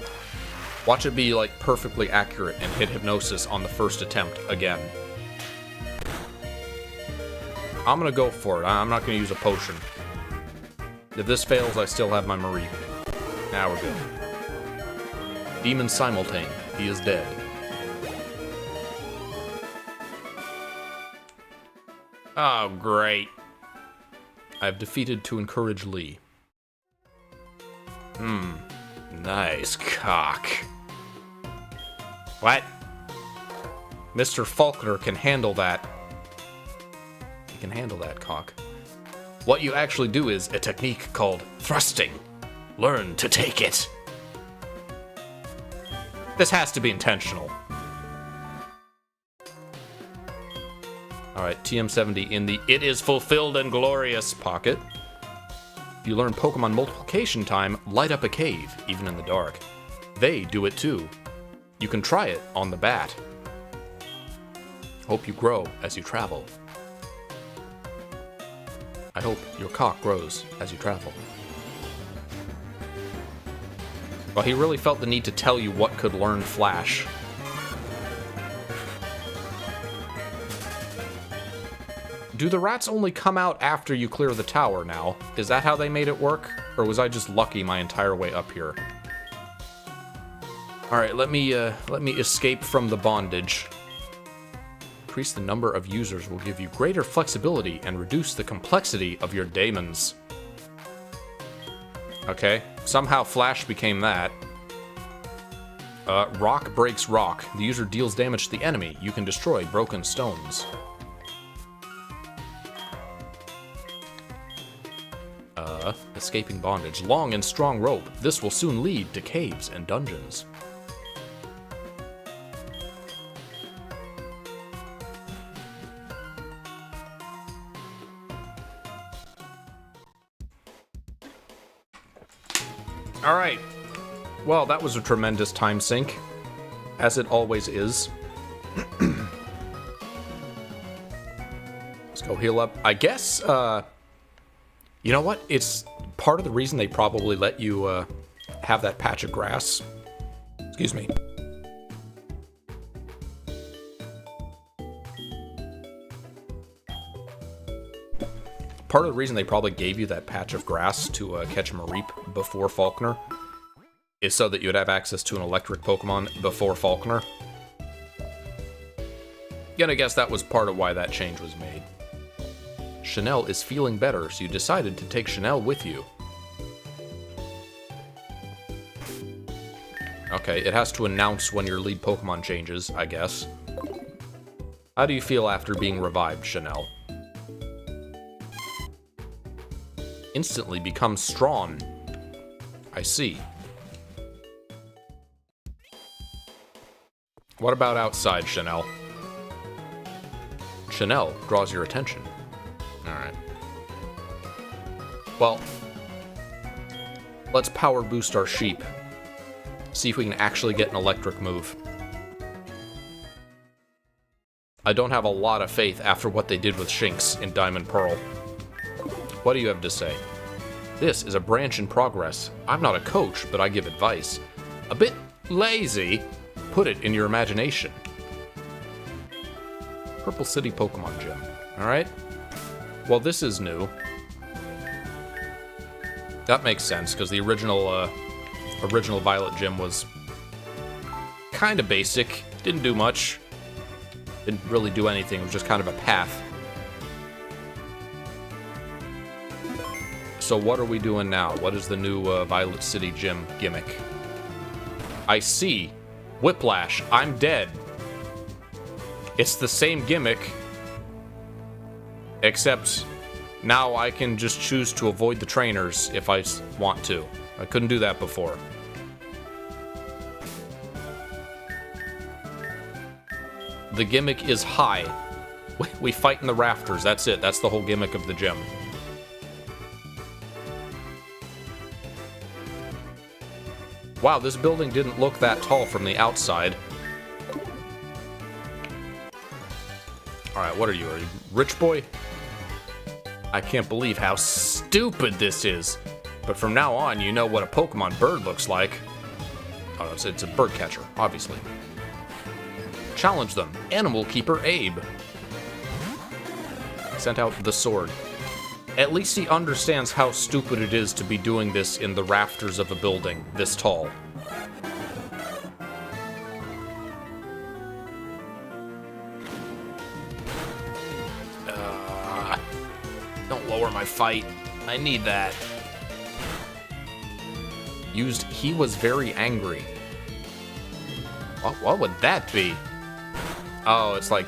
Watch it be, like, perfectly accurate and hit Hypnosis on the first attempt again. I'm gonna go for it. I'm not gonna use a potion. If this fails, I still have my Marie. Now we're good. Demon Simultane. He is dead. Oh, great. I've defeated to encourage Lee. Nice cock. What? Mr. Faulkner can handle that. He can handle that cock. What you actually do is a technique called thrusting. Learn to take it. This has to be intentional. Alright, TM70 in the It is fulfilled and glorious pocket. If you learn Pokemon multiplication time, light up a cave, even in the dark. They do it too. You can try it on the bat. Hope you grow as you travel. I hope your cock grows as you travel. Well, he really felt the need to tell you what could learn Flash. Do the rats only come out after you clear the tower now? Is that how they made it work? Or was I just lucky my entire way up here? Alright, let me escape from the bondage. Increase the number of users will give you greater flexibility and reduce the complexity of your daemons. Okay, somehow Flash became that. Rock breaks rock. The user deals damage to the enemy. You can destroy broken stones. Escaping bondage. Long and strong rope. This will soon lead to caves and dungeons. Alright. Well, that was a tremendous time sink. As it always is. Let's go heal up. I guess, you know what? It's part of the reason they probably let you have that patch of grass. Excuse me. Part of the reason they probably gave you that patch of grass to catch Mareep before Faulkner is so that you'd have access to an electric Pokemon before Faulkner. Again, I guess that was part of why that change was made. Chanel is feeling better, so you decided to take Chanel with you. Okay, it has to announce when your lead Pokemon changes, I guess. How do you feel after being revived, Chanel? Instantly becomes strong. I see. What about outside, Chanel? Chanel draws your attention. Alright. Well, let's power boost our sheep. See if we can actually get an electric move. I don't have a lot of faith after what they did with Shinx in Diamond Pearl. What do you have to say? This is a branch in progress. I'm not a coach, but I give advice. A bit lazy. Put it in your imagination. Purple City Pokemon Gym. Alright. Well, this is new. That makes sense, because the original Violet Gym was kind of basic. Didn't do much. Didn't really do anything. It was just kind of a path. so what are we doing now? What is the new Violet City Gym gimmick? I see. Whiplash. I'm dead. It's the same gimmick, except now I can just choose to avoid the trainers if I want to. I couldn't do that before. The gimmick is high. We fight in the rafters. That's it. That's the whole gimmick of the gym. Wow, this building didn't look that tall from the outside. Alright, what are you? Are you rich boy? I can't believe how stupid this is. But from now on, you know what a Pokemon bird looks like. Oh, it's a bird catcher, obviously. Challenge them. Animal Keeper Abe. Sent out the sword. At least he understands how stupid it is to be doing this in the rafters of a building this tall. Don't lower my fight. I need that. Used he was very angry. What would that be? Oh, it's like...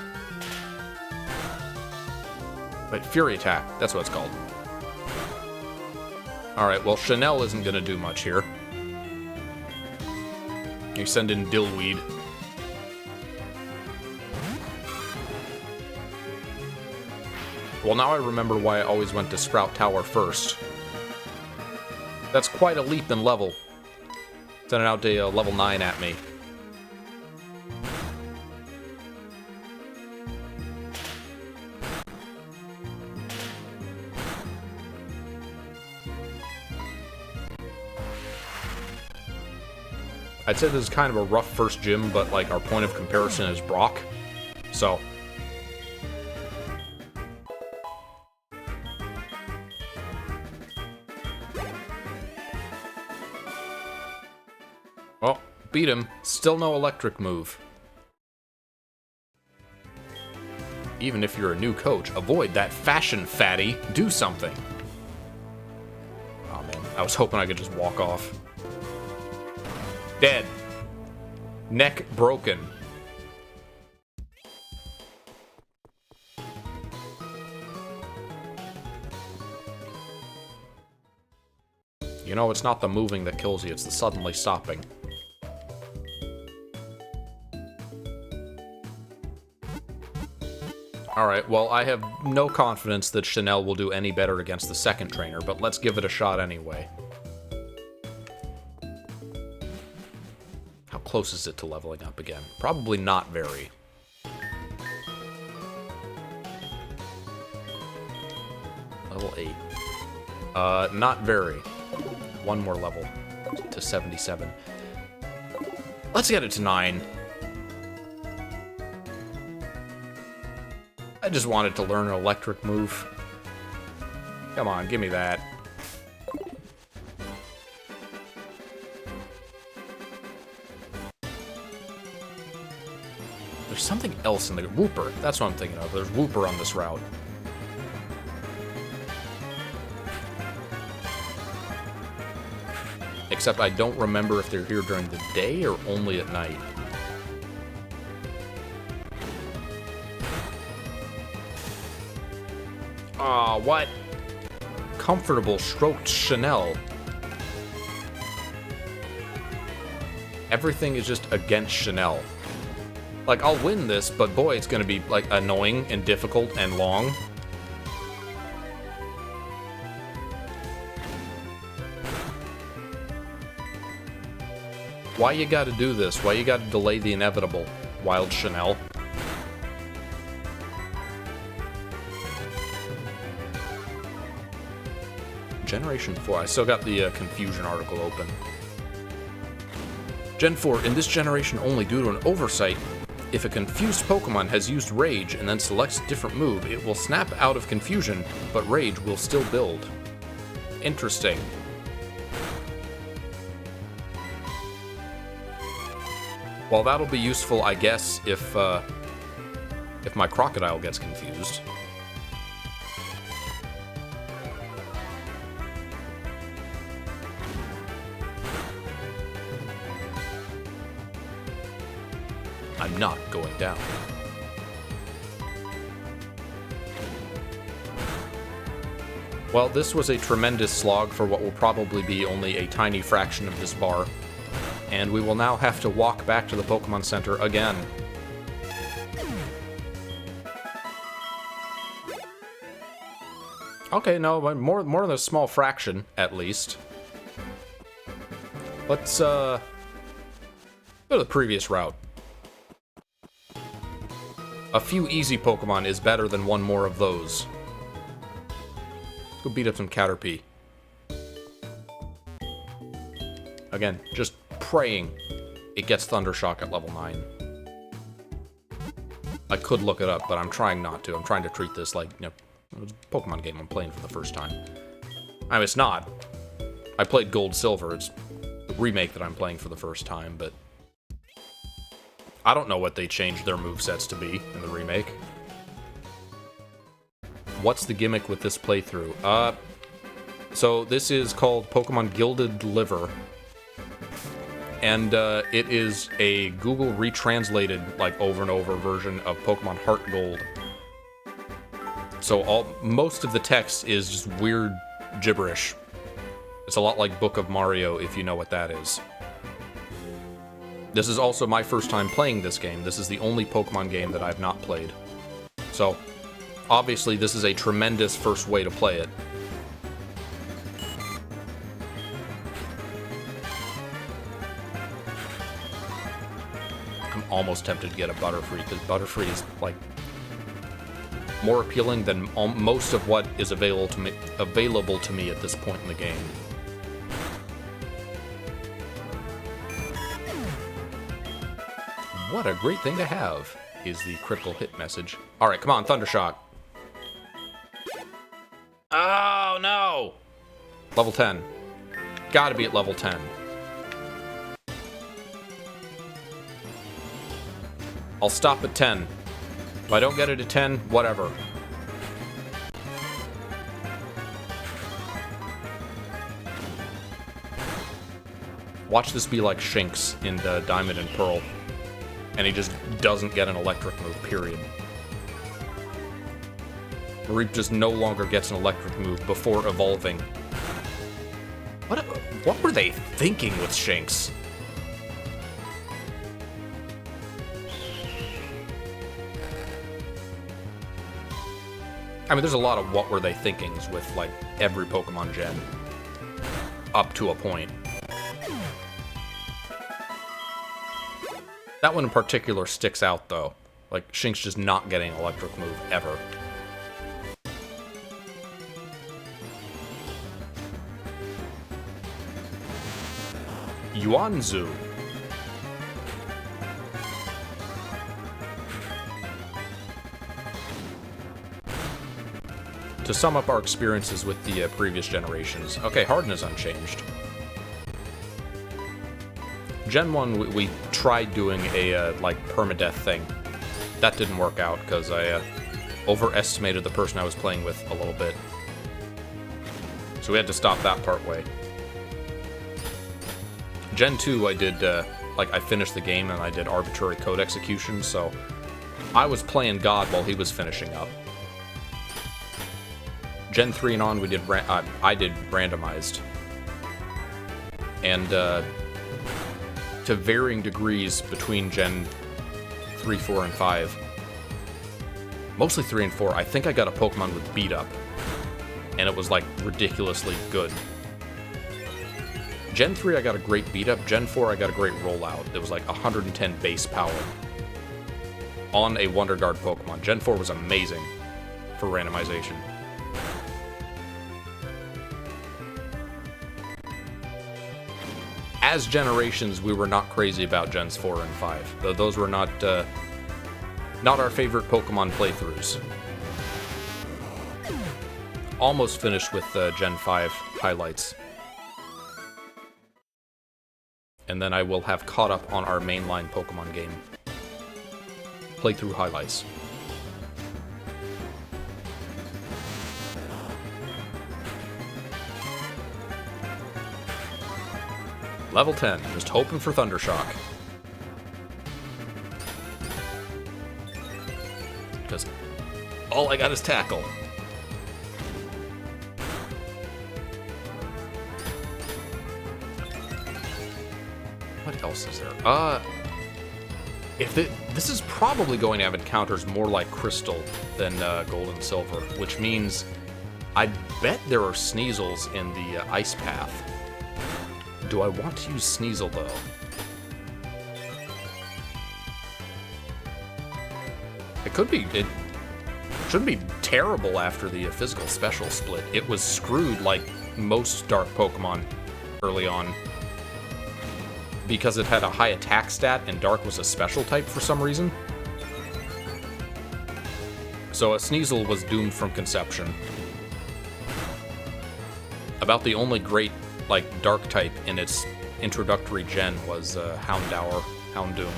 Wait, Fury Attack. That's what it's called. Alright, well, Chanel isn't going to do much here. You send in Dillweed. Well, now I remember why I always went to Sprout Tower first. That's quite a leap in level. Sending out a level 9 at me. I'd say this is kind of a rough first gym, but like our point of comparison is Brock. So. Oh, beat him. Still no electric move. Even if you're a new coach, avoid that fashion fatty. Do something. Oh man, I was hoping I could just walk off. Dead. Neck broken. You know, it's not the moving that kills you, it's the suddenly stopping. Alright, well, I have no confidence that Chanel will do any better against the second trainer, but let's give it a shot anyway. How close is it to leveling up again? Probably not very. Level 8. Not very. One more level to 77. Let's get it to 9. I just wanted to learn an electric move. Come on, give me that. There's something else in the Wooper. That's what I'm thinking of. There's Wooper on this route. Except I don't remember if they're here during the day or only at night. Aw, what? Comfortable stroked Chanel. Everything is just against Chanel. Like, I'll win this, but boy, it's gonna be, like, annoying and difficult and long. Why you gotta do this? Why you gotta delay the inevitable, Wild Chanel? Generation 4. I still got the Confusion article open. Gen 4. In this generation only, due to an oversight, if a confused Pokemon has used Rage and then selects a different move, it will snap out of Confusion, but Rage will still build. Interesting. Well, that'll be useful, I guess, if my Crocodile gets confused. I'm not going down. Well, this was a tremendous slog for what will probably be only a tiny fraction of this bar. And we will now have to walk back to the Pokemon Center again. Okay, no, more than a small fraction, at least. Let's, go to the previous route. A few easy Pokemon is better than one more of those. Let's go beat up some Caterpie. Again, just praying it gets Thundershock at level 9. I could look it up, but I'm trying not to. I'm trying to treat this like, you know, it's a Pokemon game I'm playing for the first time. I mean, it's not. I played Gold Silver. It's the remake that I'm playing for the first time, but I don't know what they changed their movesets to be in the remake. What's the gimmick with this playthrough? So this is called Pokemon Gilded Liver. And it is a Google retranslated, like, over and over version of Pokemon HeartGold. So most of the text is just weird gibberish. It's a lot like Book of Mario, if you know what that is. This is also my first time playing this game. This is the only Pokemon game that I've not played. So, obviously, this is a tremendous first way to play it. I'm almost tempted to get a Butterfree, because Butterfree is, like, more appealing than most of what is available to me at this point in the game. What a great thing to have, is the critical hit message. Alright, come on, Thundershock. Oh, no! Level 10. Gotta be at level 10. I'll stop at 10. If I don't get it at 10, whatever. Watch this be like Shinx in Diamond and Pearl. And he just doesn't get an electric move, period. Mareep just no longer gets an electric move before evolving. What were they thinking with Shinx? I mean, there's a lot of what were they thinkings with, like, every Pokemon gen. Up to a point. That one in particular sticks out, though. Like, Shinx just not getting an electric move, ever. Yuanzu. To sum up our experiences with the previous generations. Okay, Harden is unchanged. Gen 1, we tried doing a, like, permadeath thing. That didn't work out, because I overestimated the person I was playing with a little bit. So we had to stop that part way. Gen 2, I did, like, I finished the game and I did arbitrary code execution, so I was playing God while he was finishing up. Gen 3 and on, we did I did randomized. And, to varying degrees between Gen 3, 4, and 5. Mostly 3 and 4. I think I got a Pokemon with Beat Up. And it was, like, ridiculously good. Gen 3, I got a great Beat Up. Gen 4, I got a great Rollout. It was, like, 110 base power. On a Wonder Guard Pokemon. Gen 4 was amazing for randomization. As generations, we were not crazy about Gens 4 and 5. Though those were not our favorite Pokemon playthroughs. Almost finished with Gen 5 highlights. And then I will have caught up on our mainline Pokemon game. Playthrough highlights. Level 10, just hoping for Thundershock. because all I got is tackle. What else is there? This is probably going to have encounters more like Crystal than Gold and Silver, which means I bet there are Sneasels in the Ice Path. Do I want to use Sneasel, though? It could be. It shouldn't be terrible after the physical special split. It was screwed like most Dark Pokemon early on, because it had a high attack stat and Dark was a special type for some reason. So a Sneasel was doomed from conception. About the only great, like, Dark type in its introductory gen was Houndoom.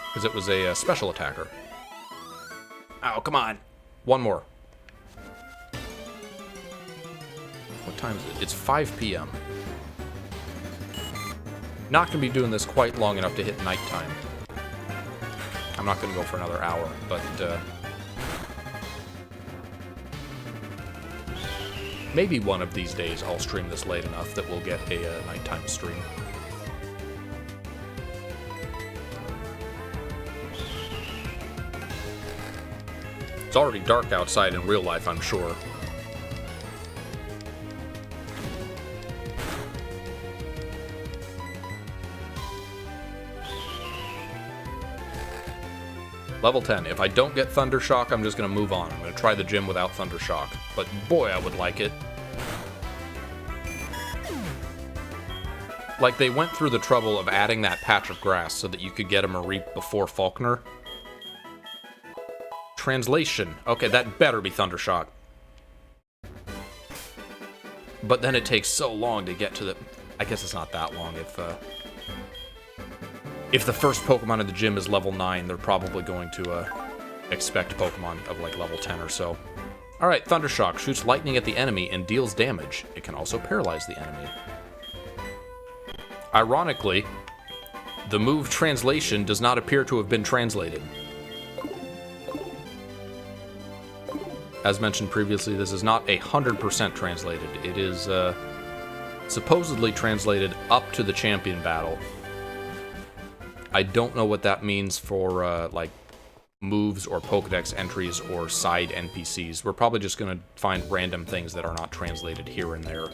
Because it was a special attacker. Oh, come on. One more. What time is it? It's 5 p.m. Not going to be doing this quite long enough to hit nighttime. I'm not going to go for another hour, but maybe one of these days I'll stream this late enough that we'll get a nighttime stream. It's already dark outside in real life, I'm sure. Level 10. If I don't get Thundershock, I'm just going to move on. I'm going to try the gym without Thundershock. But boy, I would like it. Like, they went through the trouble of adding that patch of grass so that you could get a Mareep before Faulkner. Translation. Okay, that better be Thundershock. But then it takes so long to get to the... I guess it's not that long if the first Pokemon in the gym is level 9, they're probably going to expect Pokemon of like level 10 or so. Alright, Thundershock shoots lightning at the enemy and deals damage. It can also paralyze the enemy. Ironically, the move Translation does not appear to have been translated. As mentioned previously, this is not 100% translated. It is supposedly translated up to the champion battle. I don't know what that means for, like, moves or Pokedex entries or side NPCs. We're probably just going to find random things that are not translated here and there.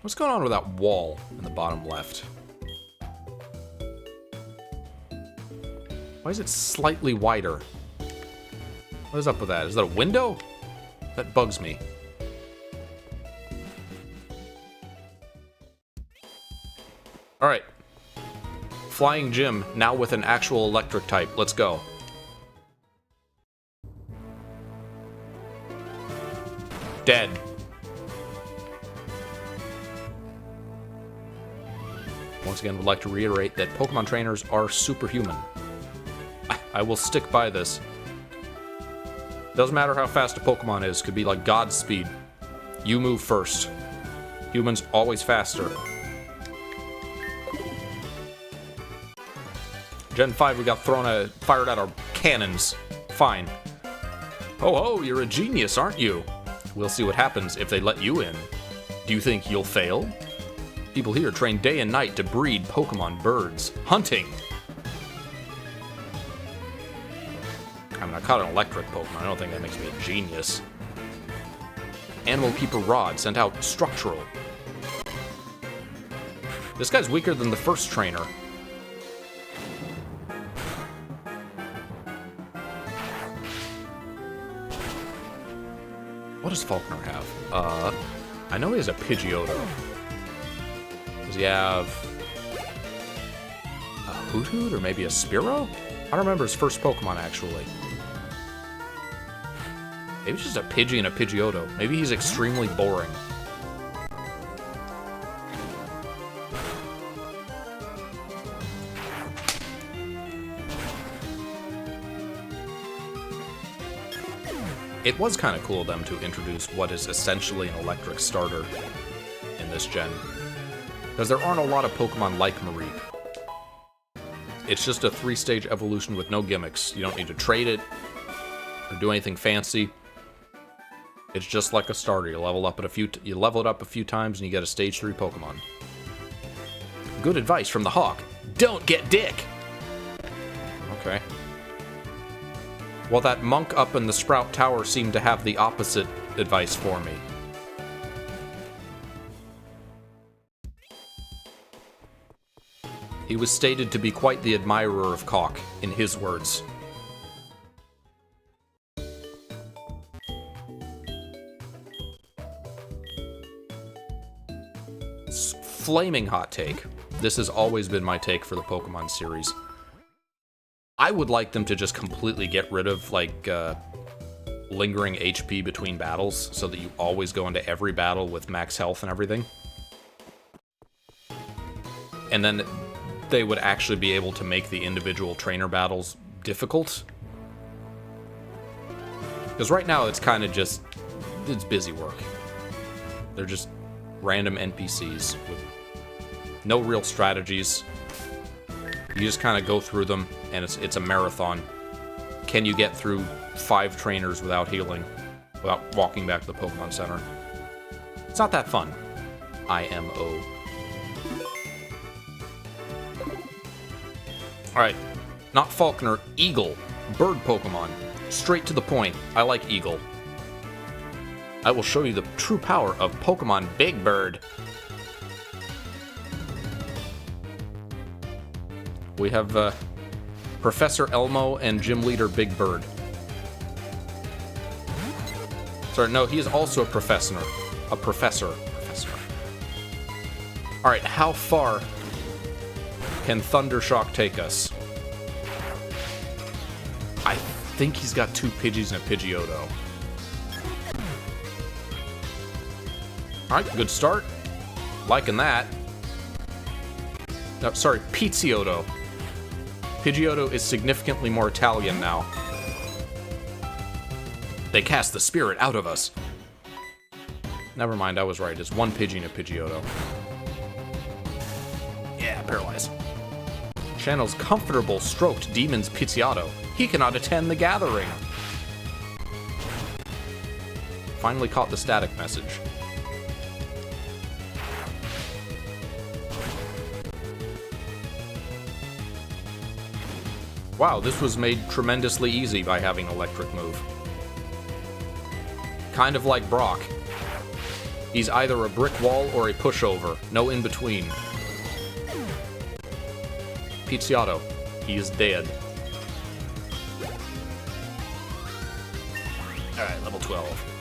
What's going on with that wall in the bottom left? Why is it slightly wider? What is up with that? Is that a window? That bugs me. Alright. Flying Gym, now with an actual electric type. Let's go. Dead. Once again, would like to reiterate that Pokemon trainers are superhuman. I will stick by this. Doesn't matter how fast a Pokemon is, could be like God's speed. You move first. Humans always faster. Gen 5, we got fired at our cannons. Fine. Ho ho, you're a genius, aren't you? We'll see what happens if they let you in. Do you think you'll fail? People here train day and night to breed Pokemon birds. Hunting! I mean, I caught an electric Pokemon. I don't think that makes me a genius. Animal Keeper Rod sent out Structural. This guy's weaker than the first trainer. What does Faulkner have? I know he has a Pidgeotto. Does he have a Hoothoot or maybe a Spearow? I don't remember his first Pokemon, actually. Maybe it's just a Pidgey and a Pidgeotto. Maybe he's extremely boring. It was kind of cool of them to introduce what is essentially an electric starter in this gen. Because there aren't a lot of Pokemon like Mareep. It's just a 3-stage evolution with no gimmicks. You don't need to trade it or do anything fancy. It's just like a starter. You level it up a few times and you get a stage 3 Pokemon. Good advice from the Hawk. Don't get dick! Okay. Well, that monk up in the Sprout Tower seemed to have the opposite advice for me. He was stated to be quite the admirer of Cock, in his words. Flaming hot take. This has always been my take for the Pokemon series. I would like them to just completely get rid of, like, lingering HP between battles, so that you always go into every battle with max health and everything. And then they would actually be able to make the individual trainer battles difficult. Because right now it's kind of just, it's busy work. They're just random NPCs with no real strategies. You just kind of go through them, and it's a marathon. Can you get through 5 trainers without healing, without walking back to the Pokemon Center? It's not that fun. IMO. Alright, not Falconer, Eagle. Bird Pokemon. Straight to the point. I like Eagle. I will show you the true power of Pokemon Big Bird. We have Professor Elmo and Gym Leader Big Bird. Sorry, no, he is also a professor. A professor. Alright, how far can Thundershock take us? I think he's got 2 Pidgeys and a Pidgeotto. Alright, good start. Liking that. No, sorry, Pidgeotto. Pidgeotto is significantly more Italian now. They cast the spirit out of us. Never mind, I was right. It's 1 Pidgey and a Pidgeotto. Yeah, paralyzed. Channel's comfortable stroked Demon's Pidgeotto. He cannot attend the gathering. Finally caught the static message. Wow, this was made tremendously easy by having Electric move. Kind of like Brock. He's either a brick wall or a pushover. No in between. Pidgeotto. He is dead. Alright, level 12.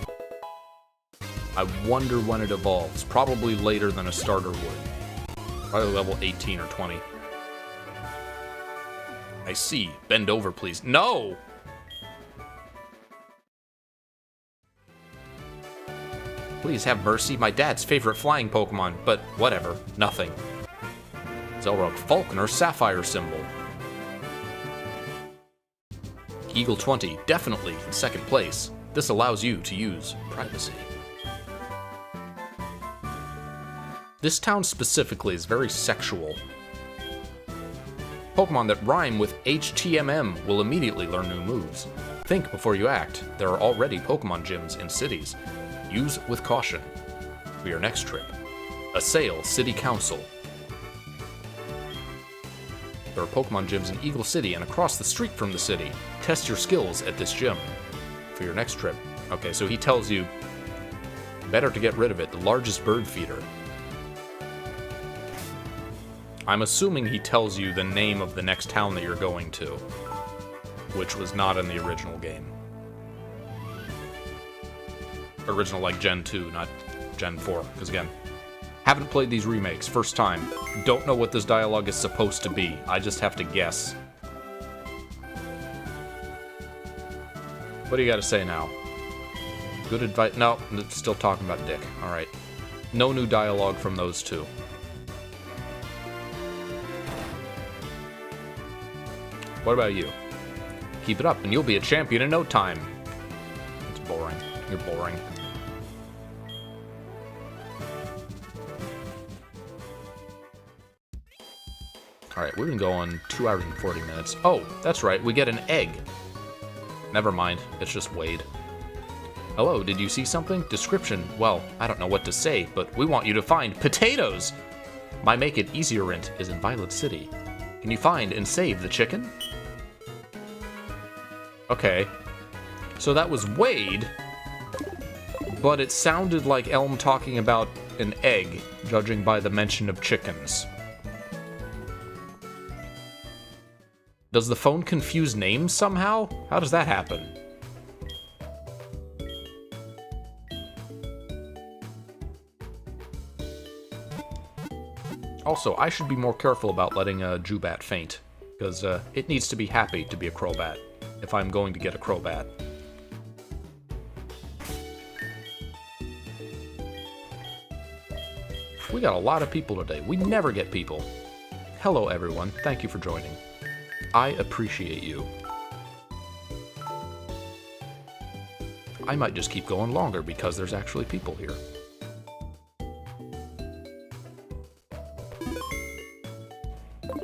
I wonder when it evolves. Probably later than a starter would. Probably level 18 or 20. I see. Bend over, please. No! Please have mercy. My dad's favorite flying Pokemon. But whatever. Nothing. Xelrog Falconer Sapphire symbol. Eagle 20. Definitely in 2nd place. This allows you to use privacy. This town specifically is very sexual. Pokemon that rhyme with HTMM will immediately learn new moves. Think before you act. There are already Pokemon gyms in cities. Use with caution. For your next trip, assail City Council. There are Pokemon gyms in Eagle City and across the street from the city. Test your skills at this gym. For your next trip. Okay, so he tells you, better to get rid of it, the largest bird feeder. I'm assuming he tells you the name of the next town that you're going to, which was not in the original game. Original, like, Gen 2, not Gen 4, because again, haven't played these remakes, first time. Don't know what this dialogue is supposed to be. I just have to guess. What do you gotta say now? Good advice? No, it's still talking about Dick. Alright. No new dialogue from those two. What about you? Keep it up and you'll be a champion in no time. It's boring. You're boring. Alright, we've been going 2 hours and 40 minutes. Oh, that's right, we get an egg. Never mind, it's just Wade. Hello, did you see something? Description. Well, I don't know what to say, but we want you to find potatoes! My Make It Easier Rent is in Violet City. Can you find and save the chicken? Okay. So that was Wade, but it sounded like Elm talking about an egg, judging by the mention of chickens. Does the phone confuse names somehow? How does that happen? Also, I should be more careful about letting a Jubat faint, because it needs to be happy to be a Crobat, if I'm going to get a Crobat. We got a lot of people today. We never get people. Hello, everyone. Thank you for joining. I appreciate you. I might just keep going longer because there's actually people here.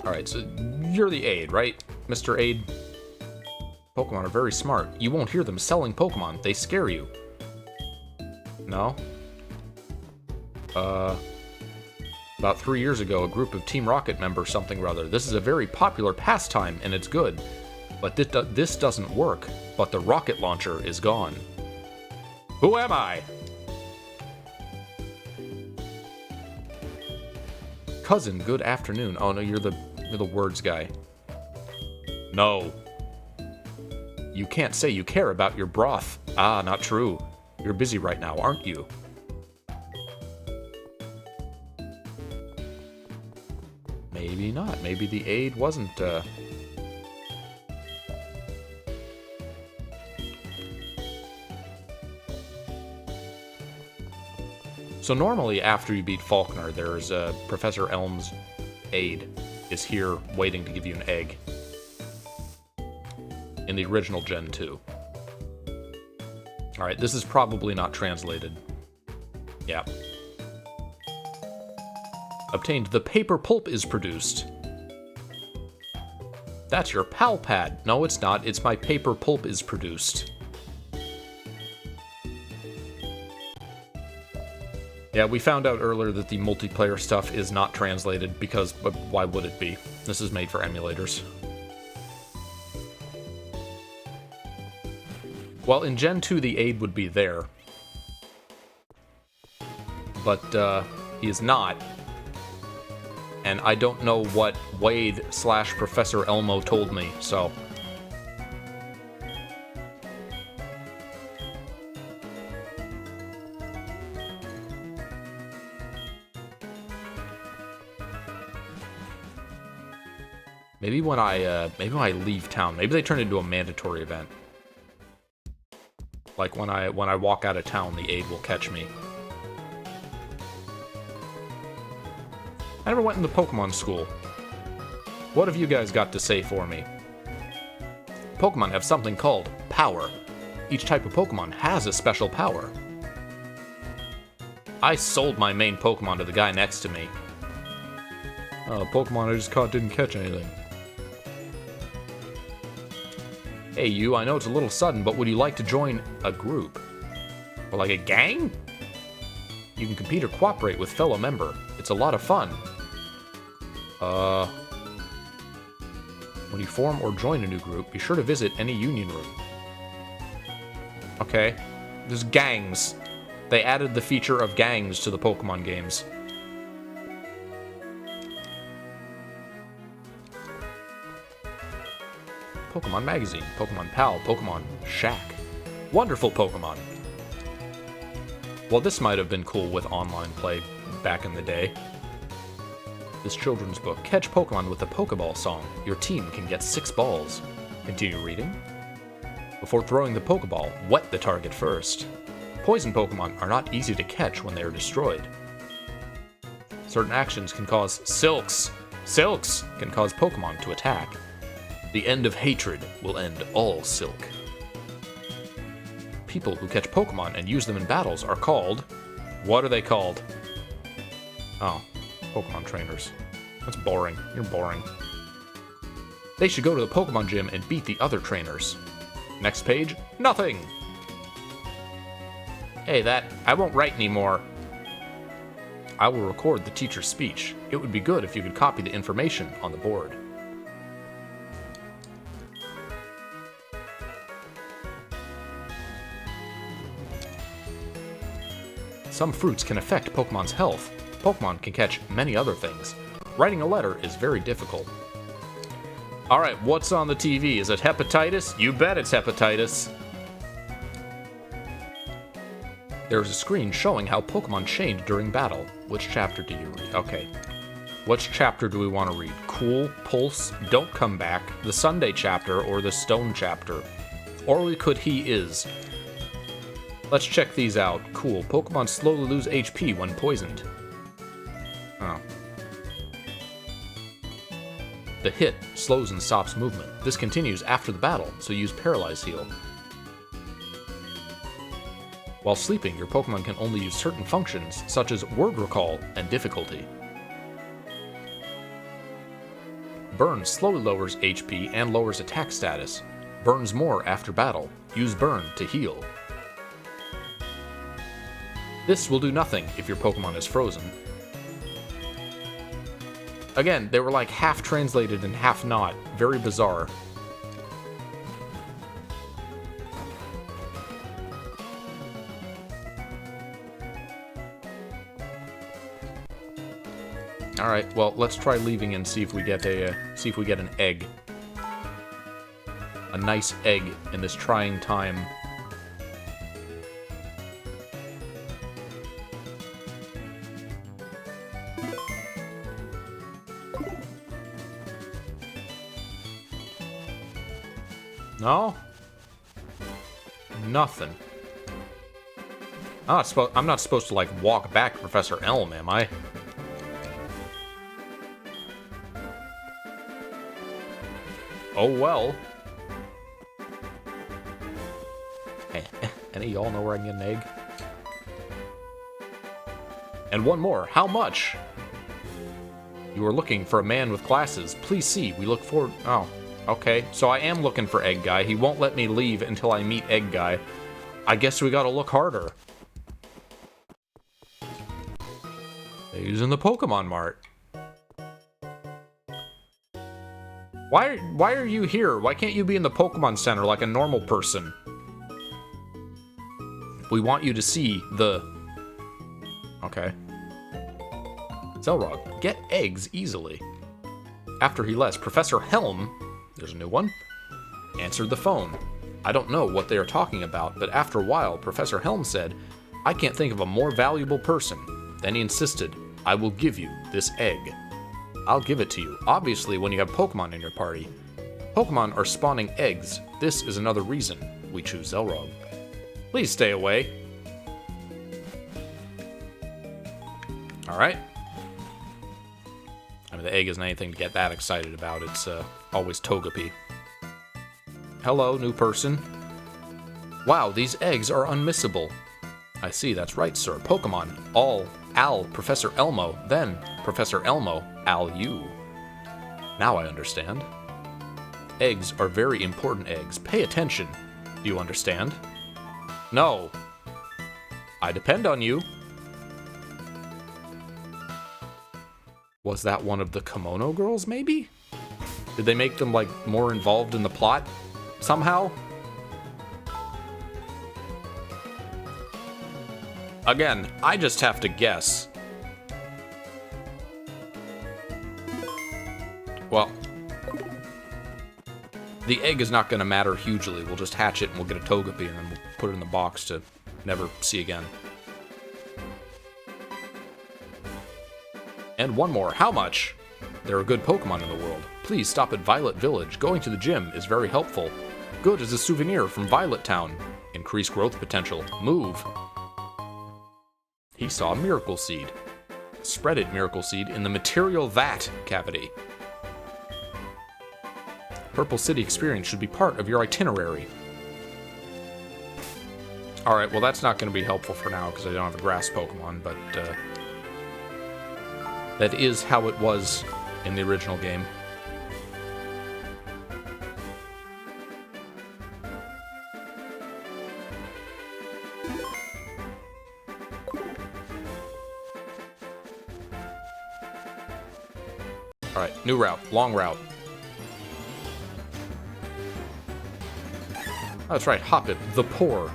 Alright, so you're the aide, right, Mr. Aide? Pokemon are very smart. You won't hear them selling Pokemon. They scare you. No? About 3 years ago, a group of Team Rocket members something or other. This is a very popular pastime, and it's good. But this doesn't work. But the rocket launcher is gone. Who am I? Cousin, good afternoon. Oh no, you're the words guy. No. You can't say you care about your broth. Ah, not true. You're busy right now, aren't you? Maybe not. Maybe the aide wasn't, So normally after you beat Faulkner, there's Professor Elm's aide is here waiting to give you an egg. In the original Gen 2. Alright, this is probably not translated. Yeah. Obtained. The paper pulp is produced. That's your pal pad. No, it's not. It's my paper pulp is produced. Yeah, we found out earlier that the multiplayer stuff is not translated because why would it be? This is made for emulators. Well, in Gen 2, the aide would be there. But, he is not. And I don't know what Wade/Professor Elmo told me, so... Maybe when I leave town, maybe they turn it into a mandatory event. Like when I walk out of town, the aide will catch me. I never went into Pokemon school. What have you guys got to say for me? Pokemon have something called power. Each type of Pokemon has a special power. I sold my main Pokemon to the guy next to me. Pokemon I just caught didn't catch anything. Hey you, I know it's a little sudden, but would you like to join a group? Or like a gang? You can compete or cooperate with fellow member. It's a lot of fun. When you form or join a new group, be sure to visit any union room. Okay. There's gangs. They added the feature of gangs to the Pokemon games. Pokemon Magazine, Pokemon Pal, Pokemon Shack. Wonderful Pokemon. Well, this might have been cool with online play back in the day. This children's book, Catch Pokemon with the Pokeball Song. Your team can get 6 balls. Continue reading. Before throwing the Pokeball, wet the target first. Poison Pokemon are not easy to catch when they are destroyed. Certain actions can cause Silks can cause Pokemon to attack. The end of hatred will end all Silk. people who catch Pokemon and use them in battles are called... What are they called? Oh, Pokemon trainers. That's boring. You're boring. They should go to the Pokemon gym and beat the other trainers. Next page, nothing! Hey, I won't write anymore. I will record the teacher's speech. It would be good if you could copy the information on the board. Some fruits can affect Pokemon's health. Pokemon can catch many other things. Writing a letter is very difficult. Alright, what's on the TV? Is it hepatitis? You bet it's hepatitis. There is a screen showing how Pokemon change during battle. Which chapter do you read? Okay. Which chapter do we want to read? Cool, Pulse, Don't Come Back, the Sunday chapter, or the Stone chapter? Or we could He Is. Let's check these out. Cool. Pokemon slowly lose HP when poisoned. Oh. The hit slows and stops movement. This continues after the battle, so use Paralyze Heal. While sleeping, your Pokemon can only use certain functions, such as Word Recall and Difficulty. Burn slowly lowers HP and lowers attack status. Burns more after battle. Use Burn to heal. This will do nothing if your Pokemon is frozen. Again, they were like half translated and half not. Very bizarre. All right, well, let's try leaving and see if we get an egg. A nice egg in this trying time. No? Nothing. I'm not supposed to, like, walk back Professor Elm, am I? Oh, well. Any of y'all know where I can get an egg? And one more. How much? You are looking for a man with glasses. Please see. We look forward... Oh. Okay, so I am looking for Egg Guy. He won't let me leave until I meet Egg Guy. I guess we gotta look harder. He's in the Pokemon Mart. Why are you here? Why can't you be in the Pokemon Center like a normal person? We want you to see the... Okay. Xelrog, get eggs easily. After he left, Professor Helm... There's a new one. Answered the phone. I don't know what they are talking about, but after a while, Professor Helm said, I can't think of a more valuable person. Then he insisted, I will give you this egg. I'll give it to you, obviously when you have Pokemon in your party. Pokemon are spawning eggs. This is another reason we choose Xelrog. Please stay away. Alright. I mean, the egg isn't anything to get that excited about. It's always Togepi. Hello, new person. Wow, these eggs are unmissable. I see, that's right, sir. Pokemon, Al, Professor Elmo, then Professor Elmo, Al you. Now I understand. Eggs are very important eggs. Pay attention. Do you understand? No. I depend on you. Was that one of the Kimono girls, maybe? Did they make them, like, more involved in the plot? Somehow? Again, I just have to guess. Well, the egg is not going to matter hugely. We'll just hatch it and we'll get a Togepi and then we'll put it in the box to never see again. And one more. How much? There are good Pokemon in the world. Please stop at Violet Village. Going to the gym is very helpful. Good as a souvenir from Violet Town. Increased growth potential. Move. He saw a Miracle Seed. Spread it, Miracle Seed, in the Material Vat cavity. Purple City experience should be part of your itinerary. Alright, well that's not going to be helpful for now because I don't have a grass Pokemon, but that is how it was in the original game. Alright, new route. Long route. Oh, that's right, Hoppip, the Poor.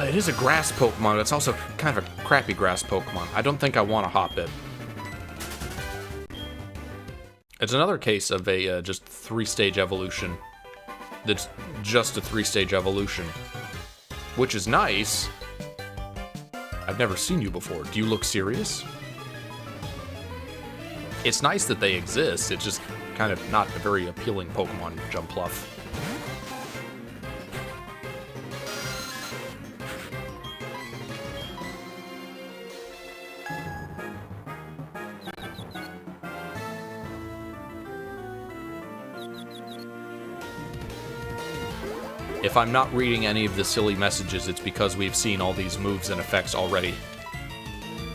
It is a grass Pokemon, but it's also kind of a crappy grass Pokemon. I don't think I want a Hoppip. It's another case of a just 3-stage evolution. That's just a 3-stage evolution. Which is nice. I've never seen you before. Do you look serious? It's nice that they exist. It's just kind of not a very appealing Pokemon, Jumpluff. If I'm not reading any of the silly messages, it's because we've seen all these moves and effects already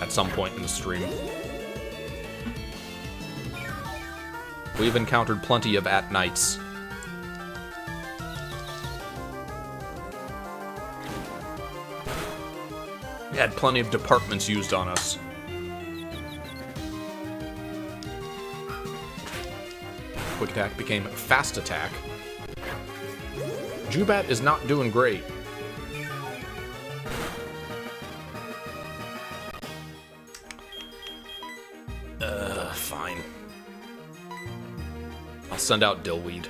at some point in the stream. We've encountered plenty of at-nights. We had plenty of departments used on us. Quick attack became fast attack. Zubat is not doing great. Fine. I'll send out Dillweed.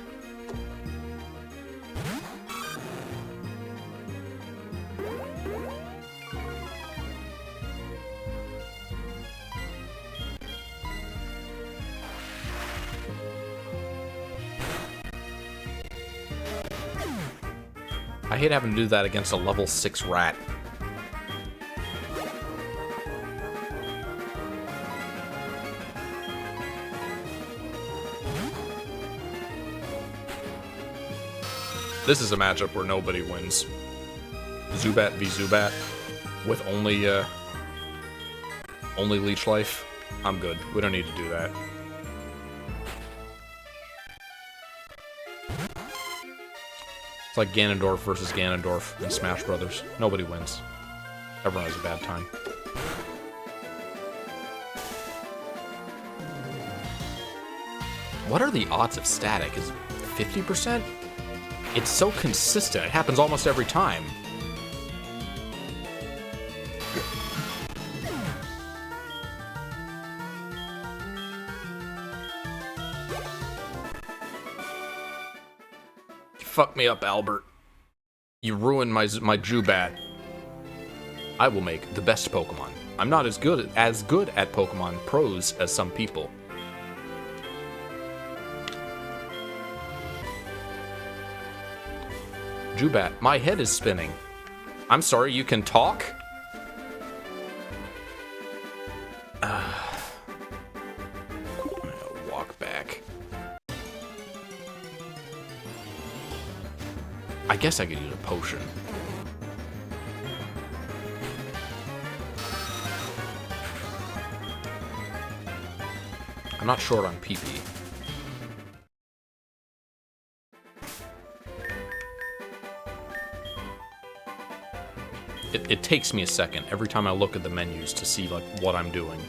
I hate having to do that against a level 6 rat. This is a matchup where nobody wins. Zubat v Zubat with only Leech Life. I'm good. We don't need to do that. It's like Ganondorf versus Ganondorf in Smash Brothers. Nobody wins. Everyone has a bad time. What are the odds of static? Is 50%? It's so consistent. It happens almost every time. Fuck me up, Albert. You ruined my Zubat. I will make the best Pokemon. I'm not as good at Pokemon pros as some people. Zubat, my head is spinning. I'm sorry, you can talk? Walk back. I guess I could use a potion. I'm not short on PP. It takes me a second every time I look at the menus to see like what I'm doing.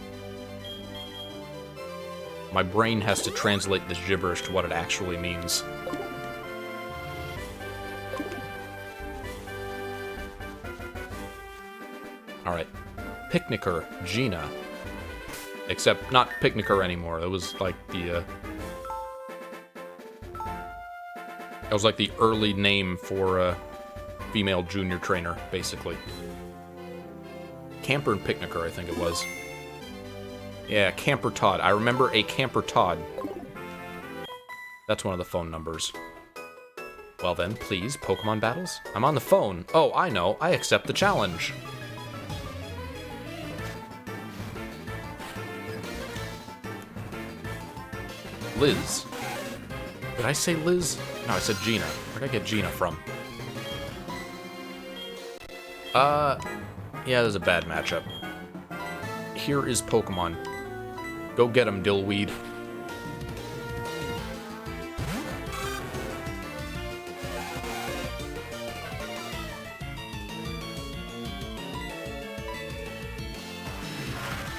My brain has to translate this gibberish to what it actually means. Alright. Picnicker, Gina. Except not Picnicker anymore. It was like the it was like the early name for female junior trainer, basically. Camper and Picnicker, I think it was. Yeah, Camper Todd. I remember a Camper Todd. That's one of the phone numbers. Well then, please, Pokemon battles? I'm on the phone. Oh, I know. I accept the challenge. Liz. Did I say Liz? No, I said Gina. Where'd I get Gina from? Yeah, this is a bad matchup. Here is Pokemon. Go get him, Dillweed.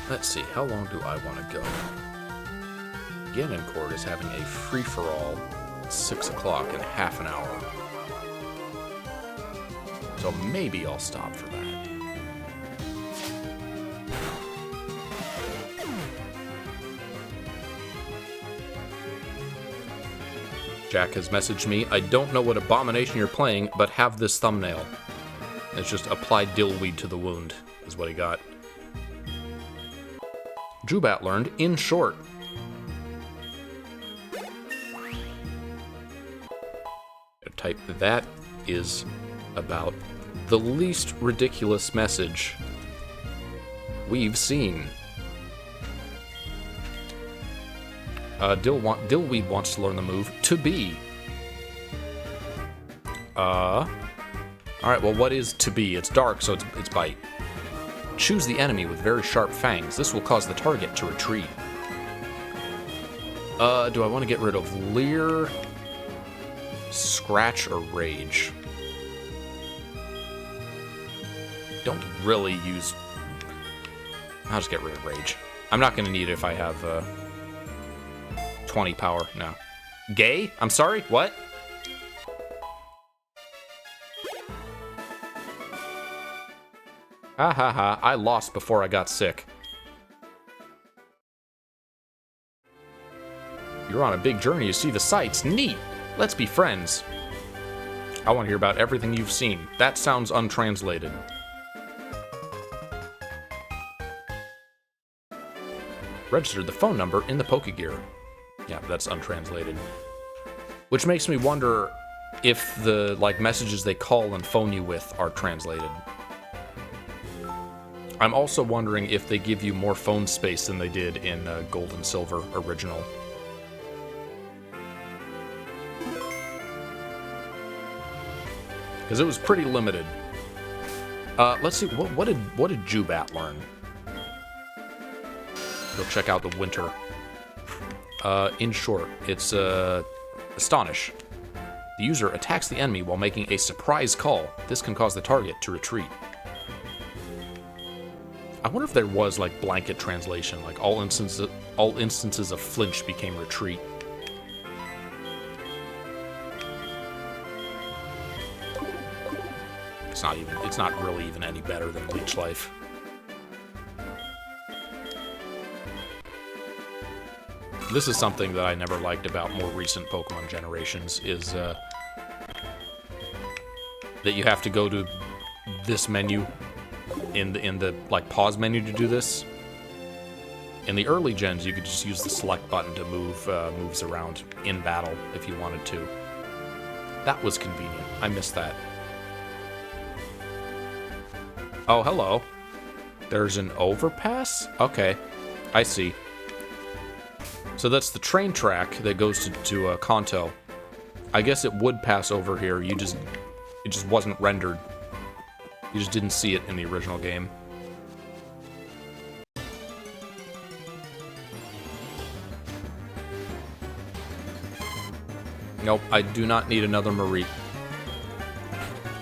Let's see, how long do I want to go? Ganoncourt is having a free-for-all at 6 o'clock in half an hour. So maybe I'll stop for that. Jack has messaged me, I don't know what abomination you're playing, but have this thumbnail. It's just apply Dillweed to the wound, is what he got. Jubat learned in short. Type that is about the least ridiculous message we've seen. Dillweed wants to learn the move to be. Alright, well, what is to be? It's dark, so it's bite. Choose the enemy with very sharp fangs. This will cause the target to retreat. Do I want to get rid of Leer, Scratch, or Rage? Don't really use... I'll just get rid of Rage. I'm not going to need it if I have 20 power. No. Gay? I'm sorry? What? Ha ha ha, I lost before I got sick. You're on a big journey to see the sights. Neat! Let's be friends. I want to hear about everything you've seen. That sounds untranslated. Registered the phone number in the Pokegear. Yeah, that's untranslated. Which makes me wonder if the, like, messages they call and phone you with are translated. I'm also wondering if they give you more phone space than they did in Gold and Silver original. Because it was pretty limited. Let's see, what did Jubat learn? Go check out the winter. In short, it's Astonish. The user attacks the enemy while making a surprise call. This can cause the target to retreat. I wonder if there was, like, blanket translation, like all instances of flinch became retreat. It's not really even any better than Leech Life. This is something that I never liked about more recent Pokemon generations, is that you have to go to this menu in the like pause menu to do this. In the early gens, you could just use the select button to move moves around in battle if you wanted to. That was convenient. I missed that. Oh, hello. There's an overpass? Okay, I see. So that's the train track that goes to Kanto. I guess it would pass over here. It just wasn't rendered. You just didn't see it in the original game. Nope, I do not need another Marie.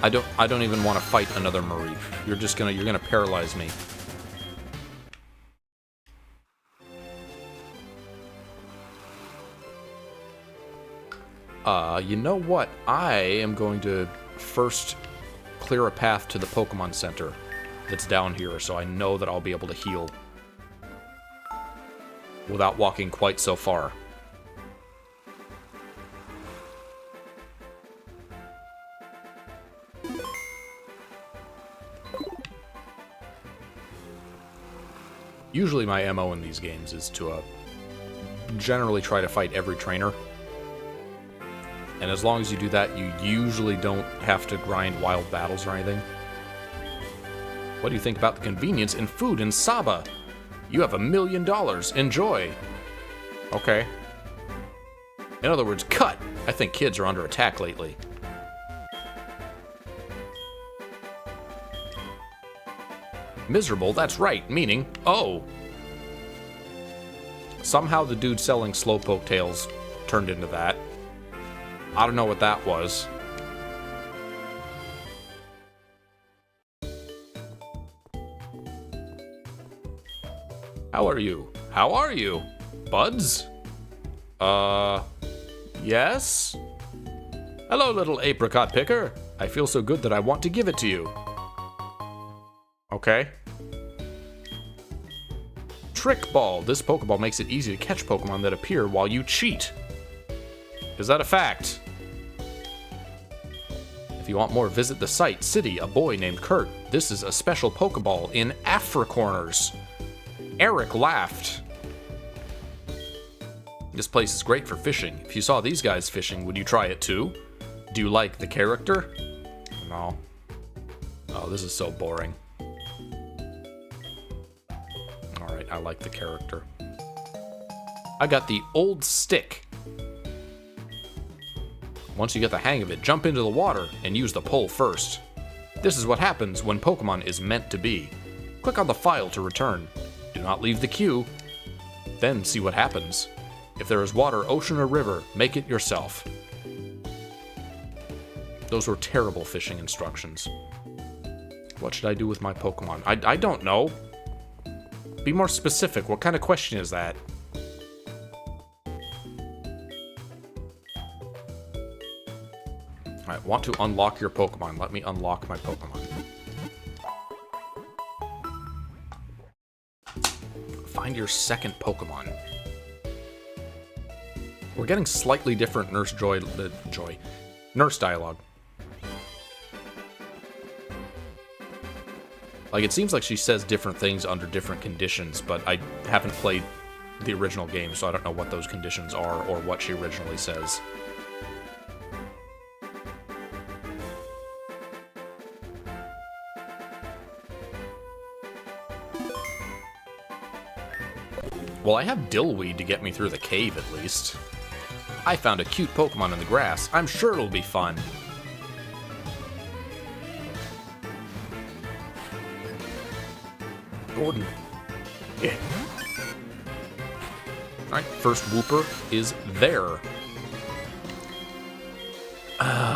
I don't even want to fight another Marie. You're gonna paralyze me. You know what? I am going to first clear a path to the Pokemon Center that's down here, so I know that I'll be able to heal without walking quite so far. Usually my MO in these games is to generally try to fight every trainer. And as long as you do that, you usually don't have to grind wild battles or anything. What do you think about the convenience in food in Saba? You have $1 million. Enjoy. Okay. In other words, cut! I think kids are under attack lately. Miserable, that's right, meaning, oh. Somehow the dude selling Slowpoke tails turned into that. I don't know what that was. How are you? How are you? Buds? Yes? Hello, little apricot picker. I feel so good that I want to give it to you. Okay. Trick Ball. This Pokeball makes it easy to catch Pokemon that appear while you cheat. Is that a fact? If you want more, visit the site, City, a boy named Kurt. This is a special Pokeball in Africorners. Eric laughed. This place is great for fishing. If you saw these guys fishing, would you try it too? Do you like the character? No. Oh, this is so boring. Alright, I like the character. I got the old stick. Once you get the hang of it, jump into the water and use the pole first. This is what happens when Pokemon is meant to be. Click on the file to return. Do not leave the queue. Then see what happens. If there is water, ocean, or river, make it yourself. Those were terrible fishing instructions. What should I do with my Pokemon? I don't know. Be more specific. What kind of question is that? Alright, want to unlock your Pokemon. Let me unlock my Pokemon. Find your second Pokemon. We're getting slightly different Nurse dialogue. Like, it seems like she says different things under different conditions, but I haven't played the original game, so I don't know what those conditions are or what she originally says. Well, I have Dillweed to get me through the cave, at least. I found a cute Pokemon in the grass. I'm sure it'll be fun. Gordon. Yeah. Alright, first Wooper is there.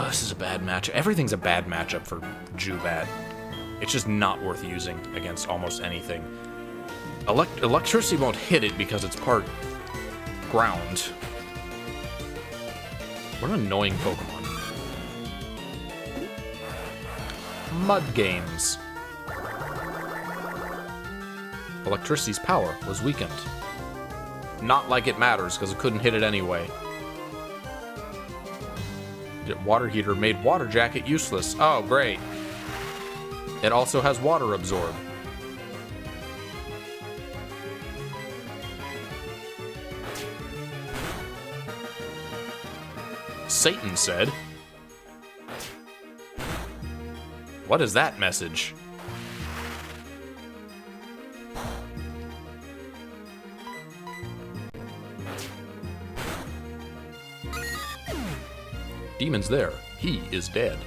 This is a bad matchup. Everything's a bad matchup for Zubat. It's just not worth using against almost anything. Electricity won't hit it because it's part ground. What an annoying Pokemon. Mud Games. Electricity's power was weakened. Not like it matters, because it couldn't hit it anyway. Water Heater made Water Jacket useless. Oh, great. It also has Water Absorb. Satan said. What is that message? Demon's there. He is dead.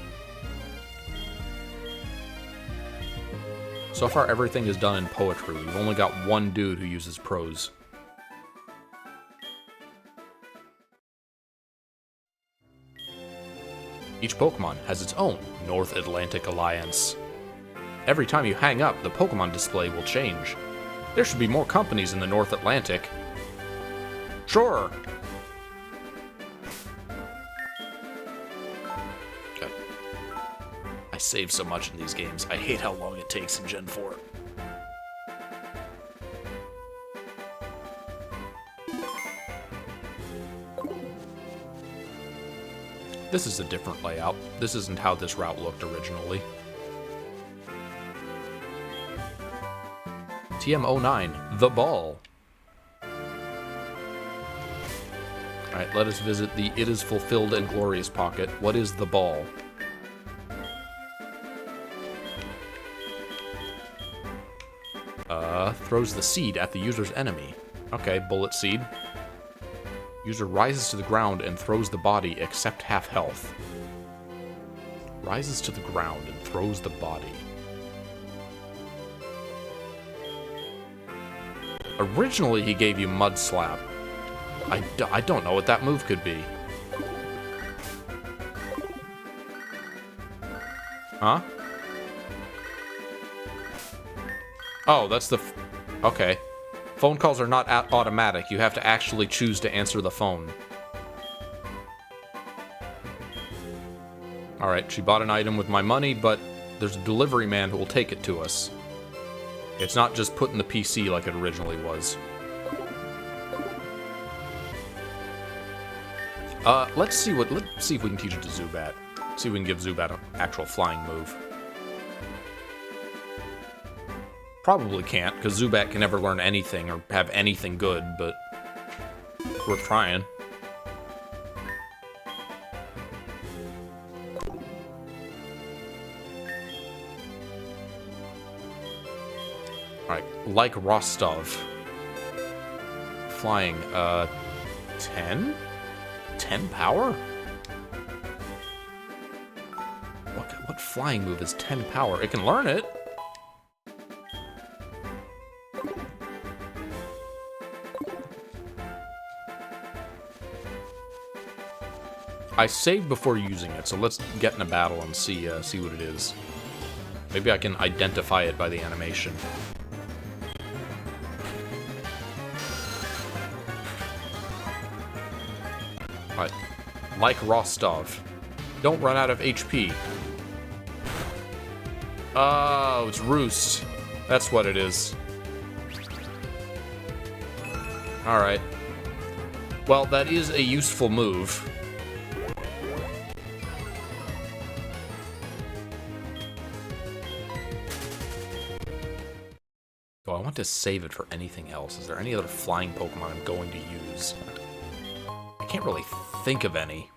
So far, everything is done in poetry. We've only got one dude who uses prose. Each Pokemon has its own North Atlantic Alliance. Every time you hang up, the Pokemon display will change. There should be more companies in the North Atlantic. Sure. Okay. I save so much in these games. I hate how long it takes in Gen 4. This is a different layout. This isn't how this route looked originally. TM09, The Ball. Alright, let us visit the It Is Fulfilled and Glorious pocket. What is The Ball? Throws the seed at the user's enemy. Okay, Bullet Seed. User rises to the ground and throws the body except half health. Rises to the ground and throws the body. Originally, he gave you Mud Slap. I don't know what that move could be. Huh? Oh, that's the... Okay. Phone calls are not automatic. You have to actually choose to answer the phone. Alright, she bought an item with my money, but there's a delivery man who will take it to us. It's not just put in the PC like it originally was. Let's see if we can teach it to Zubat. See if we can give Zubat an actual flying move. Probably can't, because Zubat can never learn anything or have anything good, but worth trying. Alright, like Rostov. Flying, 10? 10 power? What flying move is 10 power? It can learn it. I saved before using it, so let's get in a battle and see what it is. Maybe I can identify it by the animation. Alright. Like Rostov. Don't run out of HP. Oh, it's Roost. That's what it is. Alright. Well, that is a useful move. Oh, I want to save it for anything else. Is there any other flying Pokemon I'm going to use? I can't really think of any.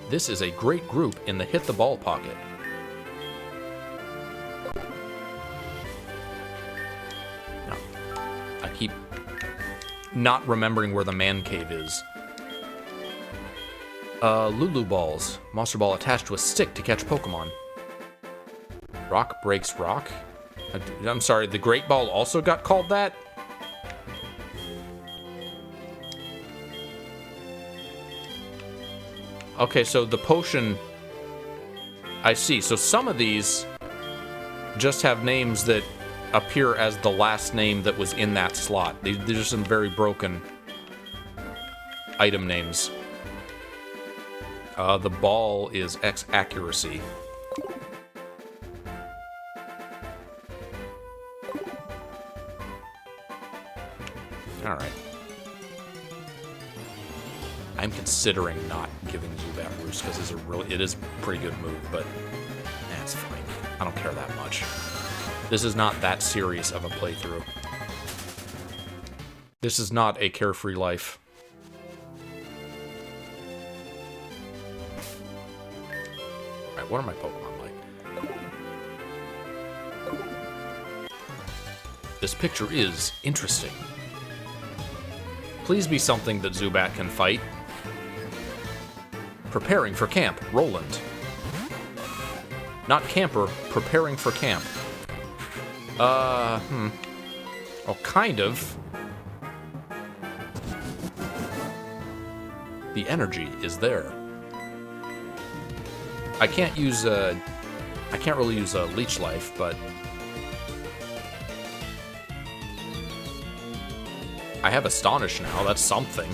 This is a great group in the Hit the Ball pocket. No. I keep not remembering where the man cave is. Lulu Balls. Monster Ball attached to a stick to catch Pokemon. Rock breaks rock? I'm sorry, the Great Ball also got called that? Okay, so the potion... I see. So some of these just have names that appear as the last name that was in that slot. These are some very broken item names. The ball is X accuracy. Alright. I'm considering not giving Zubat Roost because it is a pretty good move, but that's fine. I don't care that much. This is not that serious of a playthrough. This is not a carefree life. Alright, what are my Pokemon like? This picture is interesting. Please be something that Zubat can fight. Preparing for camp, Roland. Not camper, preparing for camp. Well, kind of. The energy is there. I can't use, I can't really use Leech Life, but I have Astonish now, that's something.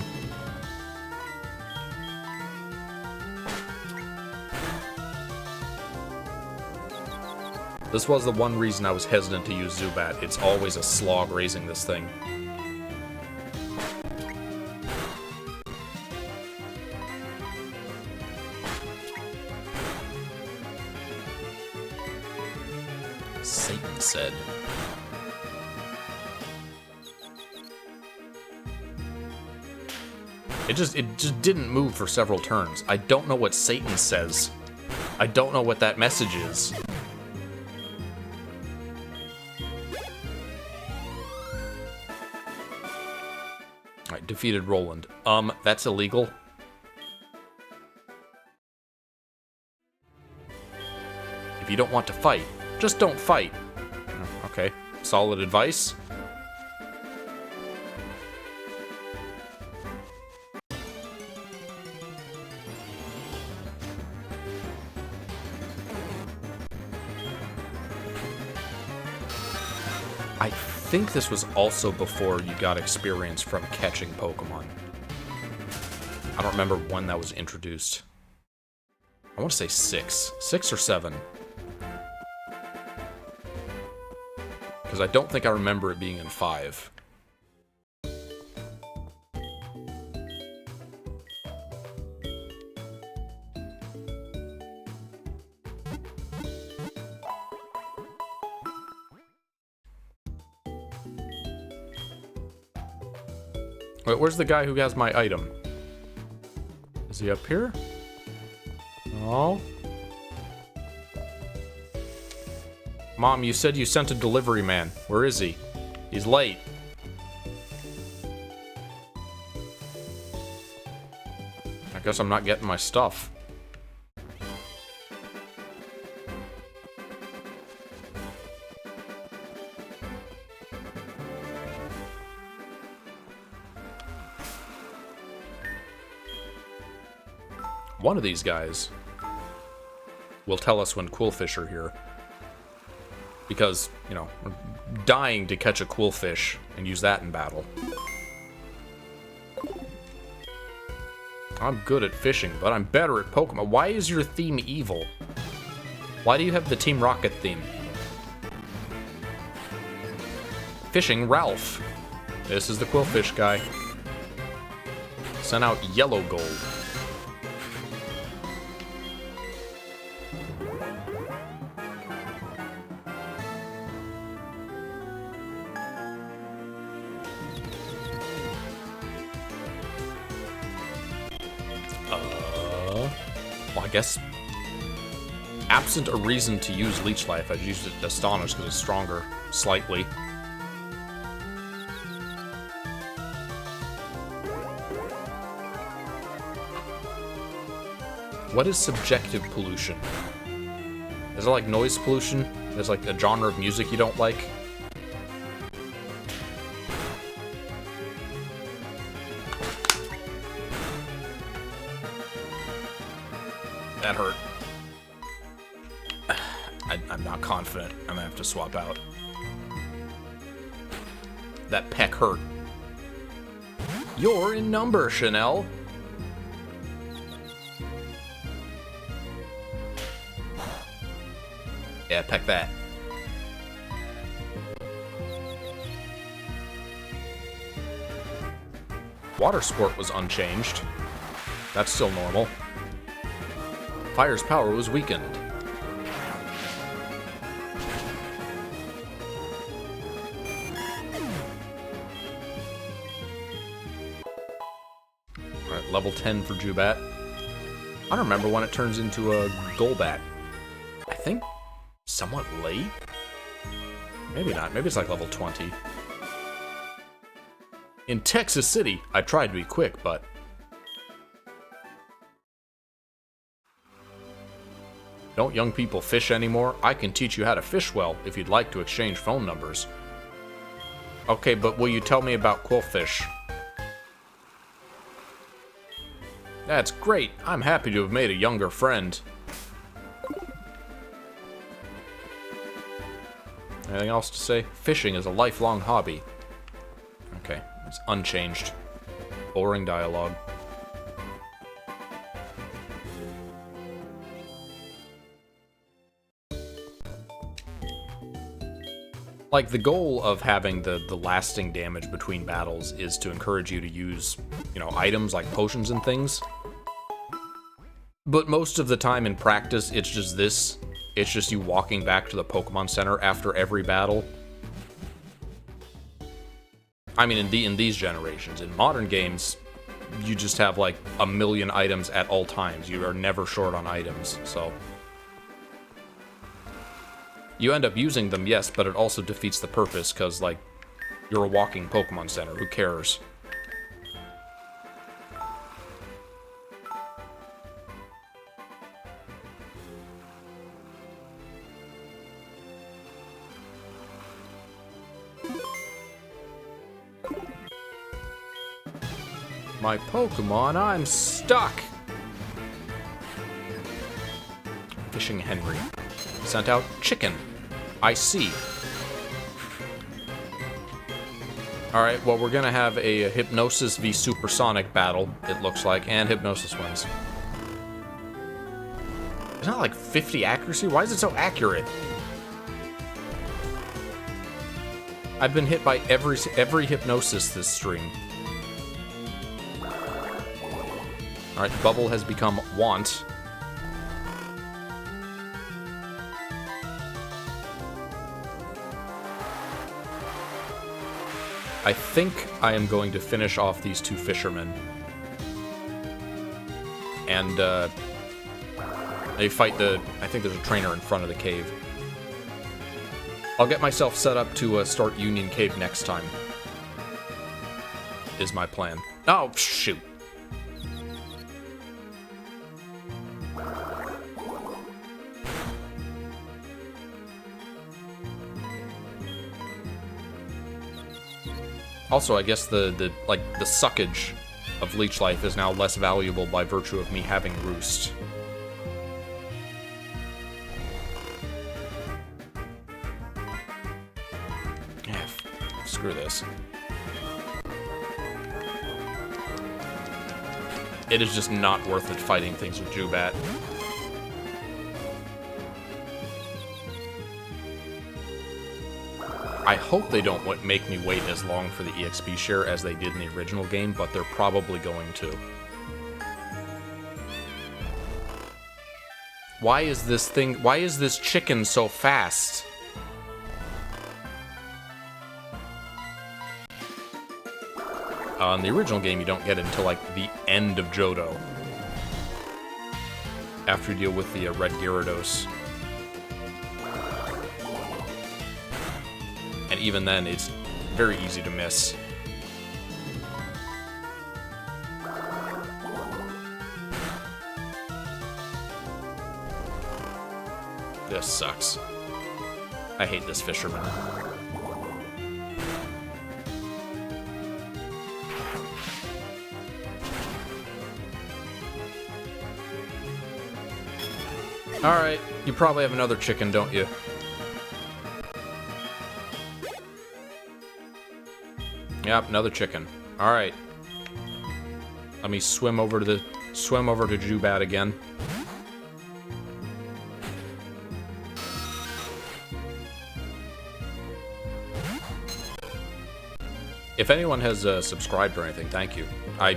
This was the one reason I was hesitant to use Zubat. It's always a slog raising this thing. Satan said. It just didn't move for several turns. I don't know what Satan says. I don't know what that message is. Alright, defeated Roland. That's illegal. If you don't want to fight, just don't fight. Okay, solid advice. I think this was also before you got experience from catching Pokemon. I don't remember when that was introduced. I want to say 6. 6 or 7. Because I don't think I remember it being in 5. Wait, where's the guy who has my item? Is he up here? Oh. Mom, you said you sent a delivery man. Where is he? He's late. I guess I'm not getting my stuff. One of these guys will tell us when Quillfish are here. Because, you know, we're dying to catch a Quillfish and use that in battle. I'm good at fishing, but I'm better at Pokemon. Why is your theme evil? Why do you have the Team Rocket theme? Fishing Ralph. This is the Quillfish guy. Sent out yellow gold. Well, I guess, absent a reason to use Leech Life, I'd use it Astonish because it's stronger, slightly. What is subjective pollution? Is it like noise pollution? There's like a genre of music you don't like? That hurt. I'm not confident. I'm gonna have to swap out. That peck hurt. You're in number, Chanel. Yeah, peck that. Water Sport was unchanged. That's still normal. Fire's power was weakened. Alright, level 10 for Jubat. I don't remember when it turns into a Golbat. I think somewhat late? Maybe not. Maybe it's like level 20. In Texas City, I tried to be quick, but... Don't young people fish anymore? I can teach you how to fish well if you'd like to exchange phone numbers. Okay, but will you tell me about Quillfish? That's great. I'm happy to have made a younger friend. Anything else to say? Fishing is a lifelong hobby. Okay, it's unchanged. Boring dialogue. Like, the goal of having the lasting damage between battles is to encourage you to use, you know, items like potions and things. But most of the time in practice, it's just this. It's just you walking back to the Pokemon Center after every battle. I mean, in these generations. In modern games, you just have, like, a million items at all times. You are never short on items, so... You end up using them, yes, but it also defeats the purpose, because, like, you're a walking Pokemon Center. Who cares? My Pokemon, I'm stuck! Fishing Henry. Sent out chicken. I see. Alright, well, we're gonna have a Hypnosis v Supersonic battle, it looks like, and Hypnosis wins. Isn't that like 50 accuracy? Why is it so accurate? I've been hit by every Hypnosis this stream. Alright, Bubble has become Want. I think I am going to finish off these two fishermen. And, they fight I think there's a trainer in front of the cave. I'll get myself set up to start Union Cave next time. Is my plan. Oh, shoot. Also, I guess the suckage of Leech Life is now less valuable by virtue of me having Roost. Yeah, screw this. It is just not worth it fighting things with Zubat. I hope they don't make me wait as long for the EXP share as they did in the original game, but they're probably going to. Why is this chicken so fast? In the original game, you don't get it until, like, the end of Johto. After you deal with the Red Gyarados. And even then, it's very easy to miss. This sucks. I hate this fisherman. Alright, you probably have another chicken, don't you? Yep, another chicken. Alright. Let me swim over to Zubat again. If anyone has subscribed or anything, thank you.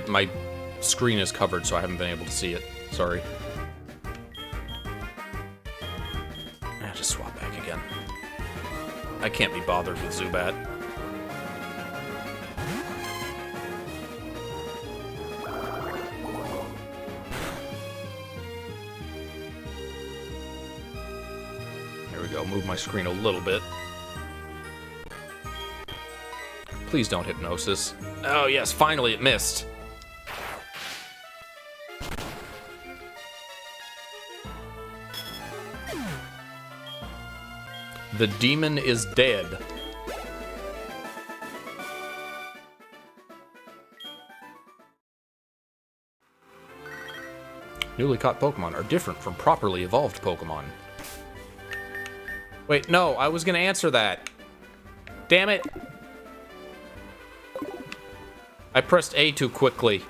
My screen is covered, so I haven't been able to see it. Sorry. Just swap back again. I can't be bothered with Zubat. There we go. Move my screen a little bit. Please don't Hypnosis. Oh yes, finally it missed. The demon is dead. Newly caught Pokemon are different from properly evolved Pokemon. Wait, no, I was gonna answer that. Damn it. I pressed A too quickly.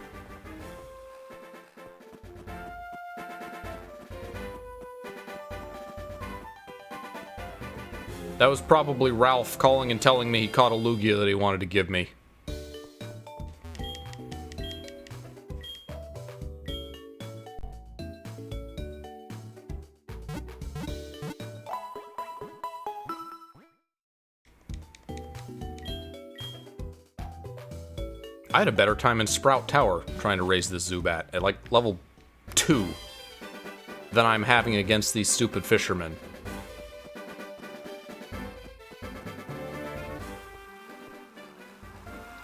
That was probably Ralph calling and telling me he caught a Lugia that he wanted to give me. I had a better time in Sprout Tower trying to raise this Zubat at like level 2 than I'm having against these stupid fishermen.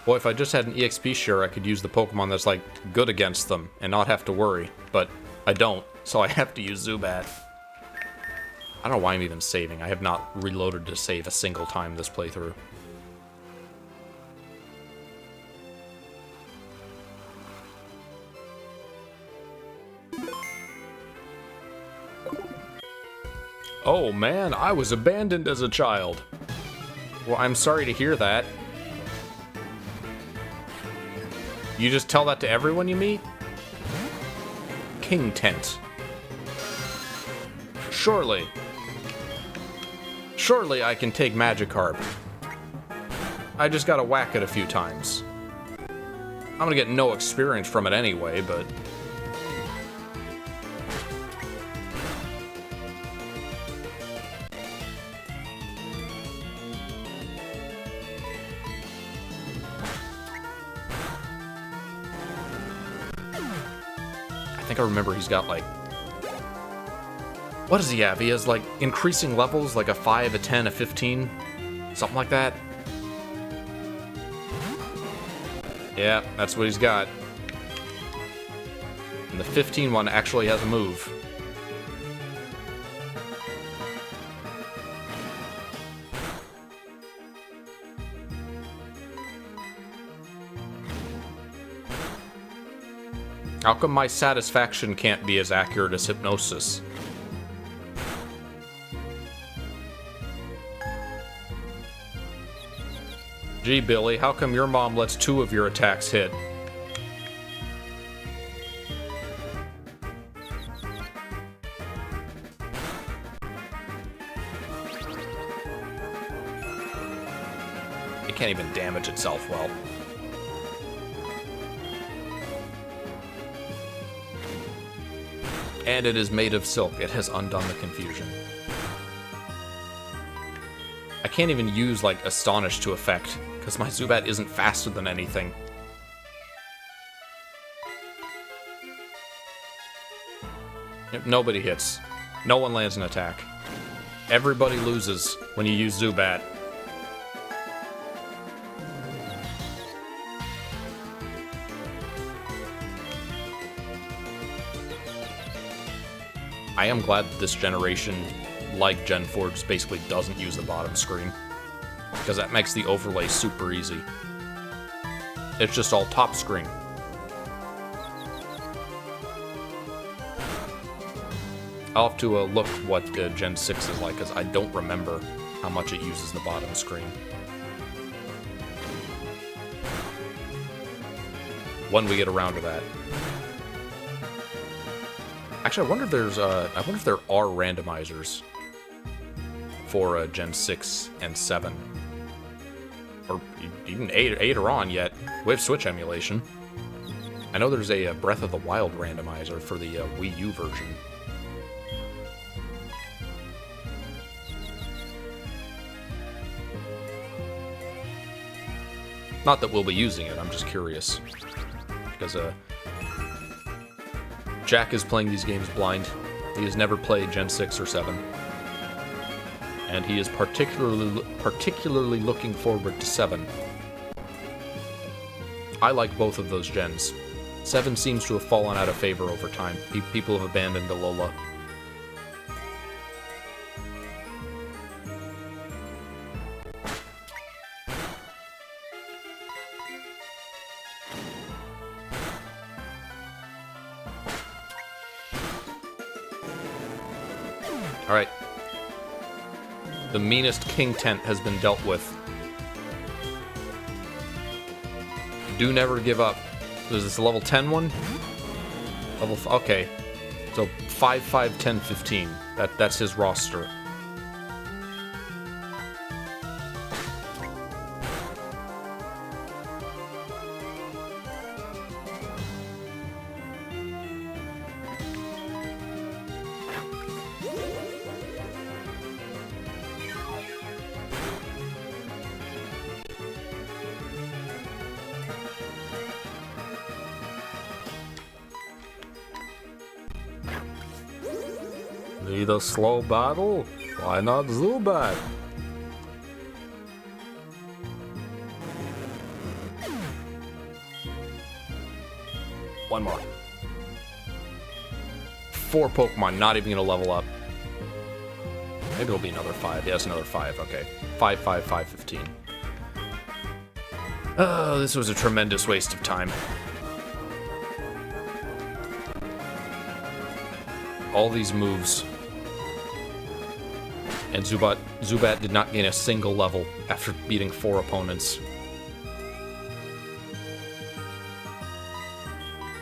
Well, if I just had an EXP share, I could use the Pokemon that's, like, good against them and not have to worry. But I don't, so I have to use Zubat. I don't know why I'm even saving. I have not reloaded to save a single time this playthrough. Oh man, I was abandoned as a child. Well, I'm sorry to hear that. You just tell that to everyone you meet? King Tent. Surely I can take Magikarp. I just gotta whack it a few times. I'm gonna get no experience from it anyway, but... I think I remember he's got, like... What does he have? He has, like, increasing levels, like a 5, a 10, a 15? Something like that? Yeah, that's what he's got. And the 15 one actually has a move. How come my satisfaction can't be as accurate as hypnosis? Gee, Billy, how come your mom lets 2 of your attacks hit? It can't even damage itself well. And it is made of silk. It has undone the confusion. I can't even use, like, Astonish to effect, because my Zubat isn't faster than anything. Yep, nobody hits. No one lands an attack. Everybody loses when you use Zubat. I am glad that this generation, like Gen 4, just basically doesn't use the bottom screen, because that makes the overlay super easy. It's just all top screen. I'll have to look what Gen 6 is like, because I don't remember how much it uses the bottom screen. When we get around to that. Actually, I wonder if there's I wonder if there are randomizers for Gen 6 and 7. Or even 8 are on yet. We have Switch emulation. I know there's a Breath of the Wild randomizer for the Wii U version. Not that we'll be using it, I'm just curious. Because Jack is playing these games blind. He has never played Gen 6 or 7. And he is particularly looking forward to 7. I like both of those gens. 7 seems to have fallen out of favor over time. People have abandoned Alola. Alright. The meanest King Tent has been dealt with. Do never give up. Is this a level 10 one? Okay. So 5, 5, 10, 15. That's his roster. Need a slow battle? Why not Zubat? One more. 4 Pokemon, not even gonna level up. Maybe it'll be another 5. Yes, another 5, okay. 5, 5, 5, 15. Oh, this was a tremendous waste of time. All these moves. And Zubat did not gain a single level after beating 4 opponents.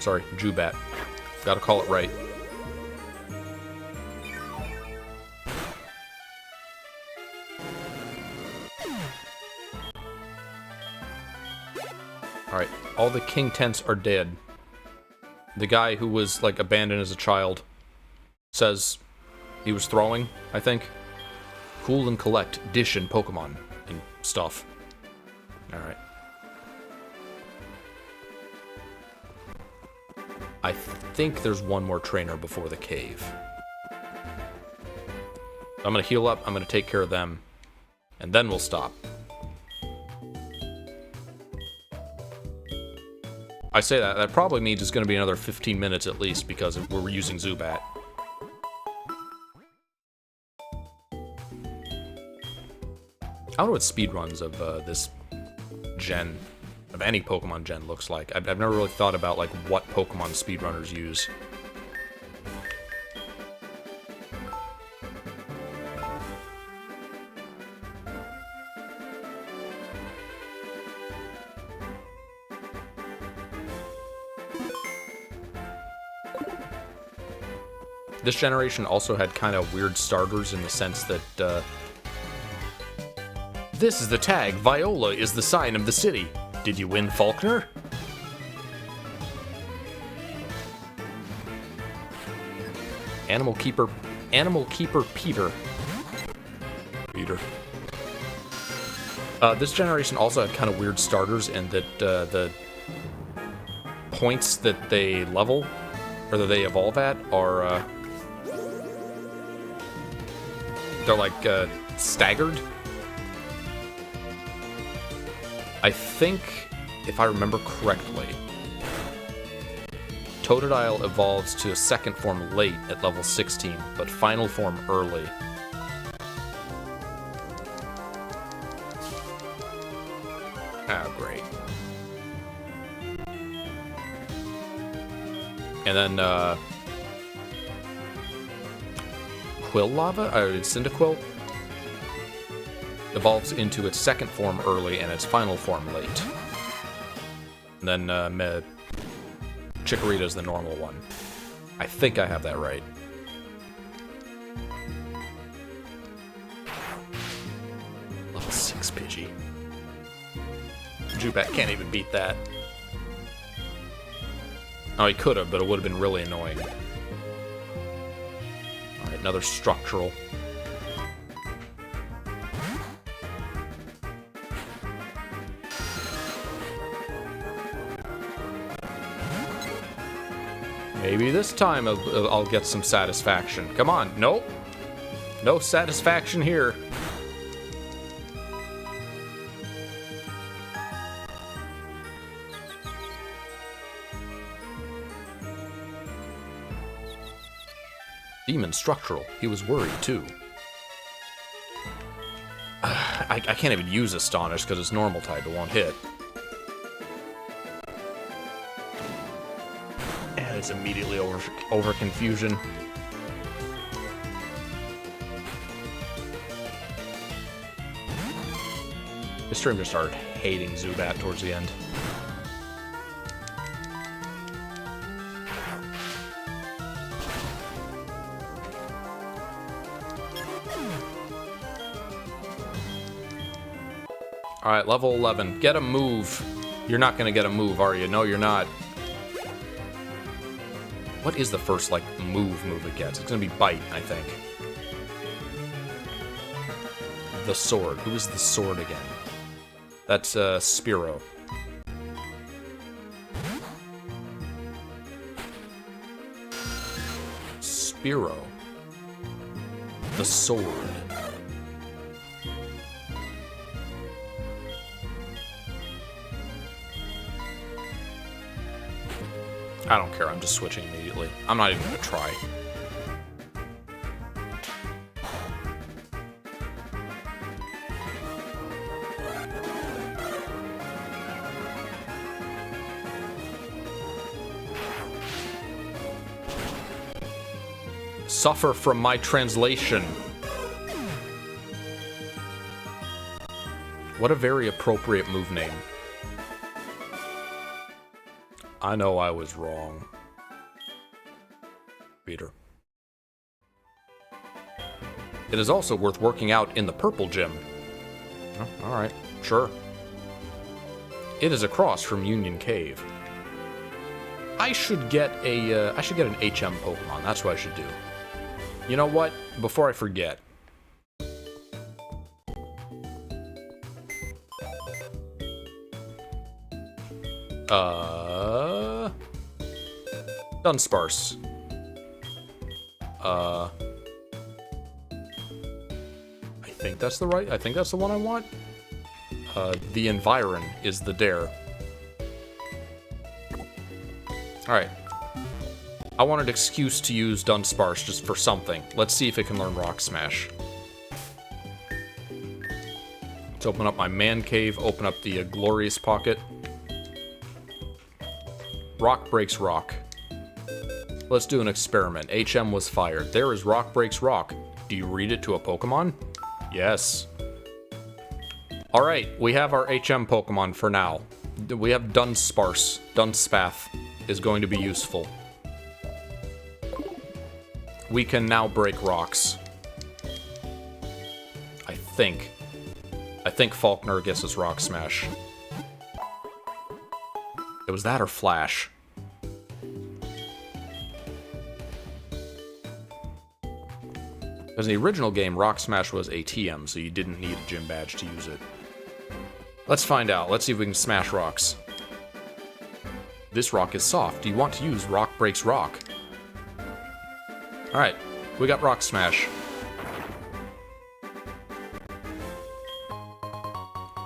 Sorry, Zubat. Gotta call it right. Alright, all the King Tents are dead. The guy who was, like, abandoned as a child says he was throwing, I think. Cool and collect, dish and Pokemon and stuff. Alright. I think there's one more trainer before the cave. I'm gonna heal up, I'm gonna take care of them, and then we'll stop. I say that probably means it's gonna be another 15 minutes at least, because we're using Zubat. I don't know what speedruns of this gen, of any Pokemon gen, looks like. I've never really thought about, like, what Pokemon speedrunners use. This generation also had kind of weird starters in the sense that, this is the tag, Viola is the sign of the city. Did you win, Faulkner? Animal Keeper Peter. This generation also had kind of weird starters in that the points that they level, or that they evolve at, are, they're like, staggered. I think, if I remember correctly, Totodile evolves to a second form late at level 16, but final form early. Ah, great. And then, Quilava? Cyndaquil? Evolves into its second form early and its final form late. And then Chikorita's the normal one. I think I have that right. Level 6 Pidgey. Zubat can't even beat that. Oh, he could have, but it would have been really annoying. Alright, another structural. Maybe this time I'll get some satisfaction. Come on, nope. No satisfaction here. Demon structural. He was worried too. I can't even use Astonish because it's normal type. It won't hit. It's immediately over confusion. This stream just started hating Zubat towards the end. Alright, level 11. Get a move. You're not gonna get a move, are you? No, you're not. What is the first, like, move it gets? It's gonna be Bite, I think. The Sword. Who is the Sword again? That's, Spearow. Spearow. The Sword. I don't care, I'm just switching immediately. I'm not even gonna try. Suffer from my translation. What a very appropriate move name. I know I was wrong. Peter. It is also worth working out in the purple gym. Oh, alright, sure. It is across from Union Cave. I should get an HM Pokemon. That's what I should do. You know what? Before I forget. Dunsparce. I think that's the one I want. The Environ is the Dare. Alright. I want an excuse to use Dunsparce just for something. Let's see if it can learn Rock Smash. Let's open up my man cave, open up the Glorious Pocket. Rock breaks rock. Let's do an experiment. HM was fired. There is Rock breaks rock. Do you read it to a Pokemon? Yes. Alright, we have our HM Pokemon for now. We have Dunsparce. Dunspath is going to be useful. We can now break rocks. I think Faulkner gets us Rock Smash. It was that or Flash. Because in the original game, Rock Smash was a TM, so you didn't need a gym badge to use it. Let's find out. Let's see if we can smash rocks. This rock is soft. Do you want to use Rock Breaks Rock? Alright, we got Rock Smash.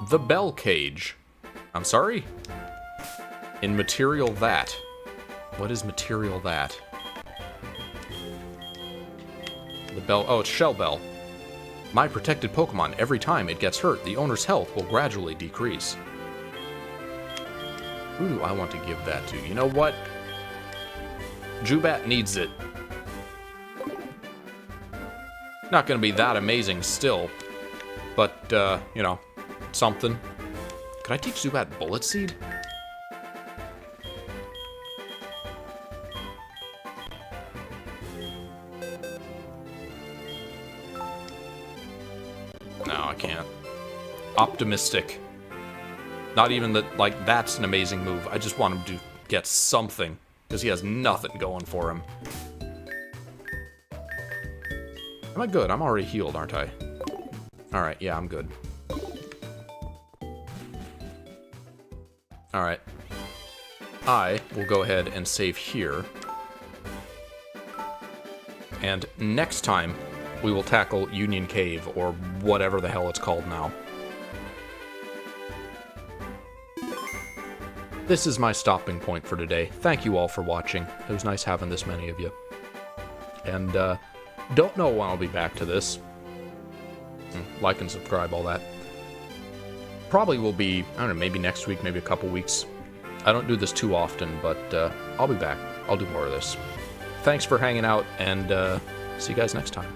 The Bell Cage. I'm sorry? In Material That. What is Material That? The bell. Oh, it's Shell Bell. My protected Pokemon, every time it gets hurt, the owner's health will gradually decrease. Who do I want to give that to? You know what? Zubat needs it. Not gonna be that amazing still. But, you know, something. Could I teach Zubat Bullet Seed? No, I can't. Optimistic. Not even that, like, that's an amazing move. I just want him to get something. Because he has nothing going for him. Am I good? I'm already healed, aren't I? Alright, yeah, I'm good. Alright. I will go ahead and save here. And next time, we will tackle Union Cave, or whatever the hell it's called now. This is my stopping point for today. Thank you all for watching. It was nice having this many of you. And, don't know when I'll be back to this. Like and subscribe, all that. Probably will be, I don't know, maybe next week, maybe a couple weeks. I don't do this too often, but I'll be back. I'll do more of this. Thanks for hanging out, and see you guys next time.